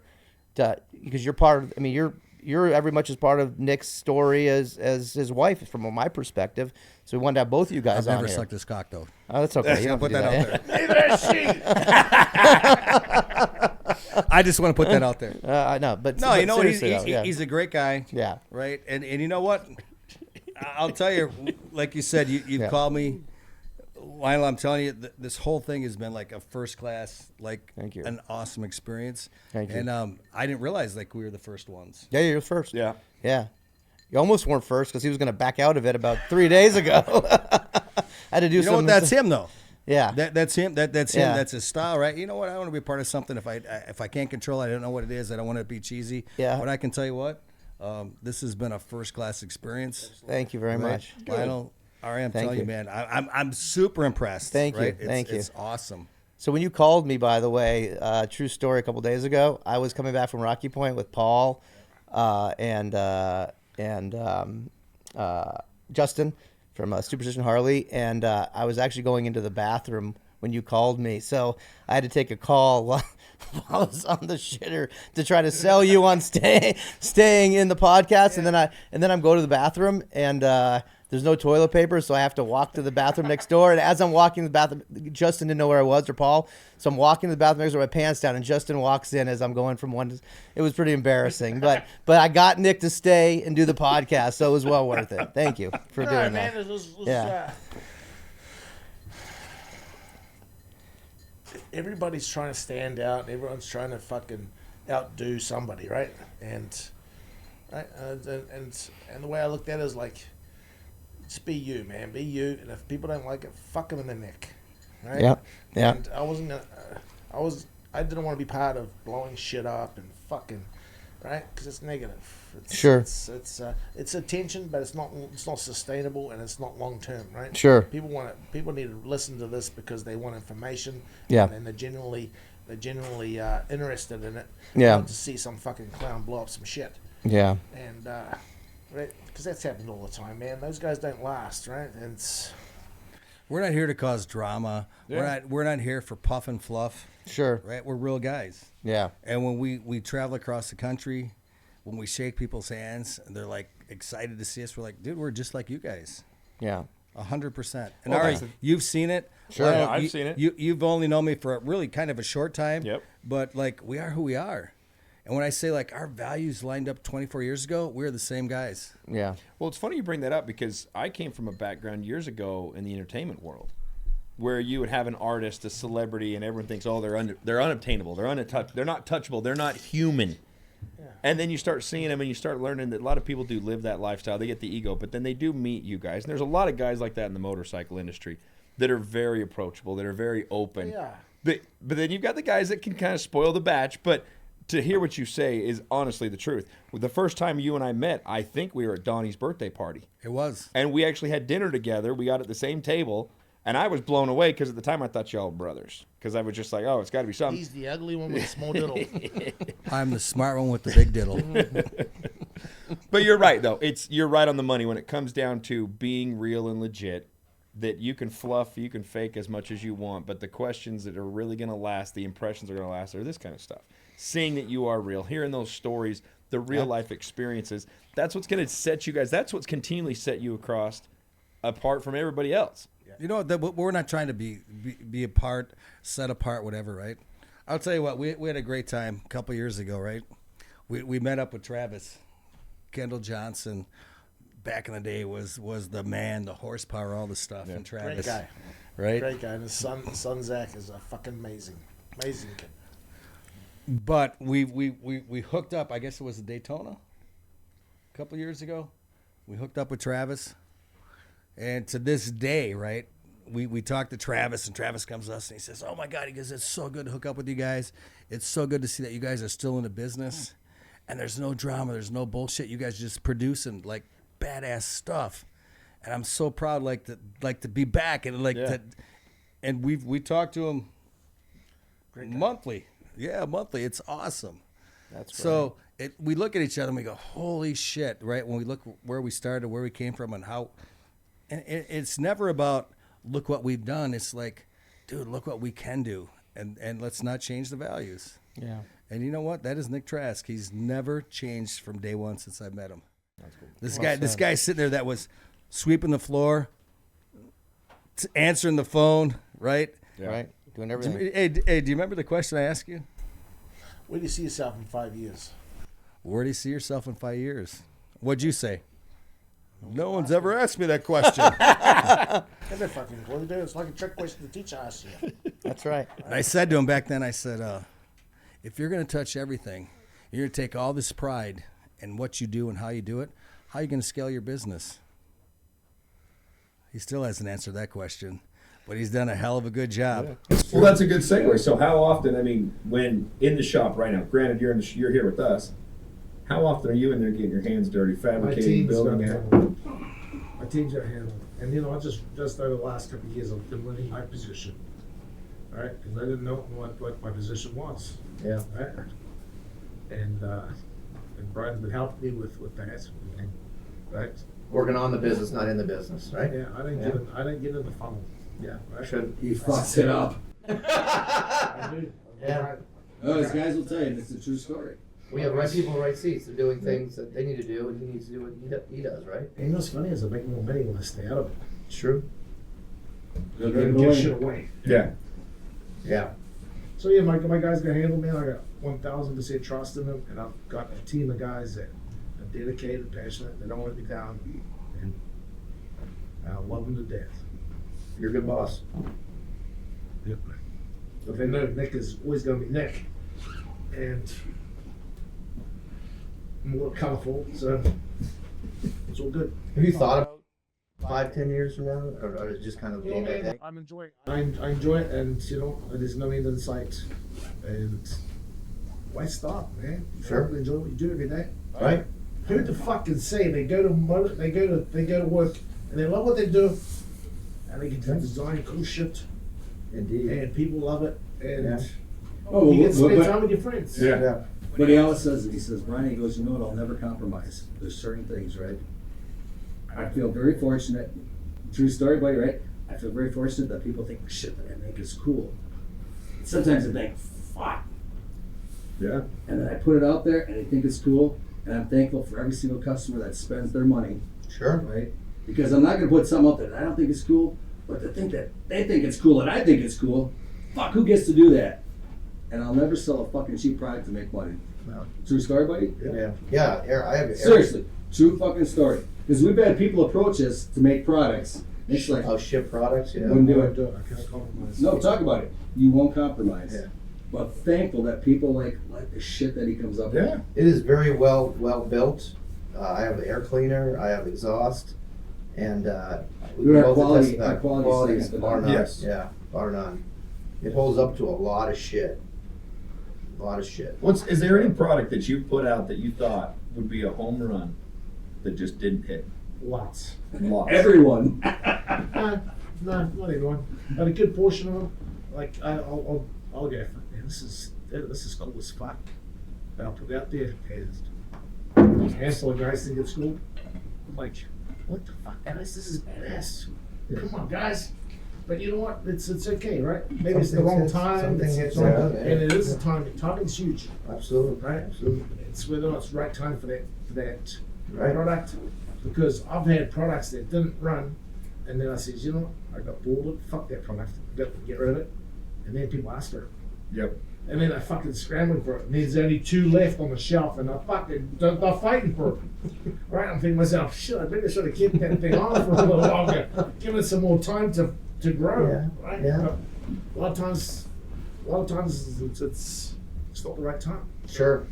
Speaker 2: because you're part of. I mean, you're every much as part of Nick's story as his wife, from my perspective. So we wanted to have both of you guys
Speaker 3: I've
Speaker 2: on
Speaker 3: never
Speaker 2: here.
Speaker 3: sucked his cock, though.
Speaker 2: Oh, that's okay. You
Speaker 3: I'll
Speaker 2: don't
Speaker 3: put
Speaker 2: have to
Speaker 3: that
Speaker 2: do
Speaker 3: out there.
Speaker 4: Neither is she.
Speaker 3: I just want to put that out there.
Speaker 2: I know, but
Speaker 3: No, you know what?
Speaker 2: seriously, though, yeah.
Speaker 3: He's a great guy.
Speaker 2: Yeah.
Speaker 3: Right? And you know what? I'll tell you, like you said, you've
Speaker 2: Yeah.
Speaker 3: called me. Lyonel, I'm telling you, this whole thing has been like a first class, like
Speaker 2: Thank you.
Speaker 3: an awesome experience.
Speaker 2: Thank you.
Speaker 3: And I didn't realize like we were the first ones.
Speaker 2: Yeah, you're first.
Speaker 1: Yeah.
Speaker 2: Yeah. You almost weren't first because he was going to back out of it about 3 days ago. I had to do
Speaker 3: You know
Speaker 2: something.
Speaker 3: what? That's him, though.
Speaker 2: Yeah.
Speaker 3: That's him. That's him.
Speaker 2: Yeah.
Speaker 3: That's his style, right? You know what? I want to be part of something. If I can't control it, I don't know what it is. I don't want to be cheesy.
Speaker 2: Yeah.
Speaker 3: But I can tell you what, this has been a first class experience.
Speaker 2: Thank you very
Speaker 3: Right?
Speaker 2: much.
Speaker 3: Lyonel, Ari, I'm
Speaker 2: Thank
Speaker 3: telling you,
Speaker 2: you.
Speaker 3: man, I'm super impressed.
Speaker 2: Thank you.
Speaker 3: right?
Speaker 2: Thank you.
Speaker 3: It's awesome.
Speaker 2: So when you called me, by the way, true story, a couple days ago, I was coming back from Rocky Point with Paul and Justin from Superstition Harley, and I was actually going into the bathroom when you called me. So I had to take a call while I was on the shitter to try to sell you on staying in the podcast, and then I'm going to the bathroom and. There's no toilet paper, so I have to walk to the bathroom next door. And as I'm walking to the bathroom, Justin didn't know where I was, or Paul. So I'm walking to the bathroom next door with my pants down, and Justin walks in as I'm going from one to... It was pretty embarrassing. But I got Nick to stay and do the podcast, so it was well worth it. Thank you for
Speaker 4: All
Speaker 2: doing
Speaker 4: right,
Speaker 2: that.
Speaker 4: man. Let's,
Speaker 2: Yeah.
Speaker 4: Everybody's trying to stand out. Everyone's trying to fucking outdo somebody, right? And the way I looked at it is like, just be you, man. Be you. And if people don't like it, fuck them in the neck. Right?
Speaker 2: Yeah. Yeah.
Speaker 4: And I wasn't gonna. I didn't want to be part of blowing shit up and fucking, right? Because it's negative.
Speaker 2: Sure.
Speaker 4: It's attention, but it's not sustainable and it's not long term, right?
Speaker 2: Sure.
Speaker 4: People need to listen to this because they want information.
Speaker 2: Yeah.
Speaker 4: And they're genuinely interested in it.
Speaker 2: Yeah.
Speaker 4: Not to see some fucking clown blow up some shit.
Speaker 2: Yeah.
Speaker 4: And right, because that's happened all the time, man. Those guys don't last, right? And
Speaker 3: We're not here to cause drama.
Speaker 1: Yeah.
Speaker 3: We're not here for puff and fluff.
Speaker 2: Sure.
Speaker 3: Right? We're real guys.
Speaker 2: Yeah.
Speaker 3: And when we travel across the country, when we shake people's hands and they're like excited to see us, we're like, dude, we're just like you guys.
Speaker 2: Yeah.
Speaker 3: 100%. And
Speaker 1: Well,
Speaker 3: Ari,
Speaker 1: thanks.
Speaker 3: you've seen it.
Speaker 1: Sure,
Speaker 3: Well,
Speaker 1: yeah, I've seen it.
Speaker 3: You've only known me for a really kind of a short time.
Speaker 1: Yep.
Speaker 3: But like, we are who we are. And when I say like our values lined up 24 years ago, we're the same guys.
Speaker 2: Yeah.
Speaker 1: Well, it's funny you bring that up because I came from a background years ago in the entertainment world where you would have an artist, a celebrity, and everyone thinks, oh, they're unobtainable, they're not touchable, they're not human.
Speaker 4: Yeah.
Speaker 1: And then you start seeing them and you start learning that a lot of people do live that lifestyle. They get the ego, but then they do meet you guys. And there's a lot of guys like that in the motorcycle industry that are very approachable, that are very open.
Speaker 4: Yeah.
Speaker 1: But then you've got the guys that can kind of spoil the batch, but to hear what you say is honestly the truth. The first time you and I met, I think we were at Donnie's birthday party.
Speaker 3: It was.
Speaker 1: And we actually had dinner together. We got at the same table. And I was blown away because at the time I thought y'all were brothers. Because I was just like, oh, it's got to be something.
Speaker 4: he's the ugly one with the small diddle.
Speaker 3: I'm the smart one with the big diddle.
Speaker 1: But you're right, though. You're right on the money when it comes down to being real and legit. that you can fluff, you can fake as much as you want, but the questions that are really going to last, the impressions are going to last, are this kind of stuff. Seeing that you are real, hearing those stories, the real life experiences, that's what's going to set you guys, that's what's continually set you apart from everybody else.
Speaker 3: You know, we're not trying to be apart, set apart, whatever, right? I'll tell you what, we had a great time a couple years ago, right? We met up with Travis. Kendall Johnson, back in the day, was the man, the horsepower, all the stuff. And Travis,
Speaker 5: Great guy.
Speaker 3: right?
Speaker 5: Great guy. And his son Zach is a fucking amazing kid.
Speaker 3: But we hooked up, I guess it was a Daytona a couple years ago. We hooked up with Travis. And to this day, right, we talked to Travis, and Travis comes to us and he says, oh, my God, he goes, it's so good to hook up with you guys. It's so good to see that you guys are still in the business. And there's no drama. There's no bullshit. You guys just producing, like, badass stuff. And I'm so proud, to be back. And, and we talk to him monthly. Yeah, monthly. It's awesome.
Speaker 2: That's
Speaker 3: so we look at each other and we go, holy shit, right? When we look where we started, where we came from, and how, and it's never about look what we've done. It's like, dude, look what we can do, and let's not change the values.
Speaker 2: Yeah.
Speaker 3: And you know what? That is Nick Trask. He's never changed from day one since I met him.
Speaker 1: That's cool.
Speaker 3: This guy sitting there that was sweeping the floor, answering the phone, right?
Speaker 1: Yeah.
Speaker 2: Right. Doing everything.
Speaker 3: Hey, do you remember the question I asked you?
Speaker 5: Where do you see yourself in 5 years?
Speaker 3: Where do you see yourself in 5 years? What'd you say? No one's ever asked me that question.
Speaker 5: That's a fucking clue, dude. It's like a trick question the teacher asks you.
Speaker 2: That's right.
Speaker 3: And I said to him back then, I said, if you're going to touch everything, you're going to take all this pride in what you do and how you do it, how are you going to scale your business? He still hasn't answered that question, but he's done a hell of a good job.
Speaker 6: Well, that's a good segue. So how often, I mean, when in the shop right now, granted you're you're here with us, how often are you in there getting your hands dirty, fabricating, building it?
Speaker 4: My team's got to handle it. And, I just over the last couple of years, I've been learning my position. All right? Because I didn't know what my position was.
Speaker 6: Yeah.
Speaker 4: Right? And Brian's been helping me with that. Right?
Speaker 7: Working on the business, not in the business, right?
Speaker 4: Yeah, I didn't get in the funnel.
Speaker 7: Yeah.
Speaker 4: Right?
Speaker 7: He fucks it up.
Speaker 4: I do.
Speaker 7: Yeah.
Speaker 3: Oh, these guys will tell you, it's a true story.
Speaker 7: We have right people in right seats. They're doing things that they need to do, and he needs to do what he does, right?
Speaker 4: And what's funny is I make more money when I stay out of it.
Speaker 7: It's true.
Speaker 4: You gotta give shit away.
Speaker 6: Yeah.
Speaker 7: Yeah.
Speaker 4: So yeah, my guys got handled, man. I got 1,000% trust in them, and I've got a team of guys that are dedicated, passionate. They don't let me down, and I love them to death.
Speaker 7: You're a good boss.
Speaker 4: Yep. But they know Nick is always gonna be Nick, and more colorful, so it's all good.
Speaker 7: Have you thought about 5-10 years from now, or is it just kind of doing that thing?
Speaker 4: I'm enjoying it. I enjoy it, and there's no end in sight. And why stop, man?
Speaker 7: Sure.
Speaker 4: Enjoy what you do every day.
Speaker 7: Right?
Speaker 4: Who to fucking say they go to work and they love what they do, and they get to design cool shit,
Speaker 7: Indeed.
Speaker 4: and people love it, and
Speaker 3: Oh,
Speaker 4: you get to spend
Speaker 3: but-
Speaker 4: time with your friends.
Speaker 6: Yeah.
Speaker 3: But he always says it. He says, Brian, he goes, you know what, I'll never compromise. There's certain things, right? I feel very fortunate. True story, buddy, right? I feel very fortunate that people think the shit that I make is cool. Sometimes I think, fuck.
Speaker 6: Yeah.
Speaker 3: And then I put it out there and I think it's cool. And I'm thankful for every single customer that spends their money,
Speaker 7: Sure.
Speaker 3: right? Because I'm not going to put something up there that I don't think is cool, but to think that they think it's cool and I think it's cool, fuck, who gets to do that? And I'll never sell a fucking cheap product to make money.
Speaker 7: No.
Speaker 3: True story, buddy?
Speaker 7: Yeah. Yeah. I have
Speaker 3: Seriously, true fucking story. Because we've had people approach us to make products. It's like,
Speaker 7: Oh, ship products. Yeah.
Speaker 3: wouldn't do
Speaker 4: I
Speaker 3: it.
Speaker 4: do it. I can't compromise.
Speaker 3: No, talk about it. You won't compromise.
Speaker 7: Yeah.
Speaker 3: But thankful that people like the shit that he comes up
Speaker 6: Yeah.
Speaker 3: with.
Speaker 7: It is very well built. I have air cleaner. I have exhaust, and
Speaker 3: Good, our
Speaker 7: both
Speaker 3: quality-
Speaker 7: attest to
Speaker 3: our
Speaker 7: that.
Speaker 3: quality is
Speaker 7: bar none.
Speaker 6: Yes.
Speaker 7: Yeah, bar none. It holds up to a lot of shit. A lot of shit.
Speaker 6: Is there any product that you put out that you thought would be a home run that just didn't hit?
Speaker 4: Lots.
Speaker 6: Lots.
Speaker 3: Everyone.
Speaker 4: No, not everyone. But a good portion of them, like I'll go, man, this is cool as fuck. I'll put it out there, and a handful of guys think it's cool. I'm like, what the fuck? This is badass.
Speaker 5: come on, guys. But you know what? It's okay, right? Maybe it's the
Speaker 7: Something
Speaker 5: wrong
Speaker 7: hits-
Speaker 5: time.
Speaker 7: something
Speaker 5: It's
Speaker 7: hits
Speaker 5: wrong,
Speaker 7: out, yeah.
Speaker 5: and it is the time. Timing's huge,
Speaker 7: Absolutely.
Speaker 5: right?
Speaker 7: Absolutely.
Speaker 5: It's whether or not it's the right time for that
Speaker 7: Right.
Speaker 5: product. Because I've had products that didn't run, and then I said, you know what? I got bored with it. Fuck that product. Get rid of it. And then people ask for it.
Speaker 1: Yep.
Speaker 5: And then they're fucking scrambling for it. And there's only 2 left on the shelf, and they're fighting for it. Right? I'm thinking to myself, shit, I better should have kept that thing on for a little longer. Give it some more time to grow.
Speaker 7: Yeah,
Speaker 5: Right?
Speaker 7: yeah.
Speaker 5: But a lot of times it's not the right time.
Speaker 7: Sure.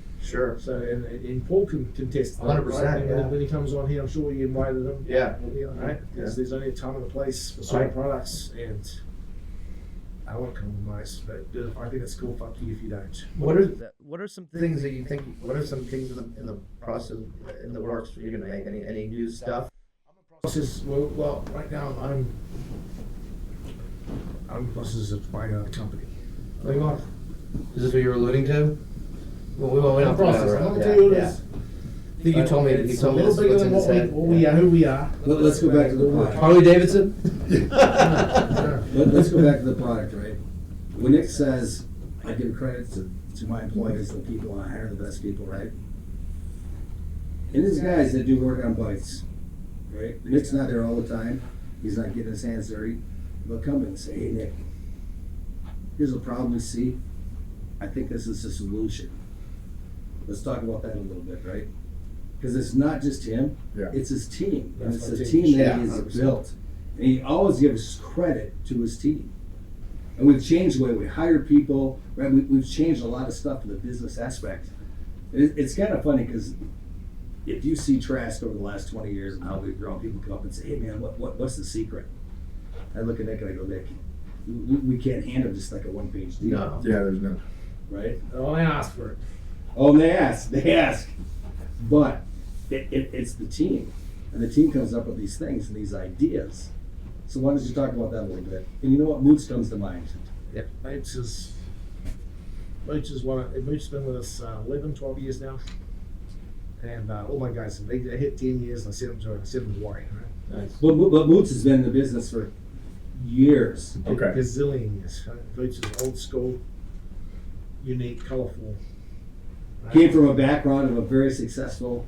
Speaker 5: So, and Paul can contest that.
Speaker 7: 100%,
Speaker 5: Right?
Speaker 7: yeah.
Speaker 5: When he comes on here, I'm sure you invited him.
Speaker 7: Yeah.
Speaker 5: Right?
Speaker 7: Yeah.
Speaker 5: There's only a time and a place for certain
Speaker 7: Right.
Speaker 5: products, and I won't compromise. But I think it's cool. Fuck you if you don't.
Speaker 2: What are some
Speaker 7: Things that you think? What are some things in the process in the works you're gonna make? Any new stuff?
Speaker 5: Process. Well, right now I'm in the process of buying another company.
Speaker 7: Going on. Is this what you're alluding to? Well, we don't
Speaker 5: In the
Speaker 7: have to
Speaker 5: process.
Speaker 7: elaborate.
Speaker 5: I'm gonna
Speaker 7: Yeah,
Speaker 5: tell you what it
Speaker 7: yeah.
Speaker 5: is.
Speaker 7: I think you told me.
Speaker 5: It's
Speaker 7: You
Speaker 5: a
Speaker 7: told me
Speaker 5: little
Speaker 7: this
Speaker 5: bigger
Speaker 7: what's
Speaker 5: than
Speaker 7: in his head.
Speaker 5: what we are, who we are.
Speaker 8: Let's go back to the product.
Speaker 7: Harley Davidson.
Speaker 8: Let's go back to the product, right? When Nick says, I give credit to my employees, the people, I hire the best people, right? And these guys that do work on bikes, right? Nick's not there all the time. He's not getting his hands dirty. They'll come in and say, hey, Nick, here's a problem we see. I think this is a solution. Let's talk about that a little bit, right? Because it's not just him,
Speaker 1: Yeah.
Speaker 8: it's his team. And
Speaker 5: That's
Speaker 8: it's
Speaker 5: my
Speaker 8: a
Speaker 5: team.
Speaker 8: team that
Speaker 7: Yeah,
Speaker 8: he has
Speaker 7: 100%.
Speaker 8: built. And he always gives credit to his team. And we've changed the way we hire people, right? We've changed a lot of stuff in the business aspect. It's kind of funny because if you see Trask over the last 20 years and how we've grown, people come up and say, hey man, what's the secret? I look at Nick and I go, Nick, we can't handle just like a one-page deal,
Speaker 7: No.
Speaker 1: Yeah, there's no.
Speaker 8: right?
Speaker 5: Oh, I asked for it.
Speaker 8: Oh, and they ask. But it's the team. And the team comes up with these things and these ideas. So why don't you talk about that a little bit? And you know what? Moots comes to mind.
Speaker 5: Mooch is Mooch's been with us 11, 12 years now. And all my guys, they hit 10 years, and I sent them to Hawaii, right?
Speaker 7: Nice.
Speaker 8: But Moots has been in the business for years.
Speaker 1: Okay.
Speaker 5: Gazillion years. Right? Mooch is old school, unique, colorful. Right?
Speaker 8: Came from a background of a very successful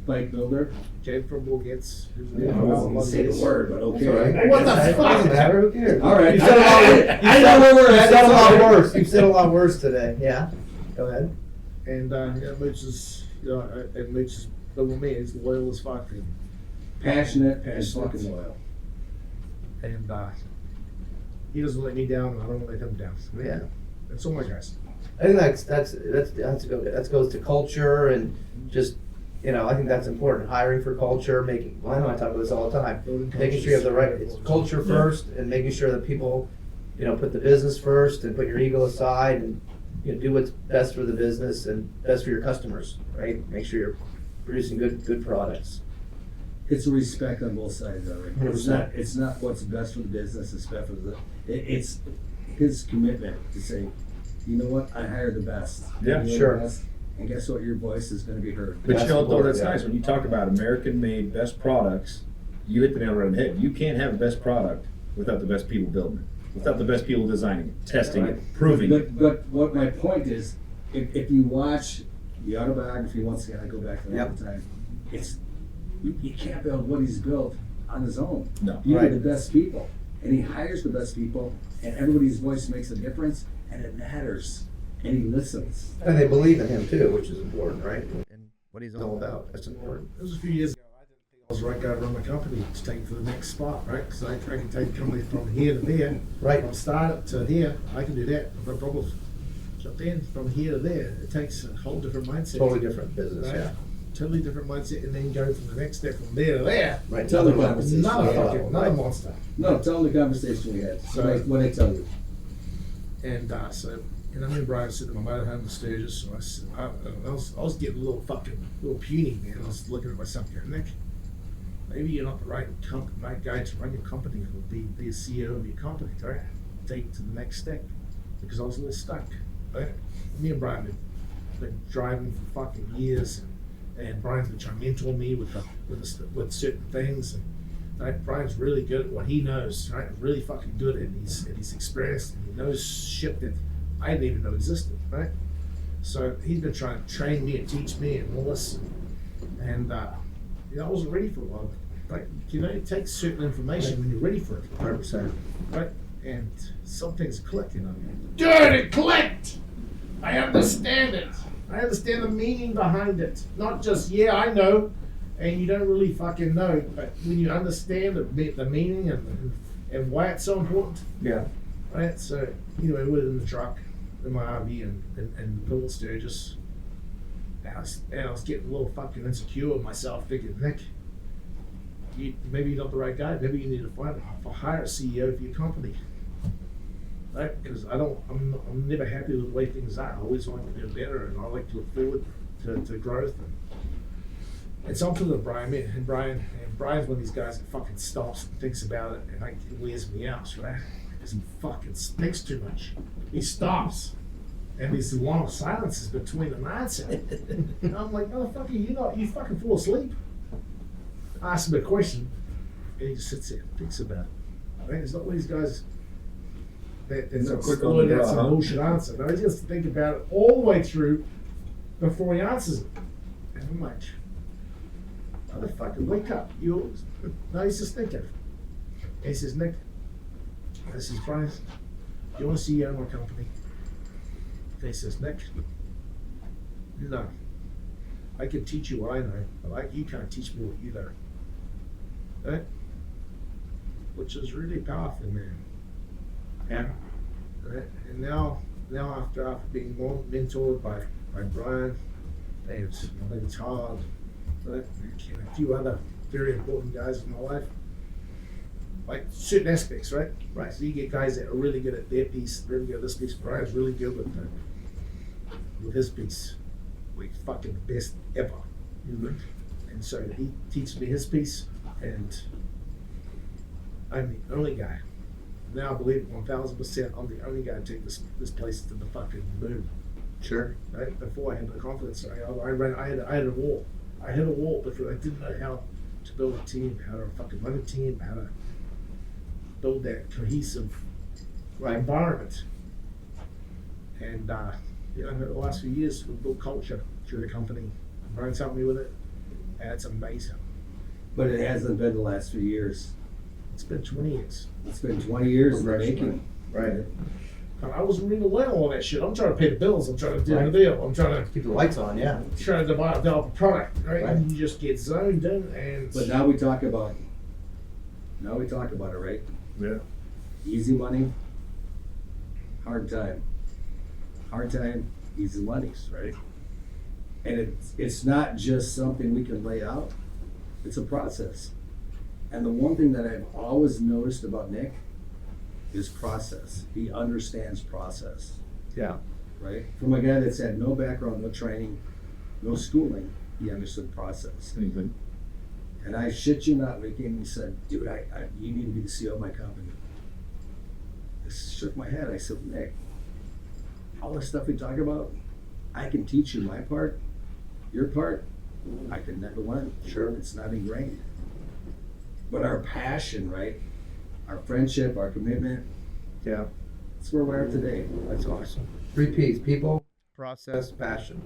Speaker 8: bike builder.
Speaker 5: Came from Bourgette's.
Speaker 7: Yeah,
Speaker 8: I won't say the word, but okay.
Speaker 7: That's all right.
Speaker 5: What the
Speaker 7: It
Speaker 5: fuck?
Speaker 7: doesn't matter. Who cares?
Speaker 8: All right.
Speaker 7: You said a lot.
Speaker 8: I know where we're
Speaker 7: You
Speaker 8: at.
Speaker 7: said a
Speaker 8: It's
Speaker 7: lot
Speaker 8: all right.
Speaker 7: worse. You've said a lot worse today. Yeah. Go ahead.
Speaker 5: And Mooch is, and Mooch is, but with me, he's loyal as fuck.
Speaker 8: Passionate and fucking loyal.
Speaker 5: And he doesn't let me down, and I don't let him down.
Speaker 7: Yeah.
Speaker 5: That's all my guys.
Speaker 7: I think that goes to culture and just, I think that's important. Hiring for culture, I know I talk about this all the time.
Speaker 5: Building
Speaker 7: Making sure you have the right, it's culture first, and making sure that people, put the business first and put your ego aside and, do what's best for the business and best for your customers, right? Make sure you're producing good products.
Speaker 8: It's a respect on both sides of it.
Speaker 7: 100%.
Speaker 8: It's not what's best for the business, it's best for it's his commitment to say, you know what, I hire the best.
Speaker 1: Yeah,
Speaker 8: You know
Speaker 7: sure.
Speaker 8: the best, and guess what, your voice is gonna be heard.
Speaker 1: But
Speaker 7: That's
Speaker 1: you know what, though,
Speaker 7: important,
Speaker 1: that's
Speaker 7: yeah.
Speaker 1: nice. When you talk about American-made best products, you hit the nail right on the head. You can't have the best product without the best people building it, without the best people designing it, testing it, proving it.
Speaker 8: But what my point is, if you watch the autobiography, once again, I go back to that all the time, you can't build what he's built on his own.
Speaker 1: No.
Speaker 8: You
Speaker 7: Right.
Speaker 8: need the best people, and he hires the best people, and everybody's voice makes a difference, and it matters, and he listens.
Speaker 7: And they believe in him too, which is important, right?
Speaker 2: and what he's
Speaker 7: It's all about. That's important.
Speaker 5: It was a few years ago. I didn't think I was the right guy to run my company to take it to the next spot, right? Because I can take the company from here to there.
Speaker 7: Right.
Speaker 5: From start to here, I can do that. No problem. But then from here to there, it takes a whole different mindset.
Speaker 7: Totally different business,
Speaker 5: Right?
Speaker 7: yeah.
Speaker 5: Totally different mindset, and then go from the next step from there to there.
Speaker 7: Right.
Speaker 8: Tell them
Speaker 7: Another
Speaker 8: about
Speaker 7: level.
Speaker 8: it.
Speaker 5: Another
Speaker 7: Another
Speaker 5: fucking,
Speaker 7: level,
Speaker 5: another
Speaker 7: right.
Speaker 5: monster.
Speaker 8: No, tell them the conversation we had. What I tell you.
Speaker 5: And and I remember Brian sitting in my motorhome in Sturgis, so I said, I was getting a little puny, man. I was looking at myself going, Nick, maybe you're not the right guy to run your company or be a CEO of your company, right? Take it to the next step. Because I was a little stuck, right? Me and Brian had been driving for fucking years, and Brian's been trying to mentor me with certain things, Right? Brian's really good at what he knows, right? Really fucking good, and he's experienced, and he knows shit that I didn't even know existed, right? So he's been trying to train me and teach me and all this, and I wasn't ready for a while. Like, it takes certain information when you're ready for it.
Speaker 7: 100%.
Speaker 5: Right? And some things click, Dude, it clicked! I understand it. I understand the meaning behind it. Not just, yeah, I know, and you don't really fucking know, but when you understand the meaning and why it's so important.
Speaker 7: Yeah.
Speaker 5: Right? So, anyway, we're in the truck, in my RV, and Bill Sturgis. And I was getting a little fucking insecure with myself, thinking, Nick, maybe you're not the right guy. Maybe you need to hire a CEO for your company. Right? Because I'm never happy with the way things are. I always like to do better, and I like to look forward to growth. And so I'm talking to Brian, and Brian's one of these guys that fucking stops and thinks about it, and it wears me out, right? Because he fucking thinks too much. He stops, and there's a long silences between the mindset. And I'm like, motherfucker, you fucking fall asleep. I ask him a question, and he just sits there and thinks about it. Right? It's not one of these guys that's a bullshit answer. No, he just think about it all the way through before he answers it. And I'm like, motherfucker, wake up. No, he's just thinking. And he says, Nick, this is Brian. Do you want to CEO of my company? And he says, Nick, no. I can teach you what I know, but you can't teach me what you know. Right? Which is really powerful, man.
Speaker 7: Yeah.
Speaker 5: Right? And now after being more mentored by Brian, David Todd, right? And a few other very important guys in my life, like certain aspects, right? Right. So you get guys that are really good at their piece, really good at this piece. Brian's really good with his piece. We're fucking the best ever. Mm-hmm. And so he teaches me his piece, and I'm the only guy. Now I believe it 1,000%. I'm the only guy to take this place to the fucking moon.
Speaker 7: Sure.
Speaker 5: Right? Before I had the confidence, I had a wall. I hit a wall because I didn't know how to build a team, how to fucking run a team, how to build that cohesive environment. And over the last few years, we've built culture through the company. Brian's helped me with it, and it's amazing.
Speaker 8: But it hasn't been the last few years.
Speaker 5: It's been 20 years.
Speaker 8: It's been 20 years in the making.
Speaker 5: Right. I wasn't ready to learn all that shit. I'm trying to pay the bills. I'm trying to do the deal. I'm trying to
Speaker 7: keep the lights on. Yeah.
Speaker 5: Trying to develop a product, right? And you just get zoned in, and.
Speaker 8: But now we talk about it, right?
Speaker 5: Yeah.
Speaker 8: Easy money, hard time. Hard time, easy monies, right? And it's not just something we can lay out. It's a process. And the one thing that I've always noticed about Nick is process. He understands process.
Speaker 7: Yeah.
Speaker 8: Right? From a guy that's had no background, no training, no schooling, he understood process.
Speaker 6: Anything.
Speaker 8: And I shit you not, Ricky, and he said, dude, you need to be the CEO of my company. I shook my head. I said, Nick, all the stuff we talk about, I can teach you my part, your part, I can never learn. Sure, it's not ingrained. But our passion, right? Our friendship, our commitment,
Speaker 7: yeah,
Speaker 8: that's where we are today.
Speaker 7: That's awesome. 3 P's: people, process, passion.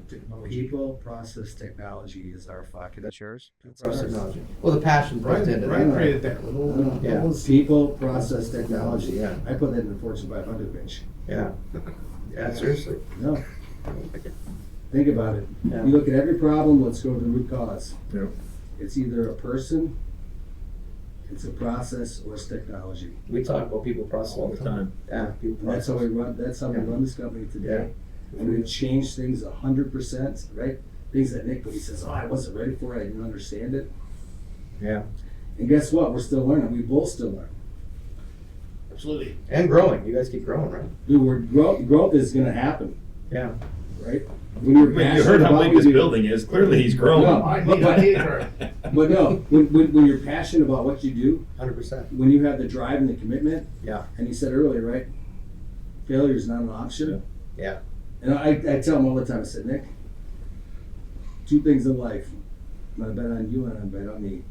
Speaker 8: People, process, technology is our fucking.
Speaker 7: That's yours.
Speaker 8: Process
Speaker 7: technology. Well, the passion built into
Speaker 5: Brian
Speaker 7: that.
Speaker 5: created that with all
Speaker 8: People, process, technology.
Speaker 7: Yeah.
Speaker 8: I put that in the Fortune 500 page.
Speaker 7: Yeah. Yeah, seriously.
Speaker 8: No. Think about it.
Speaker 7: Yeah.
Speaker 8: You look at every problem, let's go to the root cause.
Speaker 5: Yeah.
Speaker 8: It's either a person, it's a process, or it's technology.
Speaker 7: We talk about people process all the time. Yeah, people
Speaker 8: And that's
Speaker 7: process.
Speaker 8: how we run. That's how we run this company today. And we change things 100%. Right? Things that Nick, he says, "Oh, I wasn't ready for it. I didn't understand it."
Speaker 7: Yeah.
Speaker 8: And guess what? We're still learning. We both still learn.
Speaker 5: Absolutely.
Speaker 7: And growing. You guys keep growing, right?
Speaker 8: Dude, growth is going to happen.
Speaker 7: Yeah.
Speaker 8: Right? When you're
Speaker 6: You heard how big this building is. Clearly, he's growing.
Speaker 8: No,
Speaker 5: I need her.
Speaker 8: But no, when you're passionate about what you do,
Speaker 7: 100%.
Speaker 8: when you have the drive and the commitment,
Speaker 7: Yeah.
Speaker 8: and you said earlier, right? Failure is not an option.
Speaker 7: Yeah.
Speaker 8: And I tell him all the time, I said, Nick, 2 things in life. I'm going to bet on you and I'm going to bet on me.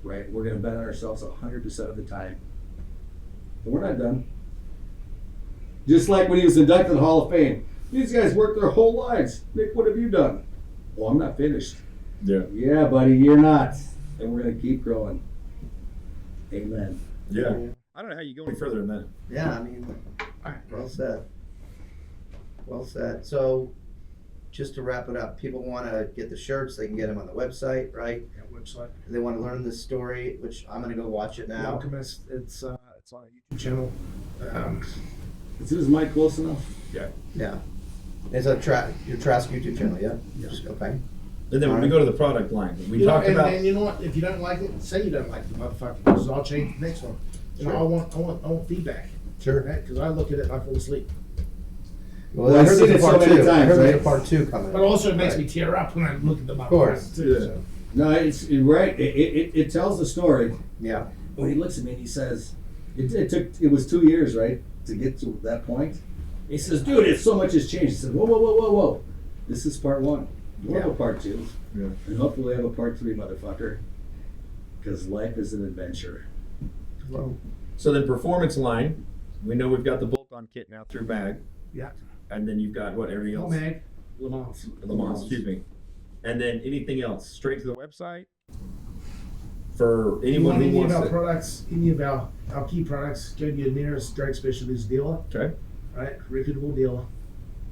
Speaker 8: right? We're going to bet on ourselves 100% of the time. But we're not done. Just like when he was inducted to the Hall of Fame. These guys worked their whole lives. Nick, what have you done? Well, I'm not finished.
Speaker 6: Yeah.
Speaker 8: Yeah, buddy, you're not. And we're going to keep growing. Amen.
Speaker 6: Yeah. I don't know how you go any further than that.
Speaker 7: Yeah, I mean, well said. Well said. So, just to wrap it up, people want to get the shirts, they can get them on the website, right?
Speaker 5: Yeah, website.
Speaker 7: They want to learn this story, which I'm going to go watch it now.
Speaker 5: Alchemist. It's on a YouTube channel.
Speaker 8: Is his mic close enough?
Speaker 7: Yeah. It's a your Trask YouTube channel, yeah?
Speaker 5: Yes.
Speaker 7: Okay.
Speaker 6: And then when we go to the product line, we
Speaker 5: You know,
Speaker 6: talked about.
Speaker 5: and you know what? If you don't like it, say you don't like the motherfucker, because I'll change the next one. You know, I want feedback.
Speaker 7: Sure.
Speaker 5: Because I look at it and I fall asleep.
Speaker 7: Well,
Speaker 8: Well,
Speaker 7: I
Speaker 8: I've
Speaker 7: heard
Speaker 8: seen
Speaker 7: there's
Speaker 8: it
Speaker 7: a
Speaker 8: so
Speaker 7: part
Speaker 8: many
Speaker 7: two. I
Speaker 8: times,
Speaker 7: heard there's
Speaker 8: right?
Speaker 7: a part two coming.
Speaker 5: But also it makes
Speaker 7: Right.
Speaker 5: me tear up when I look at the motherfucker.
Speaker 7: course.
Speaker 5: Too,
Speaker 6: Yeah.
Speaker 5: so.
Speaker 8: No, it's right. It tells the story.
Speaker 7: Yeah.
Speaker 8: When he looks at me and he says, it was 2 years, right, to get to that point. He says, dude, so much has changed. He said, whoa. This is part one. We'll have a part two.
Speaker 6: Yeah.
Speaker 8: And hopefully have a part three, motherfucker. Because life is an adventure.
Speaker 7: Well,
Speaker 6: So then performance line, we know we've got the bolt-on kit now through bag,
Speaker 5: Yeah.
Speaker 6: and then you've got what, everything else?
Speaker 5: Mag, Le Mans.
Speaker 6: Le Mans, excuse me. And then anything else, straight to the website? For anyone who
Speaker 5: Any
Speaker 6: wants
Speaker 5: of our
Speaker 6: to.
Speaker 5: products, any of our key products, go to your nearest drag specialties dealer,
Speaker 6: Okay.
Speaker 5: right? Reputable dealer.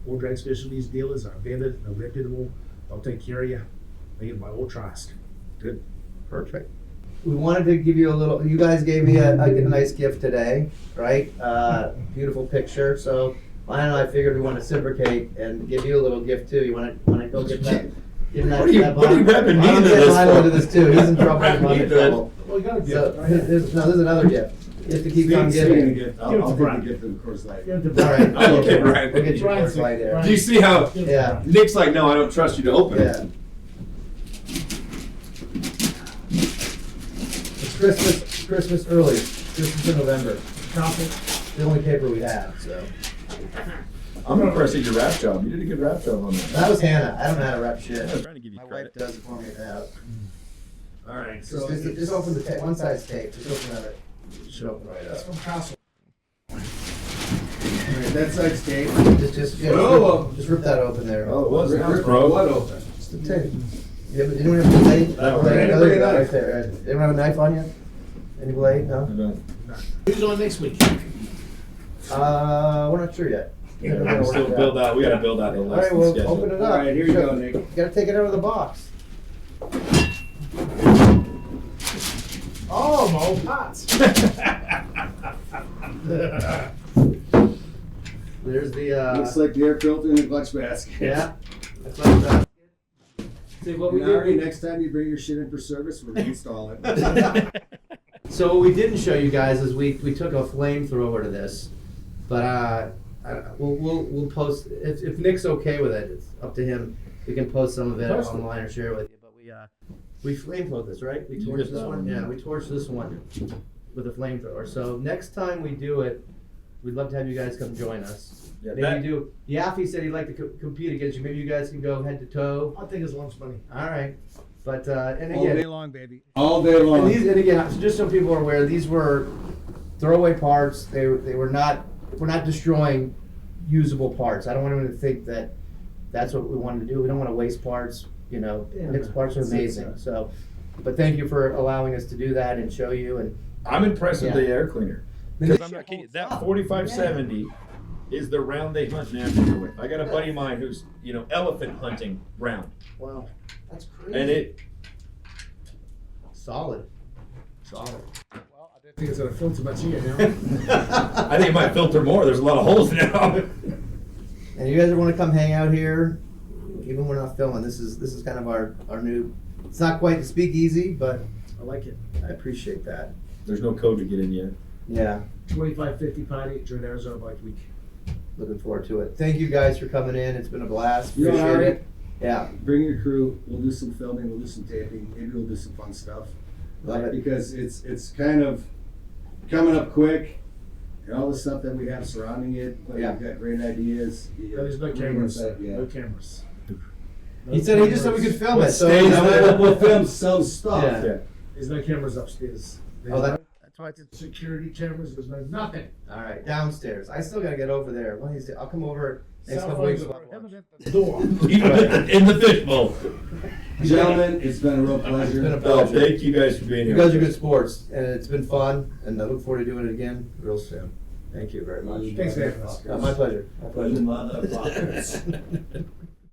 Speaker 5: All drag specialties dealers are vetted, they're reputable, they'll take care of you. They get by all Trask.
Speaker 6: Good.
Speaker 7: perfect. We wanted to give you a little, you guys gave me a nice gift today, right? Beautiful picture. So Lion and I figured we want to reciprocate and give you a little gift too. You want to go get that?
Speaker 6: What are you wrapping me
Speaker 7: I'm
Speaker 6: into
Speaker 7: gonna get
Speaker 6: this
Speaker 7: Lion
Speaker 6: for?
Speaker 7: into this too. He's in trouble.
Speaker 6: Wrap
Speaker 7: I'm
Speaker 6: me
Speaker 7: in
Speaker 6: into it.
Speaker 7: trouble.
Speaker 5: Well, you got a gift.
Speaker 7: So
Speaker 5: right?
Speaker 7: there's another gift. You have to keep on
Speaker 8: Speaking of
Speaker 7: giving.
Speaker 8: gift,
Speaker 5: Give it to
Speaker 8: I'll
Speaker 5: Brian.
Speaker 8: take the gift of Coors Light.
Speaker 5: Give it to
Speaker 7: All right.
Speaker 5: Brian.
Speaker 6: Okay, Brian.
Speaker 7: We'll get you
Speaker 5: Brian's
Speaker 7: first light there.
Speaker 5: Brian.
Speaker 6: Do you see how
Speaker 5: Give it to
Speaker 7: Yeah.
Speaker 5: Brian.
Speaker 6: Nick's like, no, I don't trust you to open
Speaker 7: Yeah.
Speaker 6: it.
Speaker 7: It's Christmas early. Christmas in November.
Speaker 5: Chocolate.
Speaker 7: The only paper we have, so.
Speaker 6: I'm impressed at your rap job. You did a good rap job on that.
Speaker 7: That was Hannah. I don't know how to wrap shit.
Speaker 6: I was trying to give you
Speaker 7: My wife
Speaker 6: credit.
Speaker 7: does it for me now.
Speaker 8: All right,
Speaker 7: Just open the tape. One side's tape. Just open it. It should open right
Speaker 5: That's
Speaker 7: up.
Speaker 5: from Castle.
Speaker 8: all right, that side's tape.
Speaker 7: Just rip that open there.
Speaker 6: Oh, it was.
Speaker 8: Rip
Speaker 6: That was
Speaker 8: what
Speaker 6: bro.
Speaker 8: open?
Speaker 7: Just the tape. Yeah, but you don't have a blade?
Speaker 6: That one.
Speaker 7: Blade?
Speaker 8: Bring a knife.
Speaker 7: Right there. Anyone have a knife on you? Any blade? No?
Speaker 5: Who's on next week?
Speaker 7: We're not sure yet.
Speaker 6: We still build out. We got to build out the
Speaker 7: All
Speaker 6: list
Speaker 7: right,
Speaker 6: and
Speaker 7: well,
Speaker 6: schedule.
Speaker 7: open it up.
Speaker 8: All right, here you
Speaker 7: Sure.
Speaker 8: go, Nick.
Speaker 7: You gotta take it out of the box.
Speaker 5: Oh, my old pots.
Speaker 7: There's the,
Speaker 8: Looks like the air filter in the clutch basket.
Speaker 7: yeah. That's like that. See, what we
Speaker 8: And Ari,
Speaker 7: did.
Speaker 8: next time you bring your shit in for service, we're gonna install it.
Speaker 7: So what we didn't show you guys is we took a flamethrower to this, but we'll post if Nick's okay with it. It's up to him. We can post some of it
Speaker 5: Post it.
Speaker 7: online or share it with you. But we flamethrowed this, right? We
Speaker 6: You
Speaker 7: torched
Speaker 6: hit
Speaker 7: this
Speaker 6: that
Speaker 7: one.
Speaker 6: one,
Speaker 7: Yeah,
Speaker 6: yeah.
Speaker 7: we torched this one with a flamethrower. So next time we do it, we'd love to have you guys come join us.
Speaker 6: Yeah,
Speaker 7: Maybe
Speaker 6: that-
Speaker 7: do. Yaffee said he'd like to compete against you. Maybe you guys can go head to toe.
Speaker 5: I'll take his lunch money.
Speaker 7: All right. But and
Speaker 3: All day
Speaker 7: again,
Speaker 3: long, baby.
Speaker 8: All day long.
Speaker 7: and again, just so people are aware, these were throwaway parts. They were not. We're not destroying usable parts. I don't want anyone to think that that's what we wanted to do. We don't want to waste parts. You know,
Speaker 5: Yeah,
Speaker 7: Nick's parts are
Speaker 5: it's-
Speaker 7: amazing. So, but thank you for allowing us to do that and show you. And
Speaker 6: I'm impressed with
Speaker 7: Yeah.
Speaker 6: the air cleaner. Because I'm not kidding. That 4570 is the round they hunt in Africa with. I got a buddy of mine who's, elephant hunting round.
Speaker 7: wow, that's crazy.
Speaker 6: And it,
Speaker 7: solid.
Speaker 5: Well, I don't think it's gonna filter much here now.
Speaker 6: I think it might filter more. There's a lot of holes now.
Speaker 7: And you guys want to come hang out here, even when we're not filming. This is kind of our new. It's not quite the speakeasy, but
Speaker 5: I like it.
Speaker 7: I appreciate that.
Speaker 6: There's no code to get in yet.
Speaker 7: Yeah,
Speaker 5: 2550 party during Arizona Bike Week.
Speaker 7: looking forward to it. Thank you guys for coming in. It's been a blast.
Speaker 8: You all
Speaker 7: Appreciate
Speaker 8: right?
Speaker 7: it. Yeah,
Speaker 8: Bring your crew. We'll do some filming. We'll do some taping. Maybe we'll do some fun stuff.
Speaker 7: love it.
Speaker 8: Because it's kind of coming up quick, and all the stuff that we have surrounding it. Like,
Speaker 7: Yeah.
Speaker 8: We've got great ideas.
Speaker 5: There's no
Speaker 8: We're gonna
Speaker 5: cameras.
Speaker 8: set- yeah.
Speaker 5: No cameras.
Speaker 7: He said he just said we could film it. So
Speaker 8: We'll film some stuff.
Speaker 7: Yeah.
Speaker 6: Yeah.
Speaker 5: There's no cameras upstairs.
Speaker 7: Oh,
Speaker 5: There's
Speaker 2: That's why it's.
Speaker 5: security cameras. There's no nothing.
Speaker 7: All right, downstairs. I still gotta get over there. One of these days, I'll come over next
Speaker 5: Cell
Speaker 7: couple weeks.
Speaker 5: phones
Speaker 7: we'll
Speaker 5: are
Speaker 7: have lunch.
Speaker 5: at the door.
Speaker 6: In the fishbowl.
Speaker 8: Gentlemen, it's been a real
Speaker 7: It's
Speaker 8: pleasure.
Speaker 7: been a
Speaker 6: Oh,
Speaker 7: pleasure.
Speaker 6: thank you guys for being
Speaker 7: You
Speaker 6: here.
Speaker 7: guys are good sports, and it's been fun, and I look forward to doing it again real soon. Thank you very much.
Speaker 5: Thanks for having us.
Speaker 7: My pleasure. My pleasure.
Speaker 6: Motherfuckers.